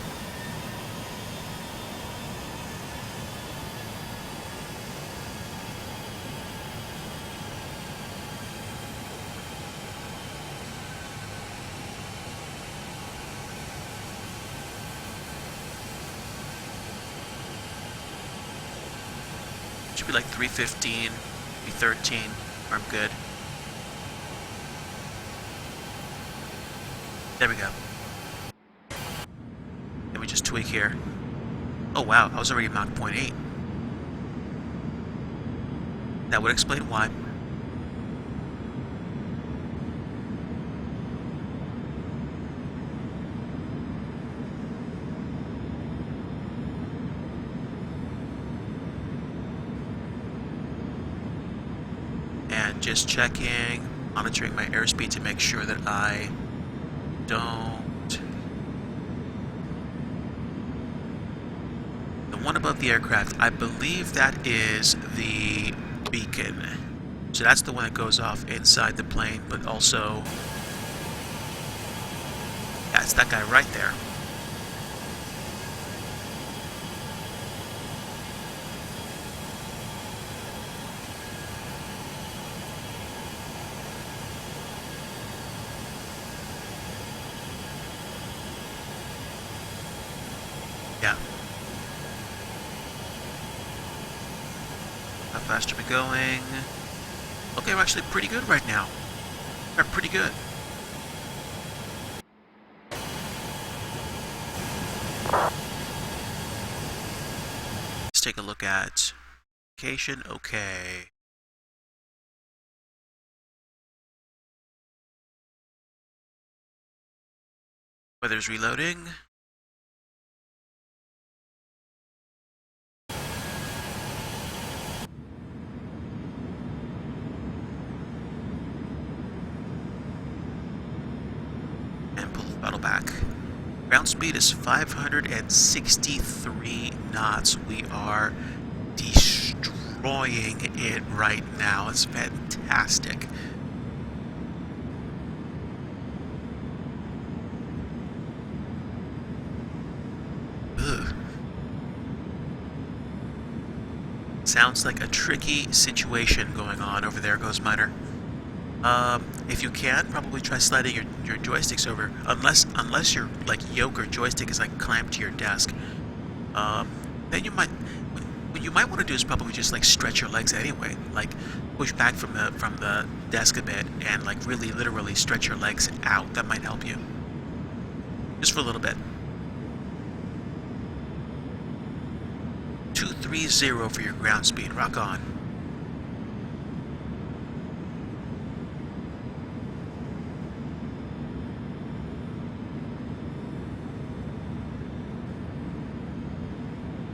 Should be like 315, 313. I'm good. There we go. Let me just tweak here. Oh wow, I was already Mach 0.8. That would explain why. And just checking, monitoring my airspeed to make sure that I don't. The one above the aircraft, I believe that is the beacon. So that's the one that goes off inside the plane, but also, yeah, it's that guy right there. Yeah. How fast are we going? Okay, we're actually pretty good right now. We're pretty good. Let's take a look at location. Okay. Weather's reloading. And pull the throttle back. Ground speed is 563 knots. We are destroying it right now. It's fantastic. Ugh. Sounds like a tricky situation going on over there, Ghost Miner. If you can, probably try sliding your joysticks over, unless your like yoke or joystick is like clamped to your desk. Then you might, what you might want to do is probably just like stretch your legs anyway, like push back from the desk a bit and like really literally stretch your legs out. That might help you, just for a little bit. 230 for your ground speed. Rock on.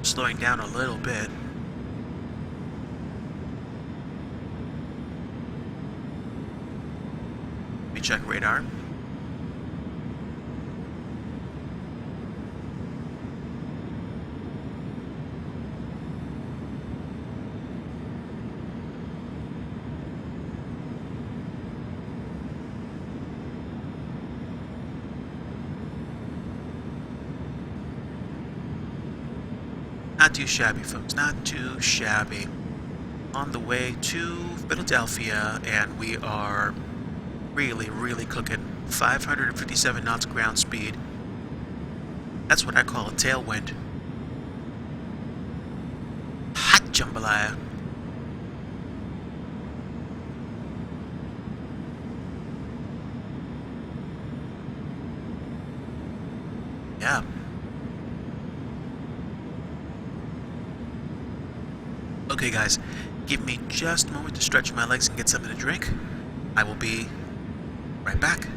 Slowing down a little bit. Let me check radar. Not too shabby, folks, not too shabby. On the way to Philadelphia, and we are really, really cooking. 557 knots ground speed. That's what I call a tailwind. Hot jambalaya. Yeah. Okay guys, give me just a moment to stretch my legs and get something to drink. I will be right back.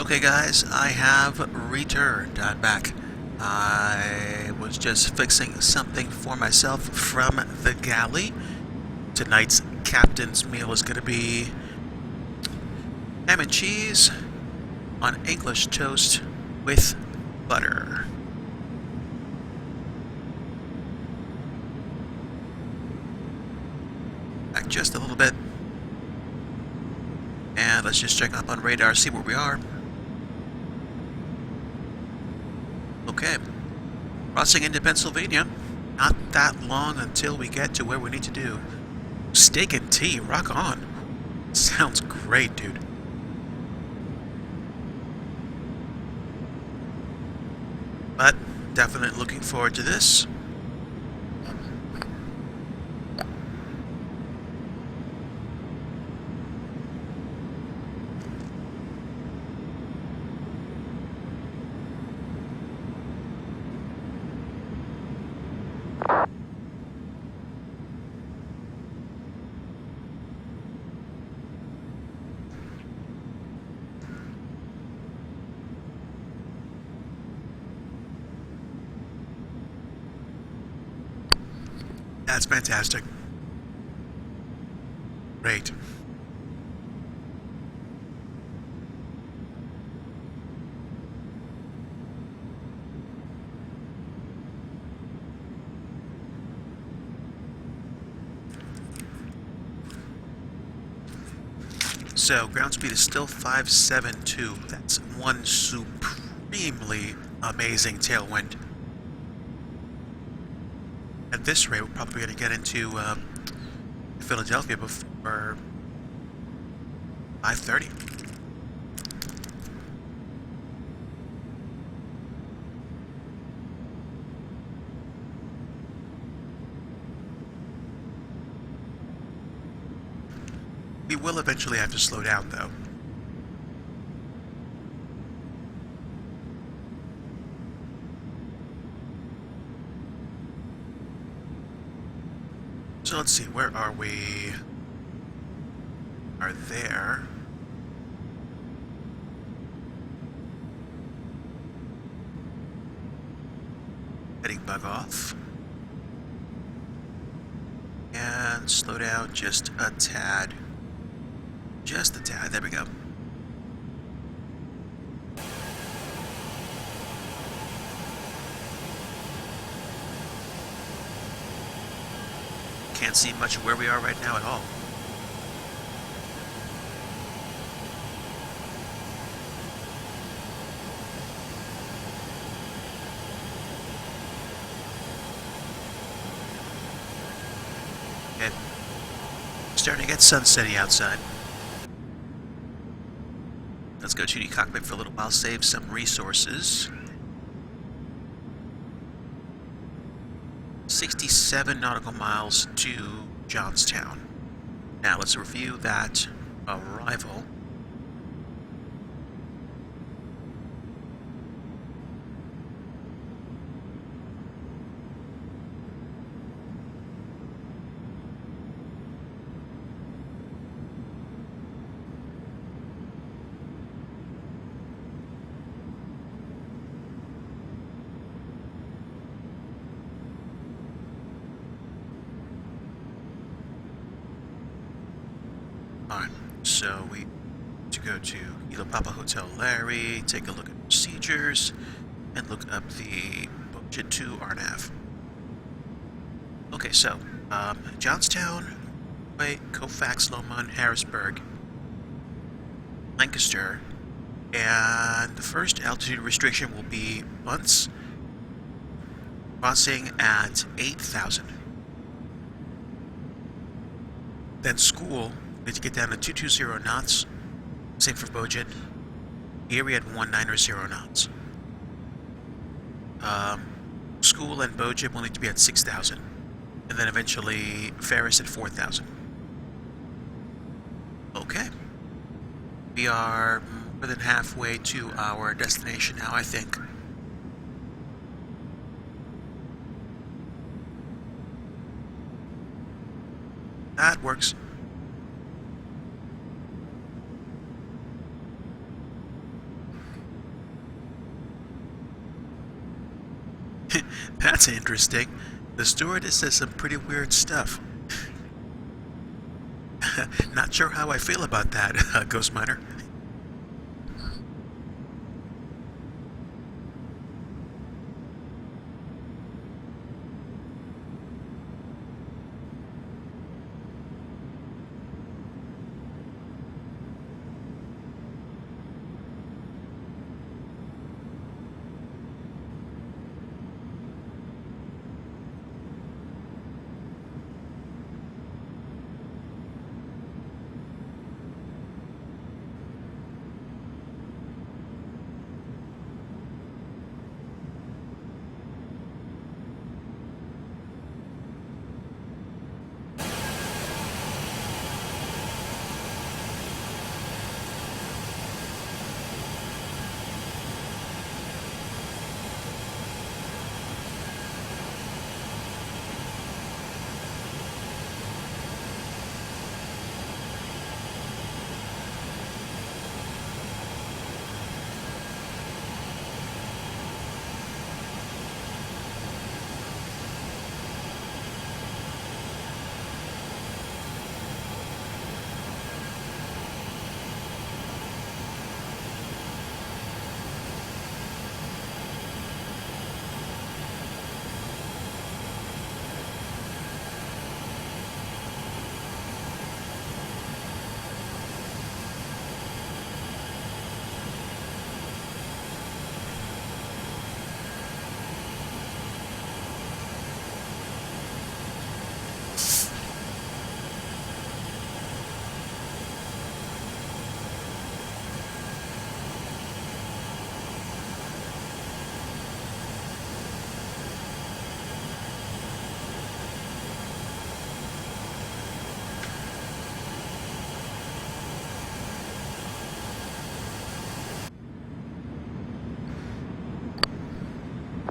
Okay guys, I have returned. I'm back. I was just fixing something for myself from the galley. Tonight's captain's meal is going to be ham and cheese on English toast with butter. Back just a little bit. And let's just check up on radar, see where we are. Okay. Crossing into Pennsylvania. Not that long until we get to where we need to do. Steak and tea, rock on. Sounds great, dude. But definitely looking forward to this. That's fantastic. Great. So, ground speed is still 572. That's one supremely amazing tailwind. At this rate, we're probably going to get into Philadelphia before 5:30. We will eventually have to slow down, though. So let's see, where are we? Are there. Heading bug off. And slow down just a tad. Just a tad, there we go. Can't see much of where we are right now at all. Okay. Starting to get sunsetty outside. Let's go to the cockpit for a little while, save some resources. 67 nautical miles to Johnstown. Now let's review that arrival. Alright, so we need to go to Kilo Papa Hotel Larry, take a look at procedures, and look up the Boja to RNAV. Okay, so, Johnstown, Colfax, Lomond, Harrisburg, Lancaster, and the first altitude restriction will be Bunce, crossing at 8,000. Then school, we need to get down to 220 knots. Same for Bojan. Erie at 190 knots. School and Bojan will need to be at 6,000. And then eventually Ferris at 4,000. Okay. We are more than halfway to our destination now, I think. That works. That's interesting. The stewardess says some pretty weird stuff. Not sure how I feel about that, Ghost Miner.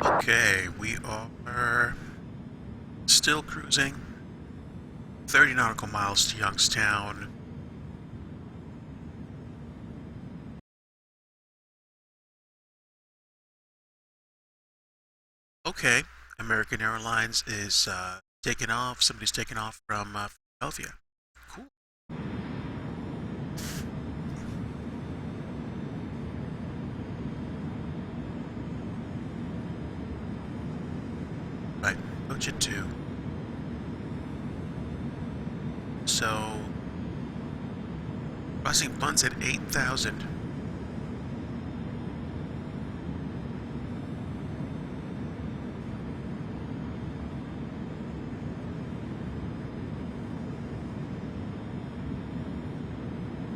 Okay, we are still cruising 30 nautical miles to Youngstown. Okay, American Airlines is taking off. Somebody's taking off from Philadelphia. Cool. Right, budget 2. So, crossing funds at 8,000.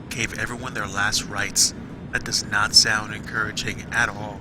Gave everyone their last rites. That does not sound encouraging at all.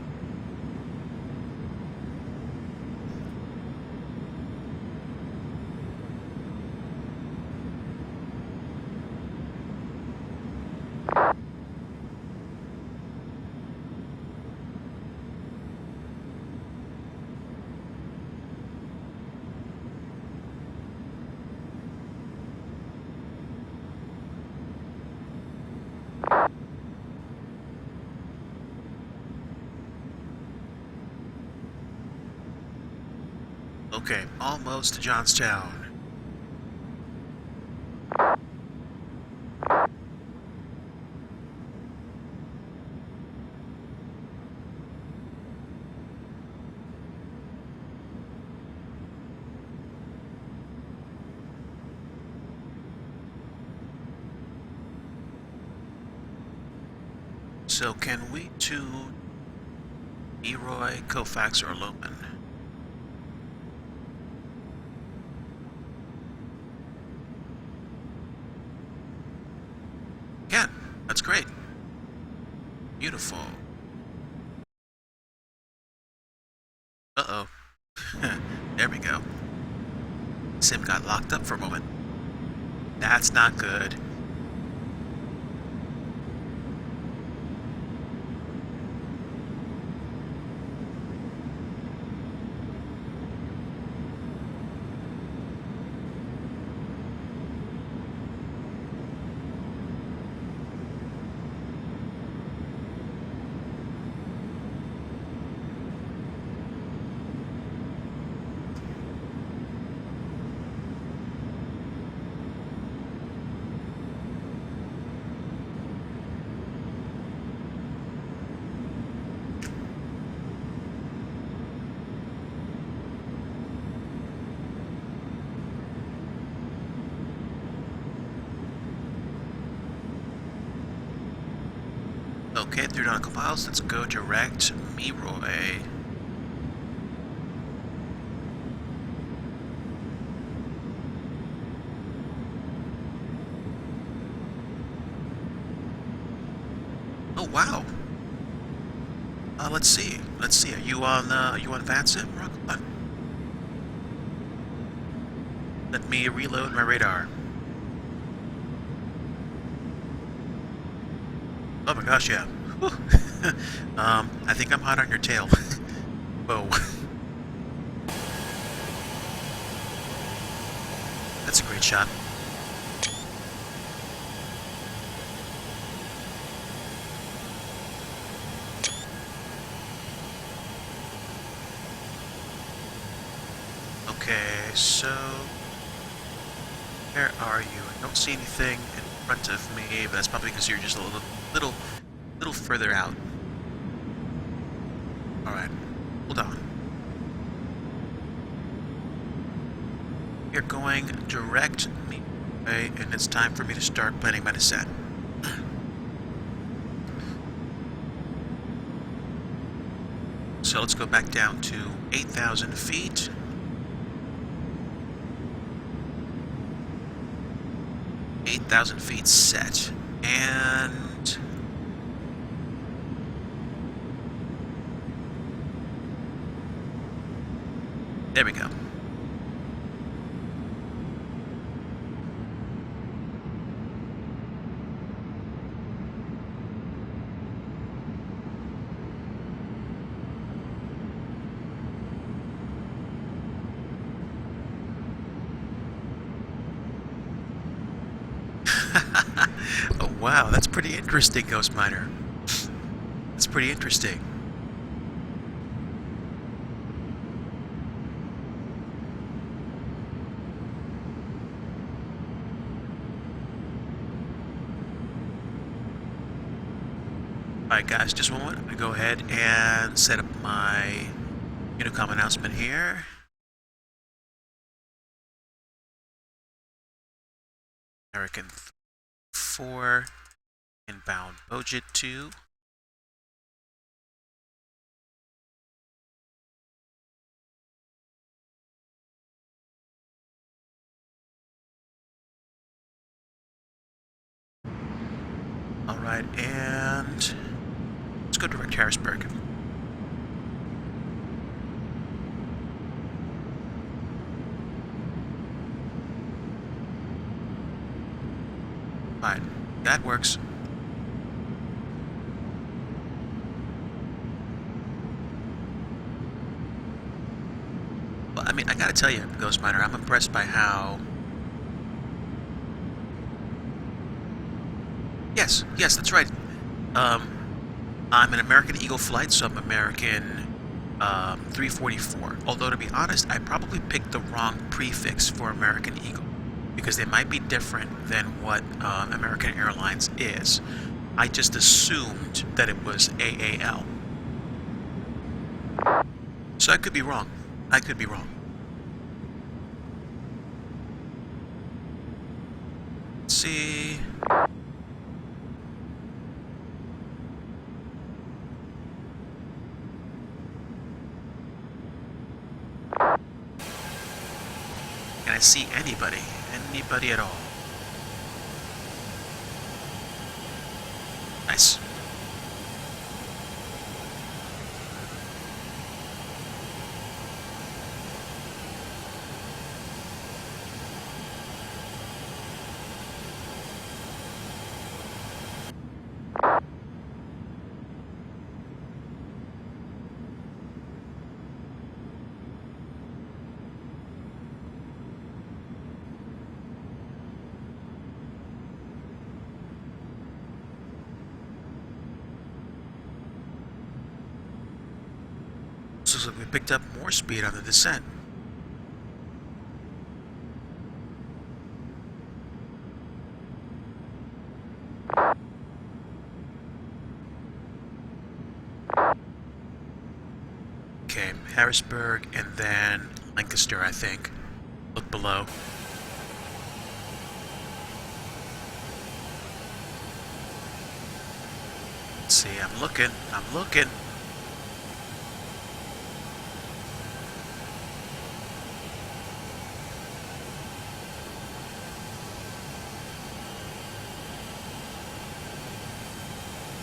Okay, almost to Johnstown. So can we tune Eroy, Kofax, or Loman? Can. That's great. Beautiful. Uh-oh. There we go. Sim got locked up for a moment. That's not good. Okay, 3 nautical miles. Let's go direct Meroy. Oh wow. Let's see. Let's see. Are you on VATSIM? Rock on. Let me reload my radar. Oh my gosh, yeah. I think I'm hot on your tail. Whoa. That's a great shot. Okay, so where are you? I don't see anything in front of me, but that's probably because you're just a little further out. All right, hold on. You're going direct me, okay, and it's time for me to start planning my descent. So let's go back down to 8,000 feet. Feet set, and there we go. Oh wow, that's pretty interesting, Ghost Miner. That's pretty interesting. Alright guys, just one moment. I'm going to go ahead and set up my Unicom announcement here. American 4, inbound Bojit 2. Alright, and let's go direct Harrisburg. Alright, that works. Well, I mean, I gotta tell you, Ghost Miner, I'm impressed by how... Yes, that's right. I'm an American Eagle flight, so I'm American 344. Although, to be honest, I probably picked the wrong prefix for American Eagle, because they might be different than what American Airlines is. I just assumed that it was AAL. So I could be wrong. I could be wrong. Let's see. Can I see anybody? Anybody at all? Nice. So we picked up more speed on the descent. Okay, Harrisburg and then Lancaster, I think. Look below. Let's see, I'm looking.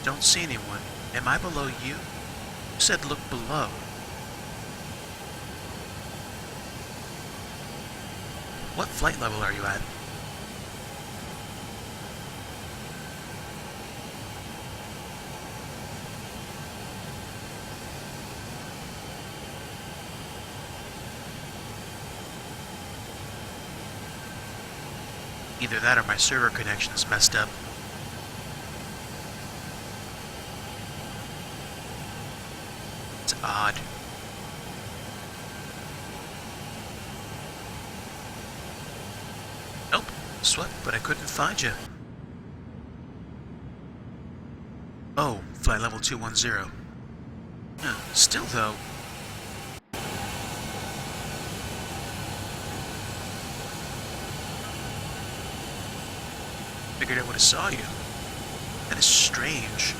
Don't see anyone. Am I below you? You said look below. What flight level are you at? Either that or my server connection is messed up. It's odd. Nope, swept, but I couldn't find you. Oh, flight level 210. Still though. Figured I would have saw you. That is strange.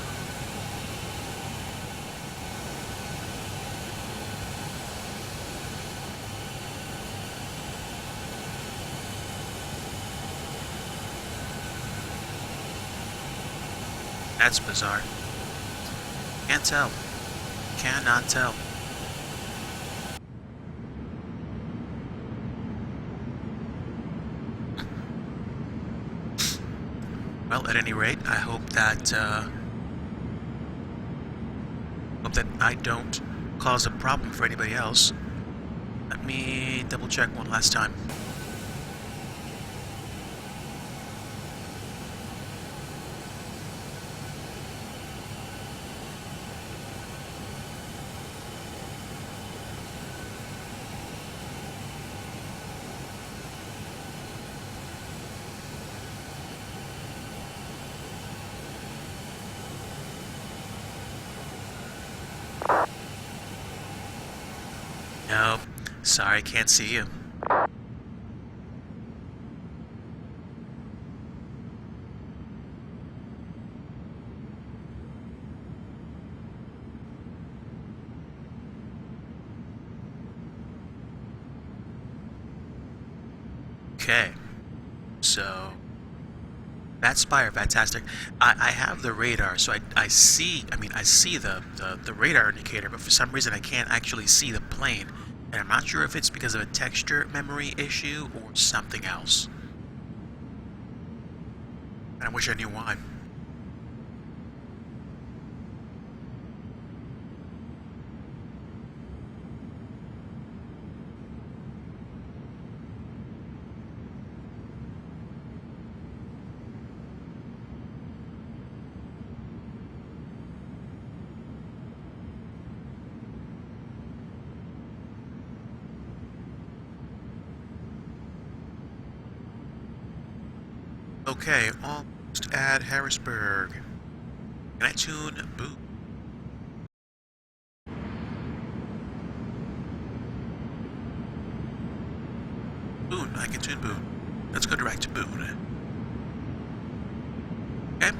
That's bizarre. Can't tell. Cannot tell. Well, at any rate, I hope that I don't cause a problem for anybody else. Let me double check one last time. No, sorry, can't see you. Okay, so that's Spire, fantastic. I have the radar, so I see the radar indicator, but for some reason I can't actually see the plane. And I'm not sure if it's because of a texture memory issue or something else. And I wish I knew why. Okay, almost at Harrisburg. Can I tune Boone? Boone, I can tune Boone. Let's go direct to Boone. Okay.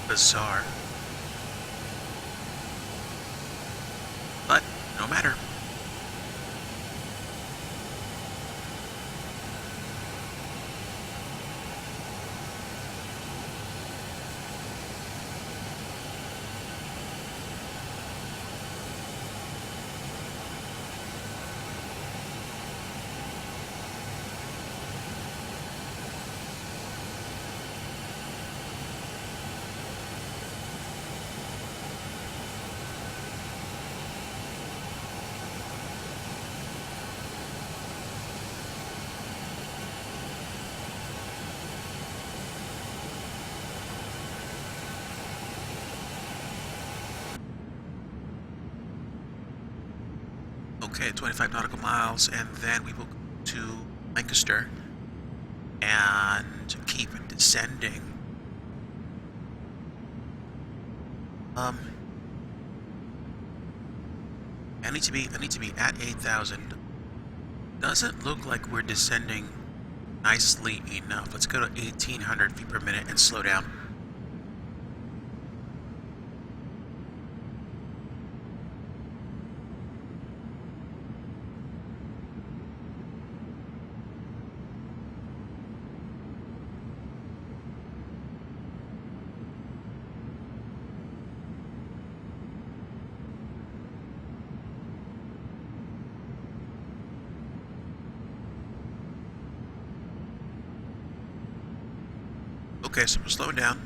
Bizarre. But no matter. Okay, 25 nautical miles, and then we will go to Lancaster and keep descending. I need to be at 8,000. Doesn't look like we're descending nicely enough. Let's go to 1,800 feet per minute and slow down. Okay, so we're slowing down.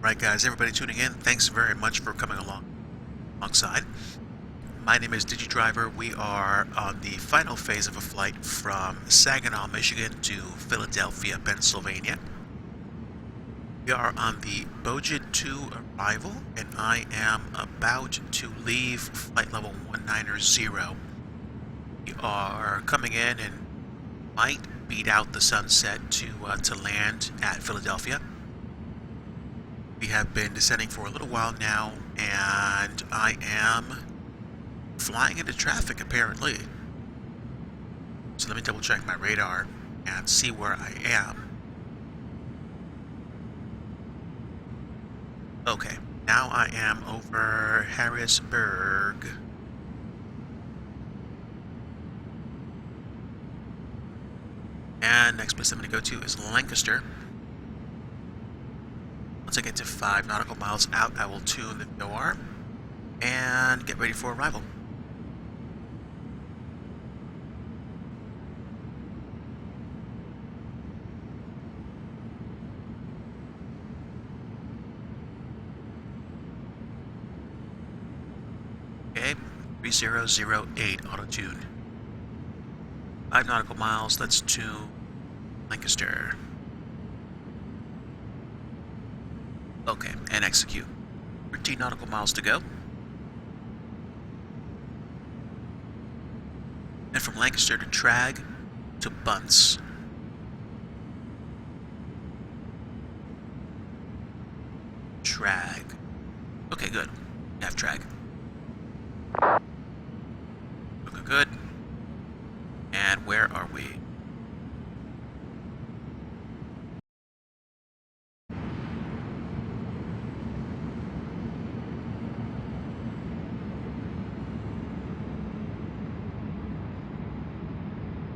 Right, guys, everybody tuning in, thanks very much for coming alongside. My name is DigiDriver. We are on the final phase of a flight from Saginaw, Michigan to Philadelphia, Pennsylvania. We are on the Bojan 2 arrival, and I am about to leave flight level 190. We are coming in and might beat out the sunset to land at Philadelphia. We have been descending for a little while now, and I am flying into traffic apparently. So let me double check my radar and see where I am. Okay, now I am over Harrisburg. And next place I'm going to go to is Lancaster. Once I get to 5 nautical miles out, I will tune the VOR and get ready for arrival. Okay, 3008 auto-tune. 5 nautical miles, let's tune Lancaster. Okay, and execute. 13 nautical miles to go. And from Lancaster to Trag to Bunce. Trag. Okay, good. We have Trag. Okay, good. And where are we?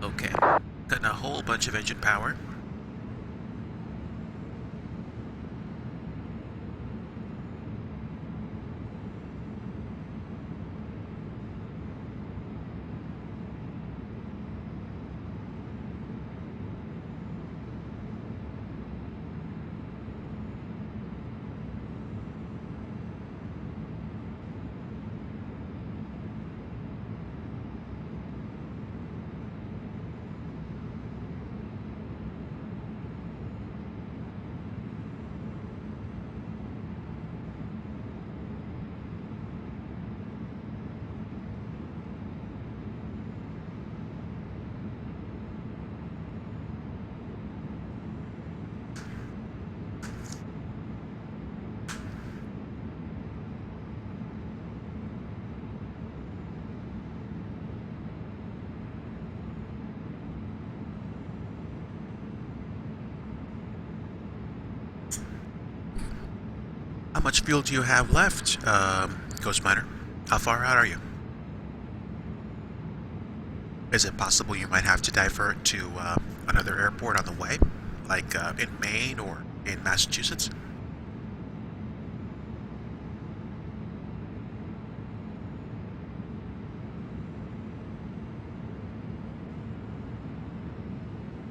Okay, cutting a whole bunch of engine power. How much fuel do you have left, Ghost Miner? How far out are you? Is it possible you might have to divert to another airport on the way, like in Maine or in Massachusetts?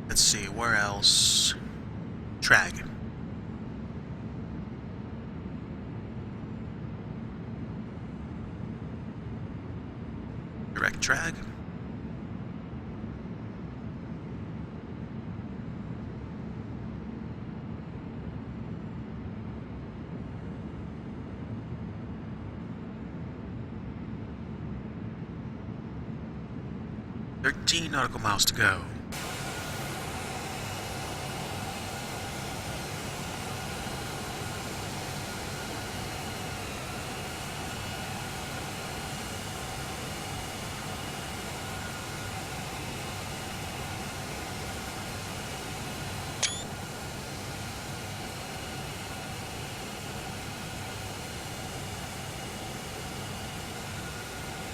Let's see, where else? Trag. drag. "13 nautical miles to go."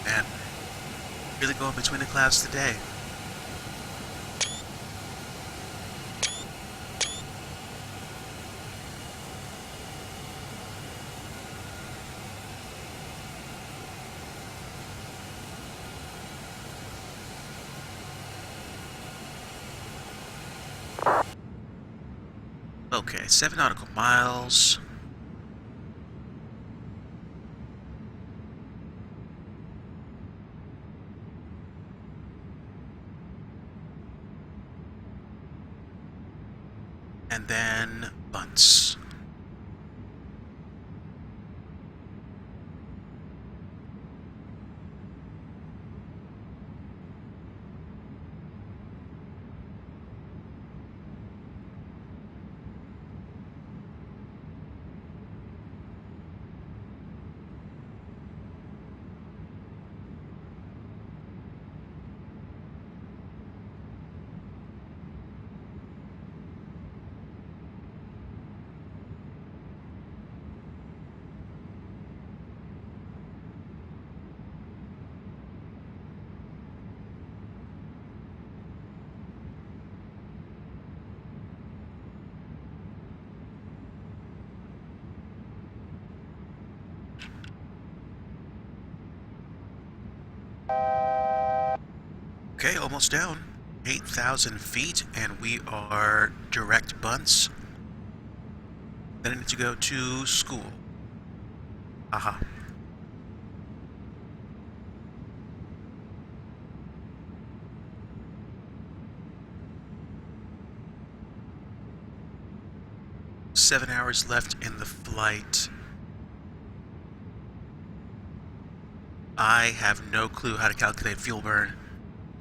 Man, really going between the clouds today. Okay, 7 nautical miles. And then bunts. Okay, almost down. 8,000 feet, and we are direct bunts. Then I need to go to school. Aha. Seven hours left in the flight. I have no clue how to calculate fuel burn,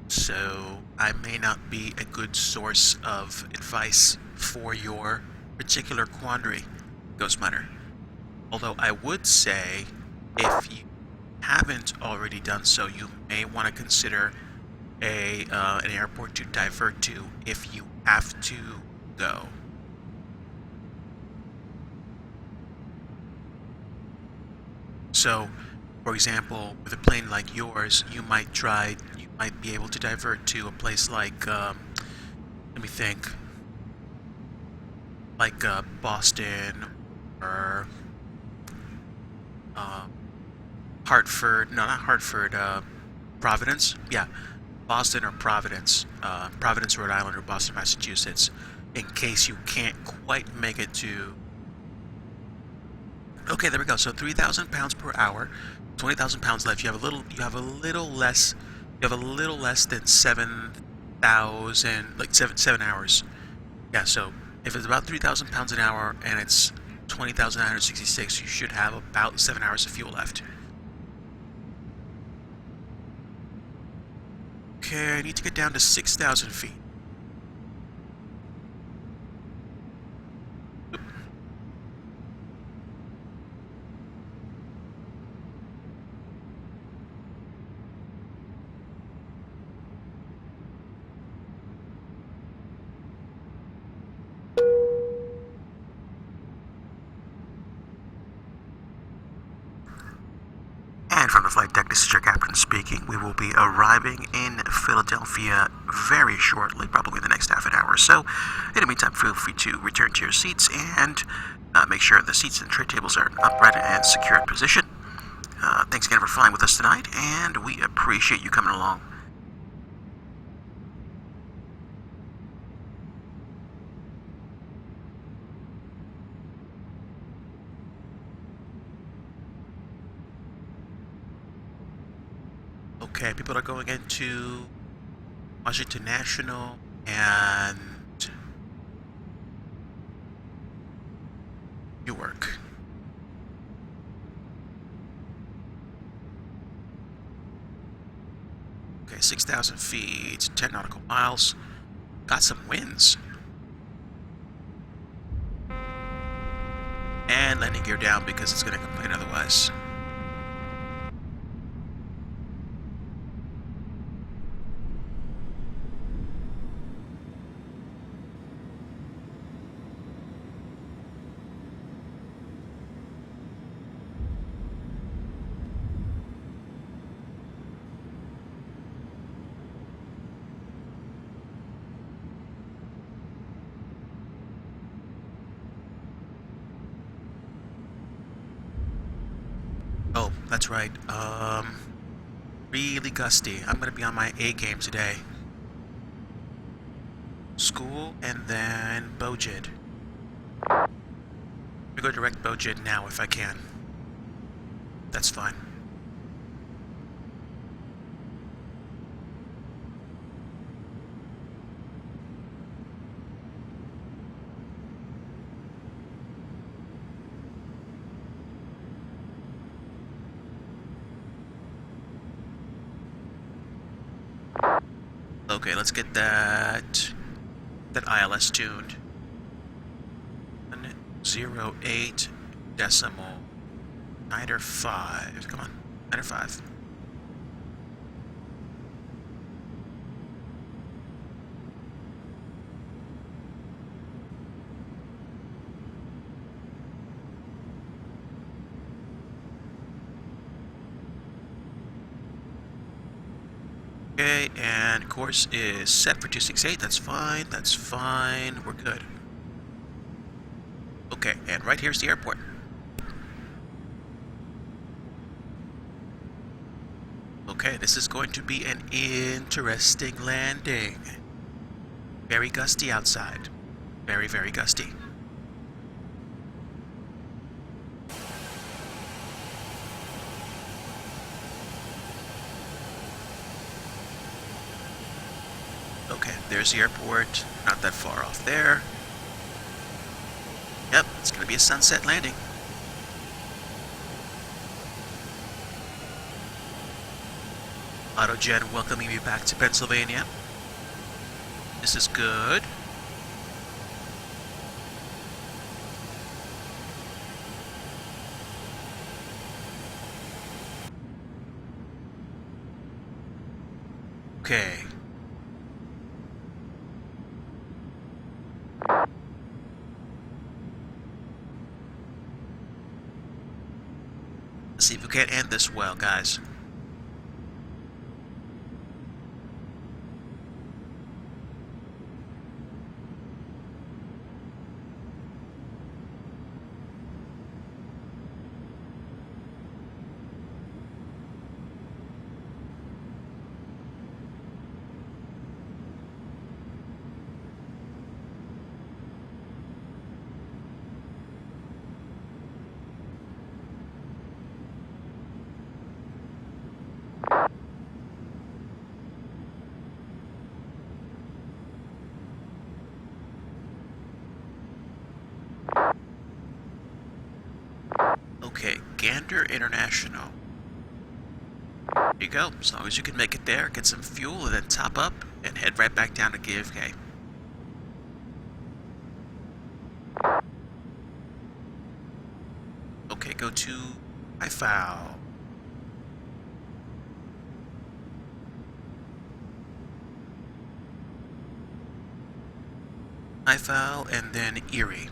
so I may not be a good source of advice for your particular quandary, Ghost Miner. Although I would say, if you haven't already done so, you may want to consider an airport to divert to if you have to go. So, for example, with a plane like yours, you might be able to divert to a place like, let me think, like Boston or Hartford, no, not Hartford, Providence, yeah, Boston or Providence, Providence, Rhode Island or Boston, Massachusetts, in case you can't quite make it to. Okay, there we go. So 3,000 pounds per hour, 20,000 pounds left. You have a little less than 7,000, like 7 hours. Yeah. So if it's about 3,000 pounds an hour and it's 20,966, you should have about 7 hours of fuel left. Okay, I need to get down to 6,000 feet. And from the flight deck, this is your captain speaking. We will be arriving in Philadelphia very shortly, probably in the next half an hour or so. In the meantime, feel free to return to your seats and make sure the seats and tray tables are in upright and secure position. Thanks again for flying with us tonight, and we appreciate you coming along. Okay, people are going into Washington National and Newark. Okay, 6,000 feet, 10 nautical miles. Got some winds. And landing gear down because it's going to complain otherwise. Oh, that's right. Really gusty. I'm gonna be on my A game today. School and then Bojid. I'm gonna go direct Bojid now if I can. That's fine. Okay, let's get that ILS tuned. 108 decimal 9 or 5. Come on, 9 or 5. Okay, and course is set for 268. That's fine. That's fine. We're good. Okay, and right here's the airport. Okay, this is going to be an interesting landing. Very gusty outside. Very, very gusty. Okay, there's the airport. Not that far off there. Yep, it's going to be a sunset landing. AutoGen welcoming me back to Pennsylvania. This is good. Okay. Let's see if we can't end this well, guys. Okay, Gander International. There you go. As long as you can make it there, get some fuel, and then top up, and head right back down to KFK. Okay, go to IFAL. IFAL, and then Erie.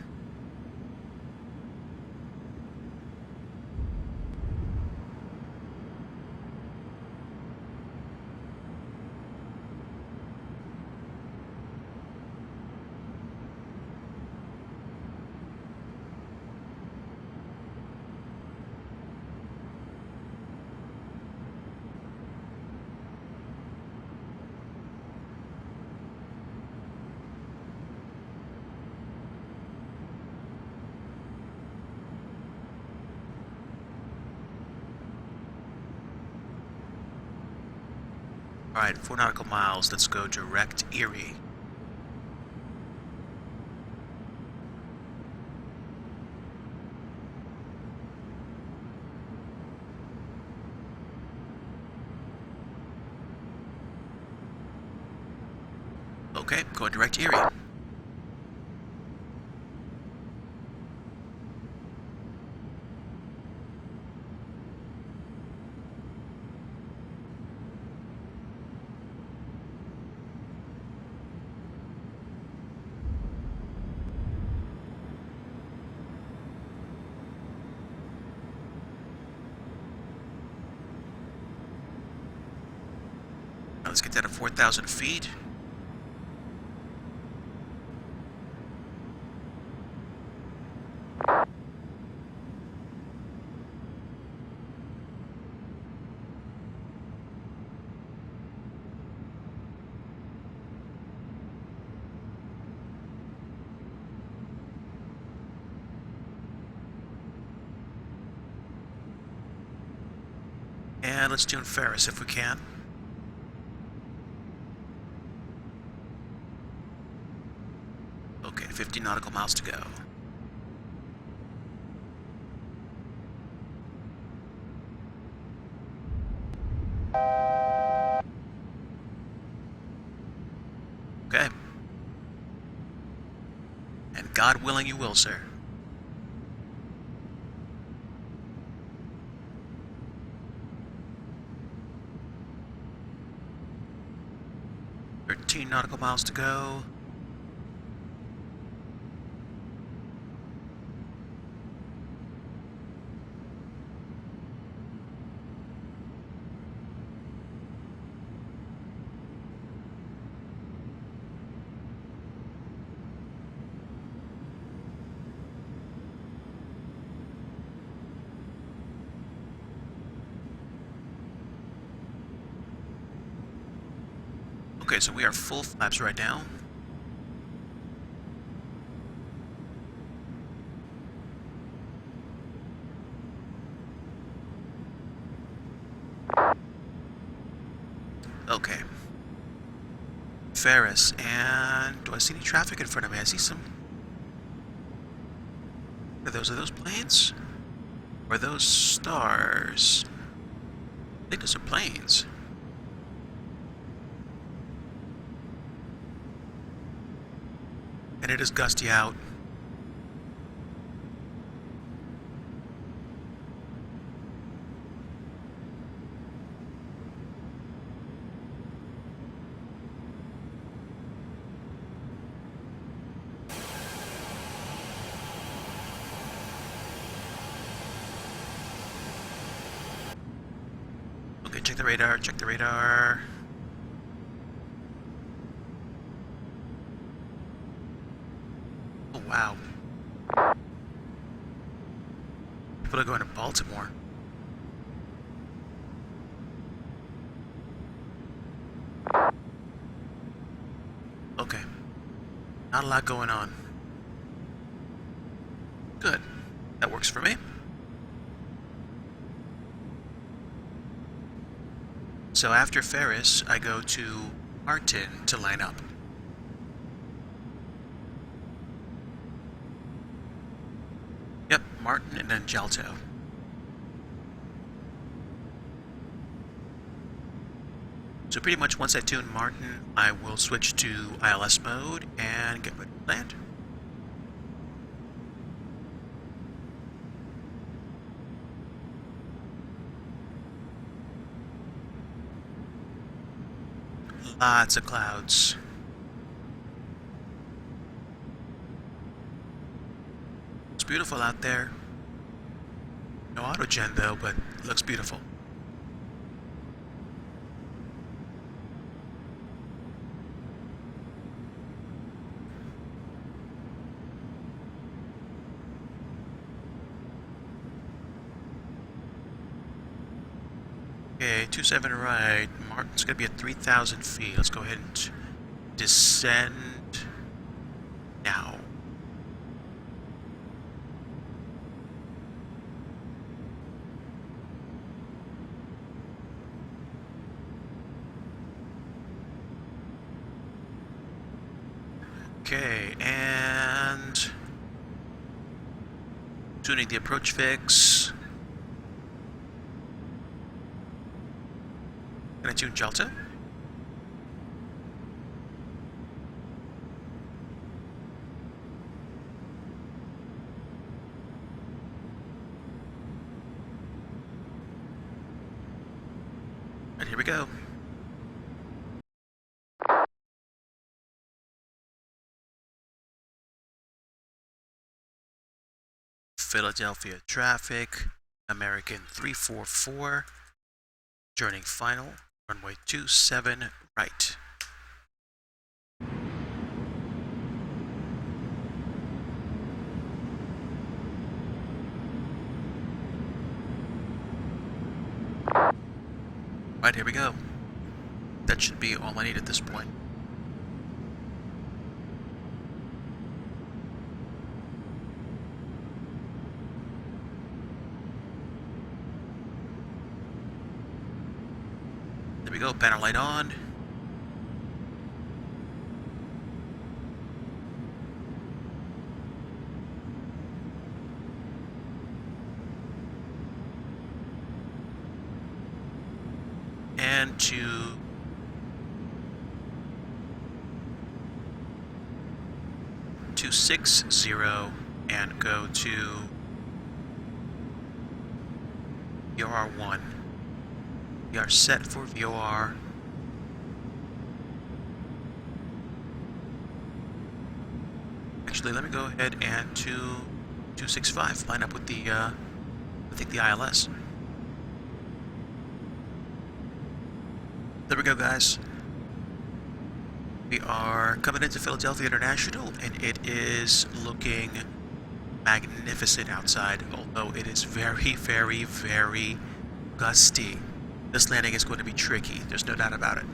Alright, 4 nautical miles. Let's go direct Erie. Okay, going direct Erie. Now let's get that at 4,000 feet. And let's tune Ferris if we can. Okay, 50 nautical miles to go. Okay. And God willing you will, sir. Nautical miles to go. Okay, so we are full flaps right now. Okay. Ferris, and do I see any traffic in front of me? I see some... Are those planes? Or are those stars? I think those are planes. And it is gusty out. Okay, check the radar, check the radar. Oh, wow. People are going to Baltimore. Okay. Not a lot going on. Good. That works for me. So after Ferris, I go to Martin to line up. Yep, Martin and then Jalto. So pretty much once I tune Martin, I will switch to ILS mode and get ready to land. Lots of clouds. It's beautiful out there. No autogen though, but it looks beautiful. Okay, 27 right. Martin's gonna be at 3,000 feet. Let's go ahead and descend now. Okay, and tuning the approach fix. Can I tune Jalta? And here we go. Philadelphia traffic, American 344, turning final, runway 27 right. Right, here we go. That should be all I need at this point. There we go, banner light on. And to 260 and go to VOR1. We are set for VOR. Actually, let me go ahead and to 265 line up with the I think the ILS. There we go, guys. We are coming into Philadelphia International, and it is looking magnificent outside, although it is very, very, very gusty. This landing is going to be tricky, there's no doubt about it.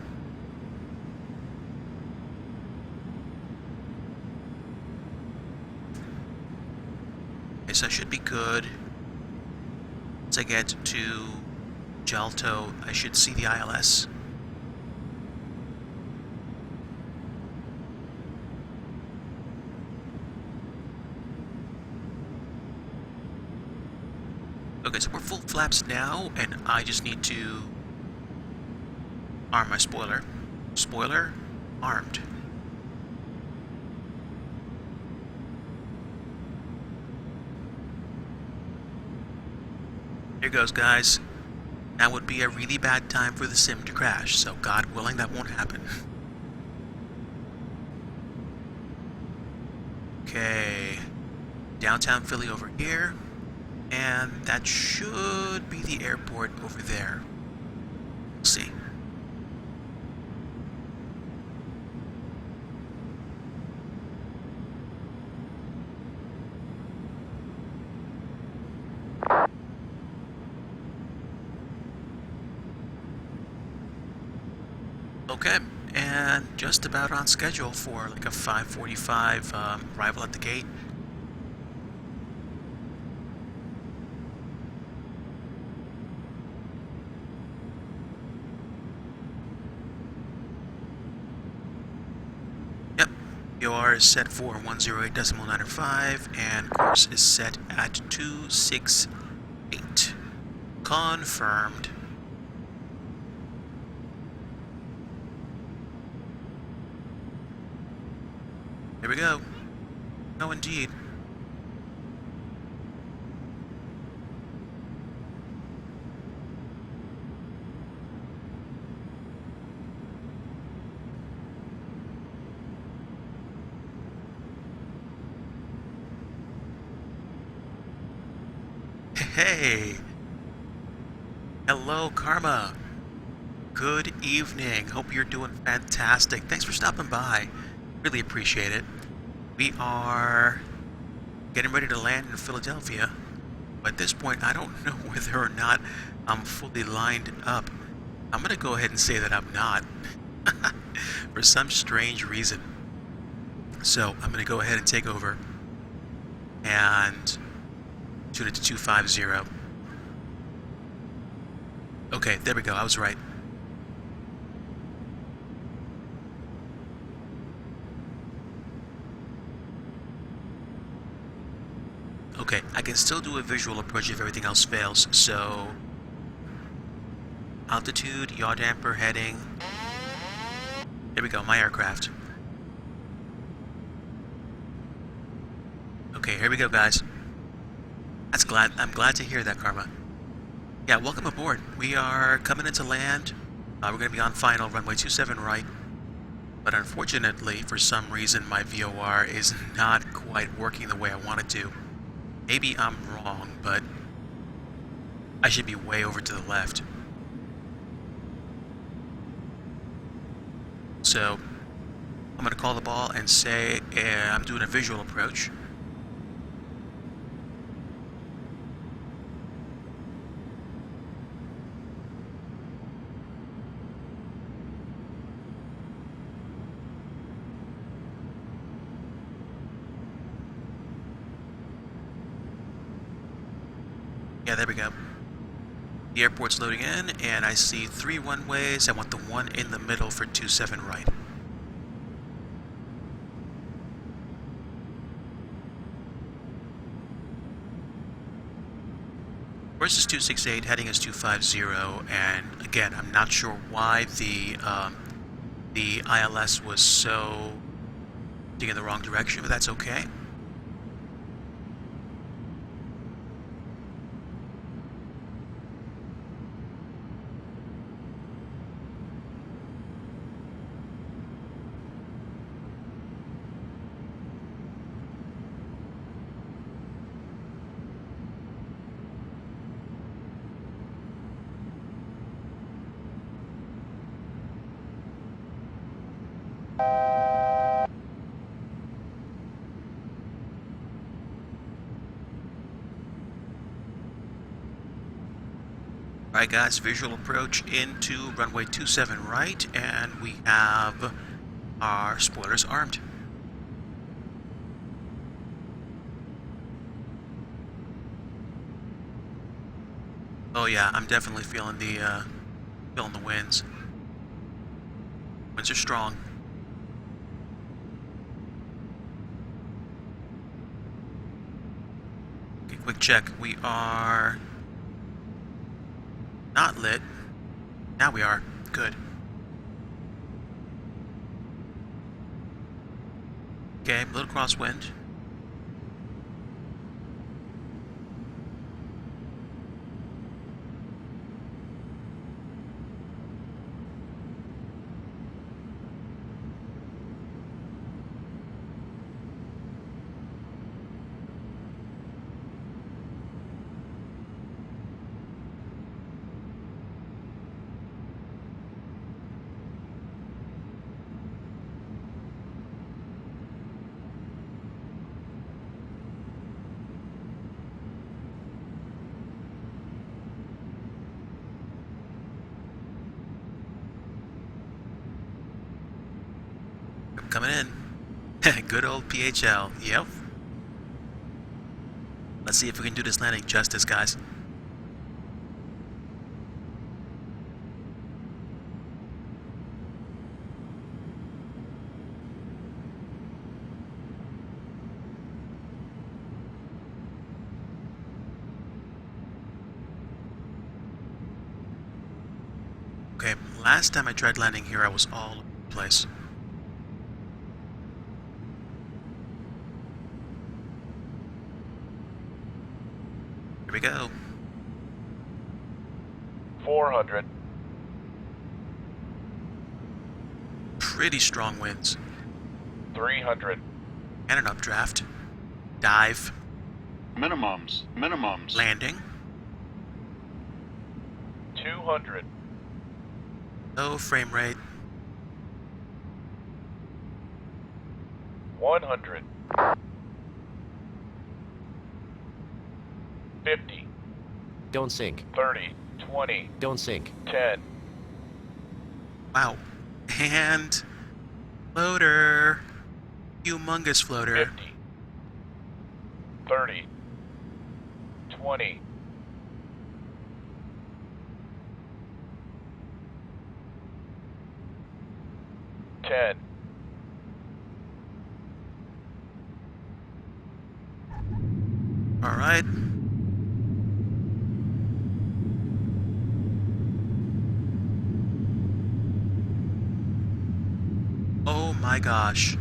Okay, so I should be good. Once I get to Jalto, I should see the ILS. Okay, so we're full flaps now, and I just need to arm my spoiler. Spoiler armed. Here goes, guys. That would be a really bad time for the sim to crash, so God willing, that won't happen. Okay, downtown Philly over here. And that should be the airport over there. We'll see. Okay, and just about on schedule for like a 5:45 arrival at the gate. VOR is set for 108.905 and course is set at 268. Confirmed. Here we go. Oh, indeed. Hey! Hello, Karma. Good evening. Hope you're doing fantastic. Thanks for stopping by. Really appreciate it. We are getting ready to land in Philadelphia. But at this point, I don't know whether or not I'm fully lined up. I'm going to go ahead and say that I'm not. For some strange reason. So, I'm going to go ahead and take over. And tune it to 250. Okay, there we go. I was right. Okay, I can still do a visual approach if everything else fails, so... altitude, yaw damper, heading... There we go, my aircraft. Okay, here we go, guys. I'm glad to hear that, Karma. Yeah, welcome aboard. We are coming into land. We're going to be on final, runway 27 right. But unfortunately, for some reason, my VOR is not quite working the way I want it to. Maybe I'm wrong, but I should be way over to the left. So, I'm going to call the ball and say I'm doing a visual approach. Yeah, there we go. The airport's loading in, and I see 3 one-ways. I want the one in the middle for 27 right. Course is 268, heading is 250, and again, I'm not sure why the ILS was so in the wrong direction, but that's okay. Alright guys, visual approach into runway 27 right, and we have our spoilers armed. Oh yeah, I'm definitely feeling the winds. Winds are strong. Okay, quick check. We are not lit. Now we are. Good. Okay, a little crosswind. Coming in. Good old PHL. Yep. Let's see if we can do this landing justice, guys. Okay, last time I tried landing here, I was all over the place. Here we go. 400. Pretty strong winds. 300. And an updraft. Dive. Minimums. Landing. 200. Low frame rate. 100. 50. Don't sink. 30. 20. Don't sink. 10. Wow. And floater. Humongous floater. 50. 30. 20. 10. All right. Oh my gosh.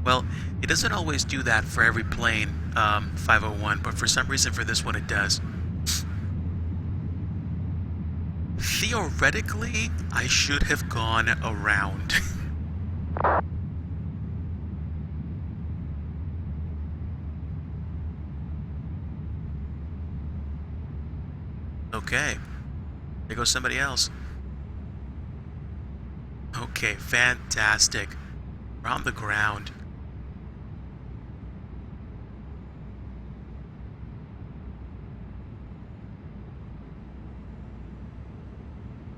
Well, it doesn't always do that for every plane, 501, but for some reason for this one it does. Theoretically, I should have gone around. Okay. There goes somebody else. Okay, fantastic. We're on the ground.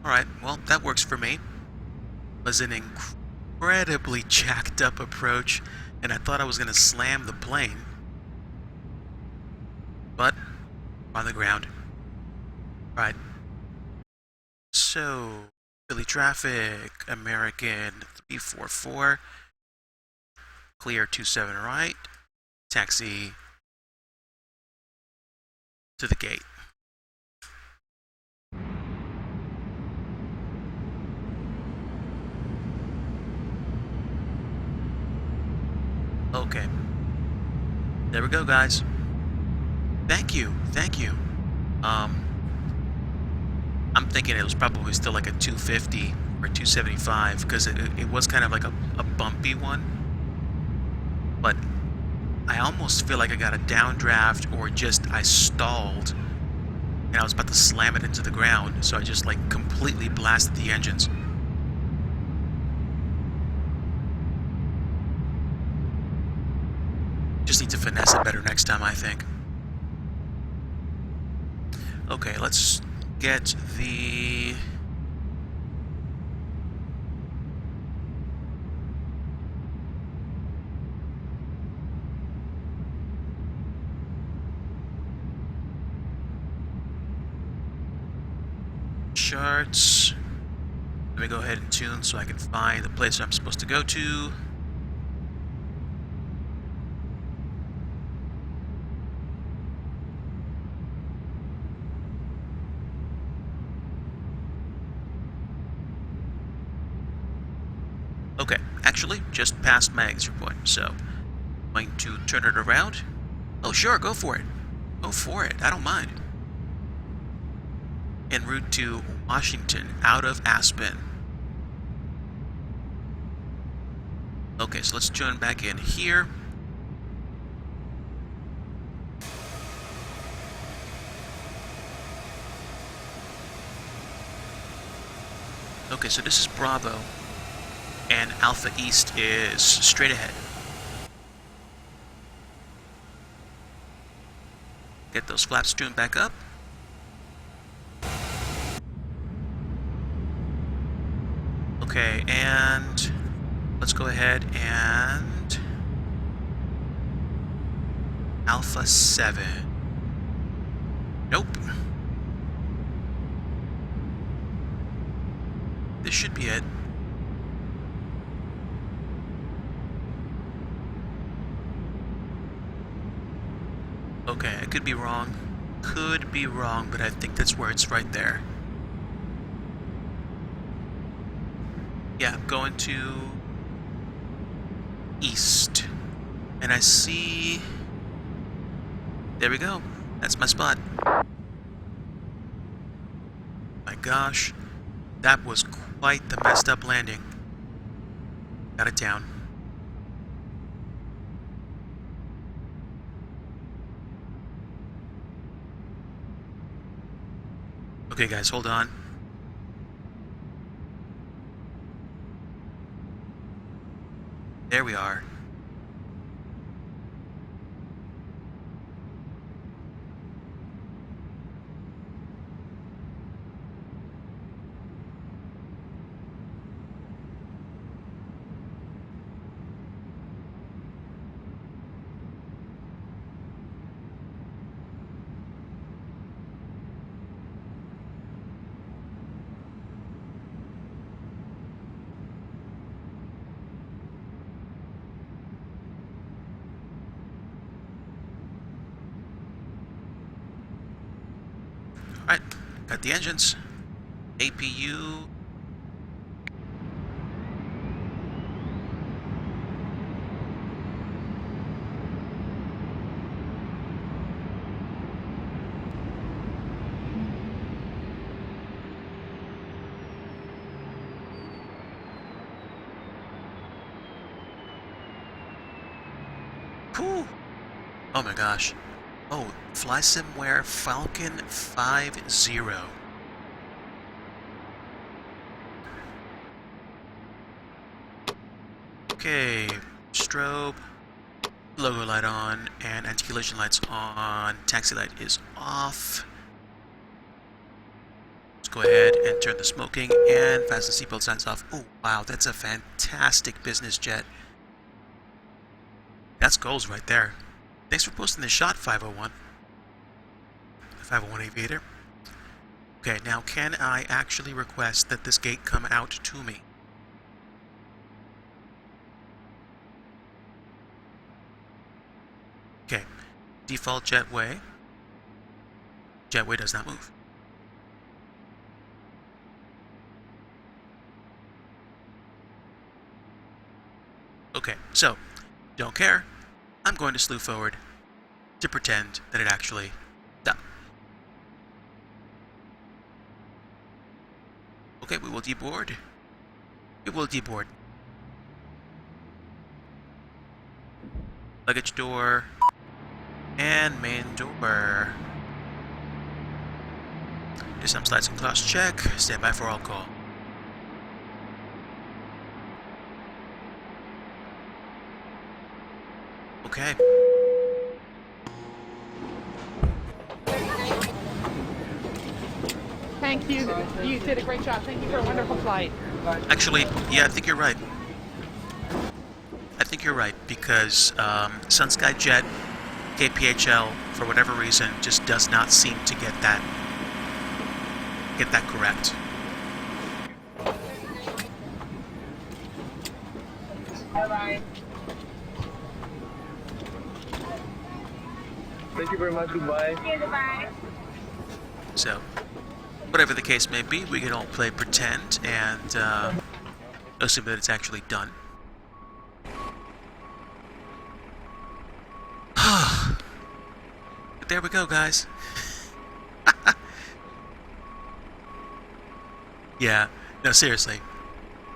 Alright, well, that works for me. It was an incredibly jacked up approach, and I thought I was going to slam the plane. But, on the ground. Alright. So, Philly traffic, American 344, clear 27 right, taxi to the gate. Okay. There we go, guys. Thank you. Thank you. I'm thinking it was probably still like a 250 or 275 because it was kind of like a bumpy one. But I almost feel like I got a downdraft or just I stalled and I was about to slam it into the ground. So I just like completely blasted the engines. Just need to finesse it better next time, I think. Okay, let's get the... charts. Let me go ahead and tune so I can find the place I'm supposed to go to. Okay, actually, just passed my exit point, so I'm going to turn it around. Oh, sure, go for it. Go for it, I don't mind. En route to Washington, out of Aspen. Okay, so let's tune back in here. Okay, so this is Bravo. And Alpha East is straight ahead. Get those flaps tuned back up. Okay, and let's go ahead and Alpha 7. Nope. This should be it. Okay, I could be wrong. Could be wrong, but I think that's where it's right there. Yeah, I'm going to east. And I see... There we go. That's my spot. My gosh. That was quite the messed up landing. Got it down. Okay, guys, hold on. There we are. Start the engines. APU. Whew. Oh my gosh. Oh, VATSIMmery Falcon 50. Okay, strobe, logo light on, and anti-collision lights on. Taxi light is off. Let's go ahead and turn the smoking and fasten seatbelt signs off. Oh wow, that's a fantastic business jet. That's goals right there. Thanks for posting the shot, 501. The 501 Aviator. Okay, now can I actually request that this gate come out to me? Okay, default jetway. Jetway does not move. Okay, so, don't care. I'm going to slew forward to pretend that it actually does. Okay, we will deboard. We will deboard. Luggage door. And main door. Do some slides and cross check. Stand by for all call. Okay. Thank you. You did a great job. Thank you for a wonderful flight. Actually, yeah, I think you're right. I think you're right because Sunsky Jet KPHL, for whatever reason, just does not seem to get that correct. Bye-bye. Thank you very much. Goodbye. Goodbye. So, whatever the case may be, we can all play pretend and assume that it's actually done. But there we go, guys. Yeah, no, seriously.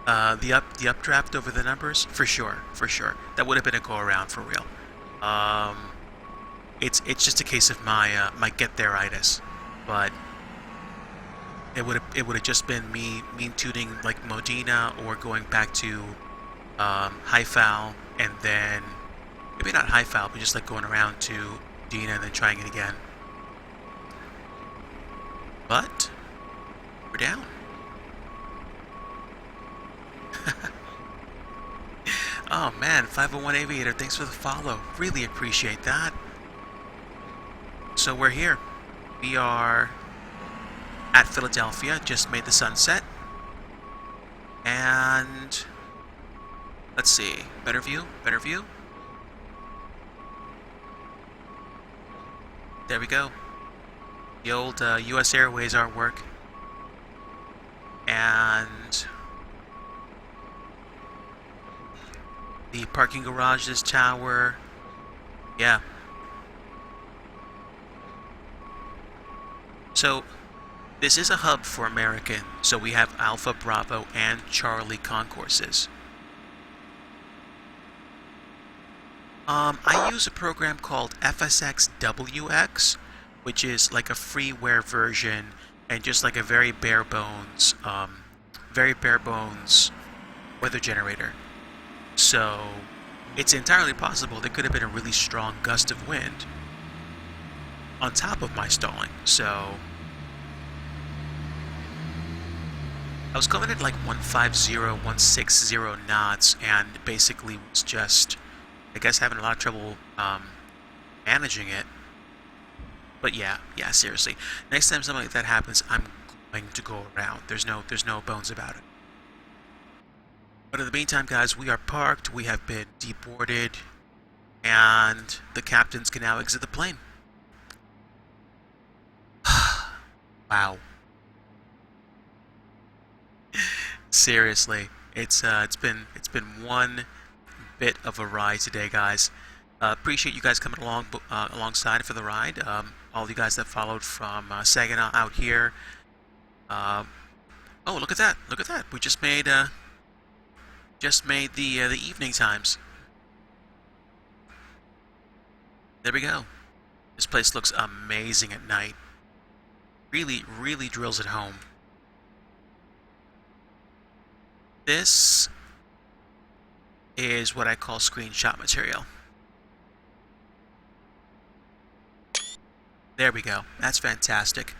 The updraft over the numbers, for sure. That would have been a go around for real. It's just a case of my my get there-itis, but it would have just been me mean tooting like Modena or going back to high foul and then maybe not high foul, but just like going around to Modena and then trying it again. But we're down. Oh man, 501 Aviator, thanks for the follow. Really appreciate that. So we're here. We are at Philadelphia, just made the sunset. And let's see, better view. There we go. The old US Airways artwork. And the parking garages tower. Yeah. So, this is a hub for American, so we have Alpha, Bravo, and Charlie concourses. I use a program called FSXWX, which is like a freeware version and just like a very bare bones weather generator. So, it's entirely possible there could have been a really strong gust of wind on top of my stalling. So I was going at like 150, 160 knots and basically was just, I guess, having a lot of trouble managing it. But yeah, seriously. Next time something like that happens, I'm going to go around. There's no bones about it. But in the meantime, guys, we are parked, we have been deboarded, and the captains can now exit the plane. Wow. Seriously, it's been one bit of a ride today, guys. Appreciate you guys coming along alongside for the ride. All you guys that followed from Saginaw out here. Oh, look at that! Look at that! We just made the evening times. There we go. This place looks amazing at night. Really, really drills it home. This is what I call screenshot material. There we go. That's fantastic.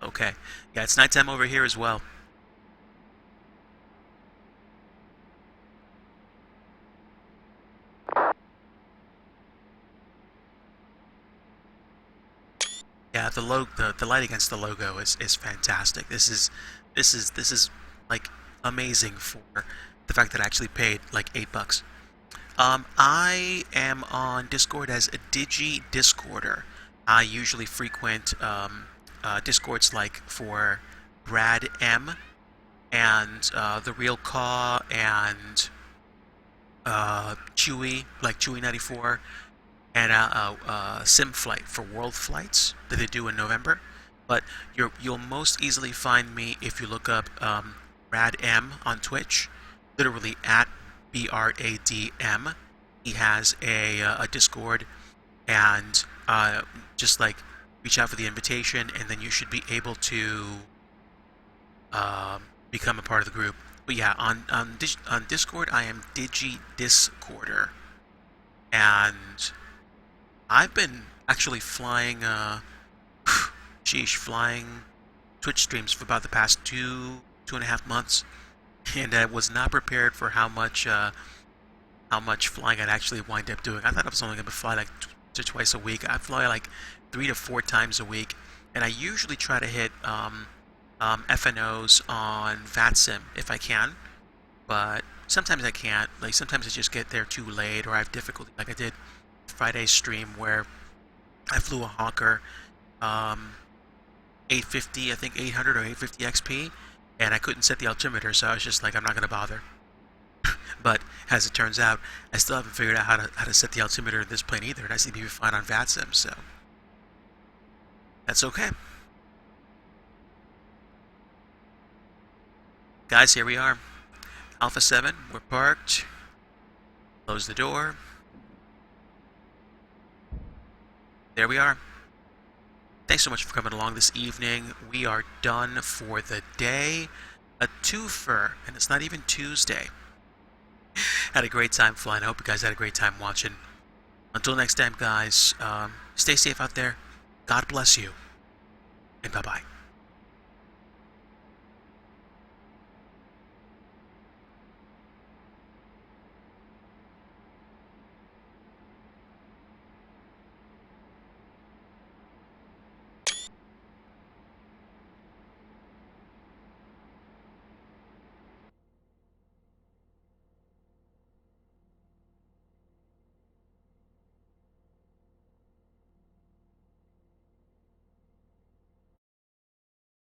Okay. Yeah, it's nighttime over here as well. Yeah, the light against the logo is fantastic. This is like amazing for the fact that I actually paid like $8. I am on Discord as a Digi Discorder. I usually frequent Discords like for Brad M and the Real Caw and Chewy, like Chewy94, and Sim Flight for World Flights that they do in November. But you'll most easily find me if you look up Brad M on Twitch, literally at BRADM. He has a Discord, and just like reach out for the invitation, and then you should be able to become a part of the group. But yeah, on Discord, I am Digi Discorder, and I've been actually flying, flying Twitch streams for about the past two and a half months, and I was not prepared for how much flying I'd actually wind up doing. I thought I was only going to fly like twice a week. I fly like 3 to 4 times a week, and I usually try to hit FNOs on VATSIM if I can, but sometimes I can't. Like sometimes I just get there too late, or I have difficulty. Like I did Friday's stream where I flew a Hawker 850, I think 800 or 850 XP, and I couldn't set the altimeter, so I was just like, I'm not going to bother. But as it turns out, I still haven't figured out how to set the altimeter in this plane either, and I seem to be fine on VATSIM, so that's okay. Guys, here we are. Alpha 7, we're parked. Close the door. There we are. Thanks so much for coming along this evening. We are done for the day. A twofer, and it's not even Tuesday. Had a great time flying. I hope you guys had a great time watching. Until next time, guys, stay safe out there. God bless you, and bye-bye.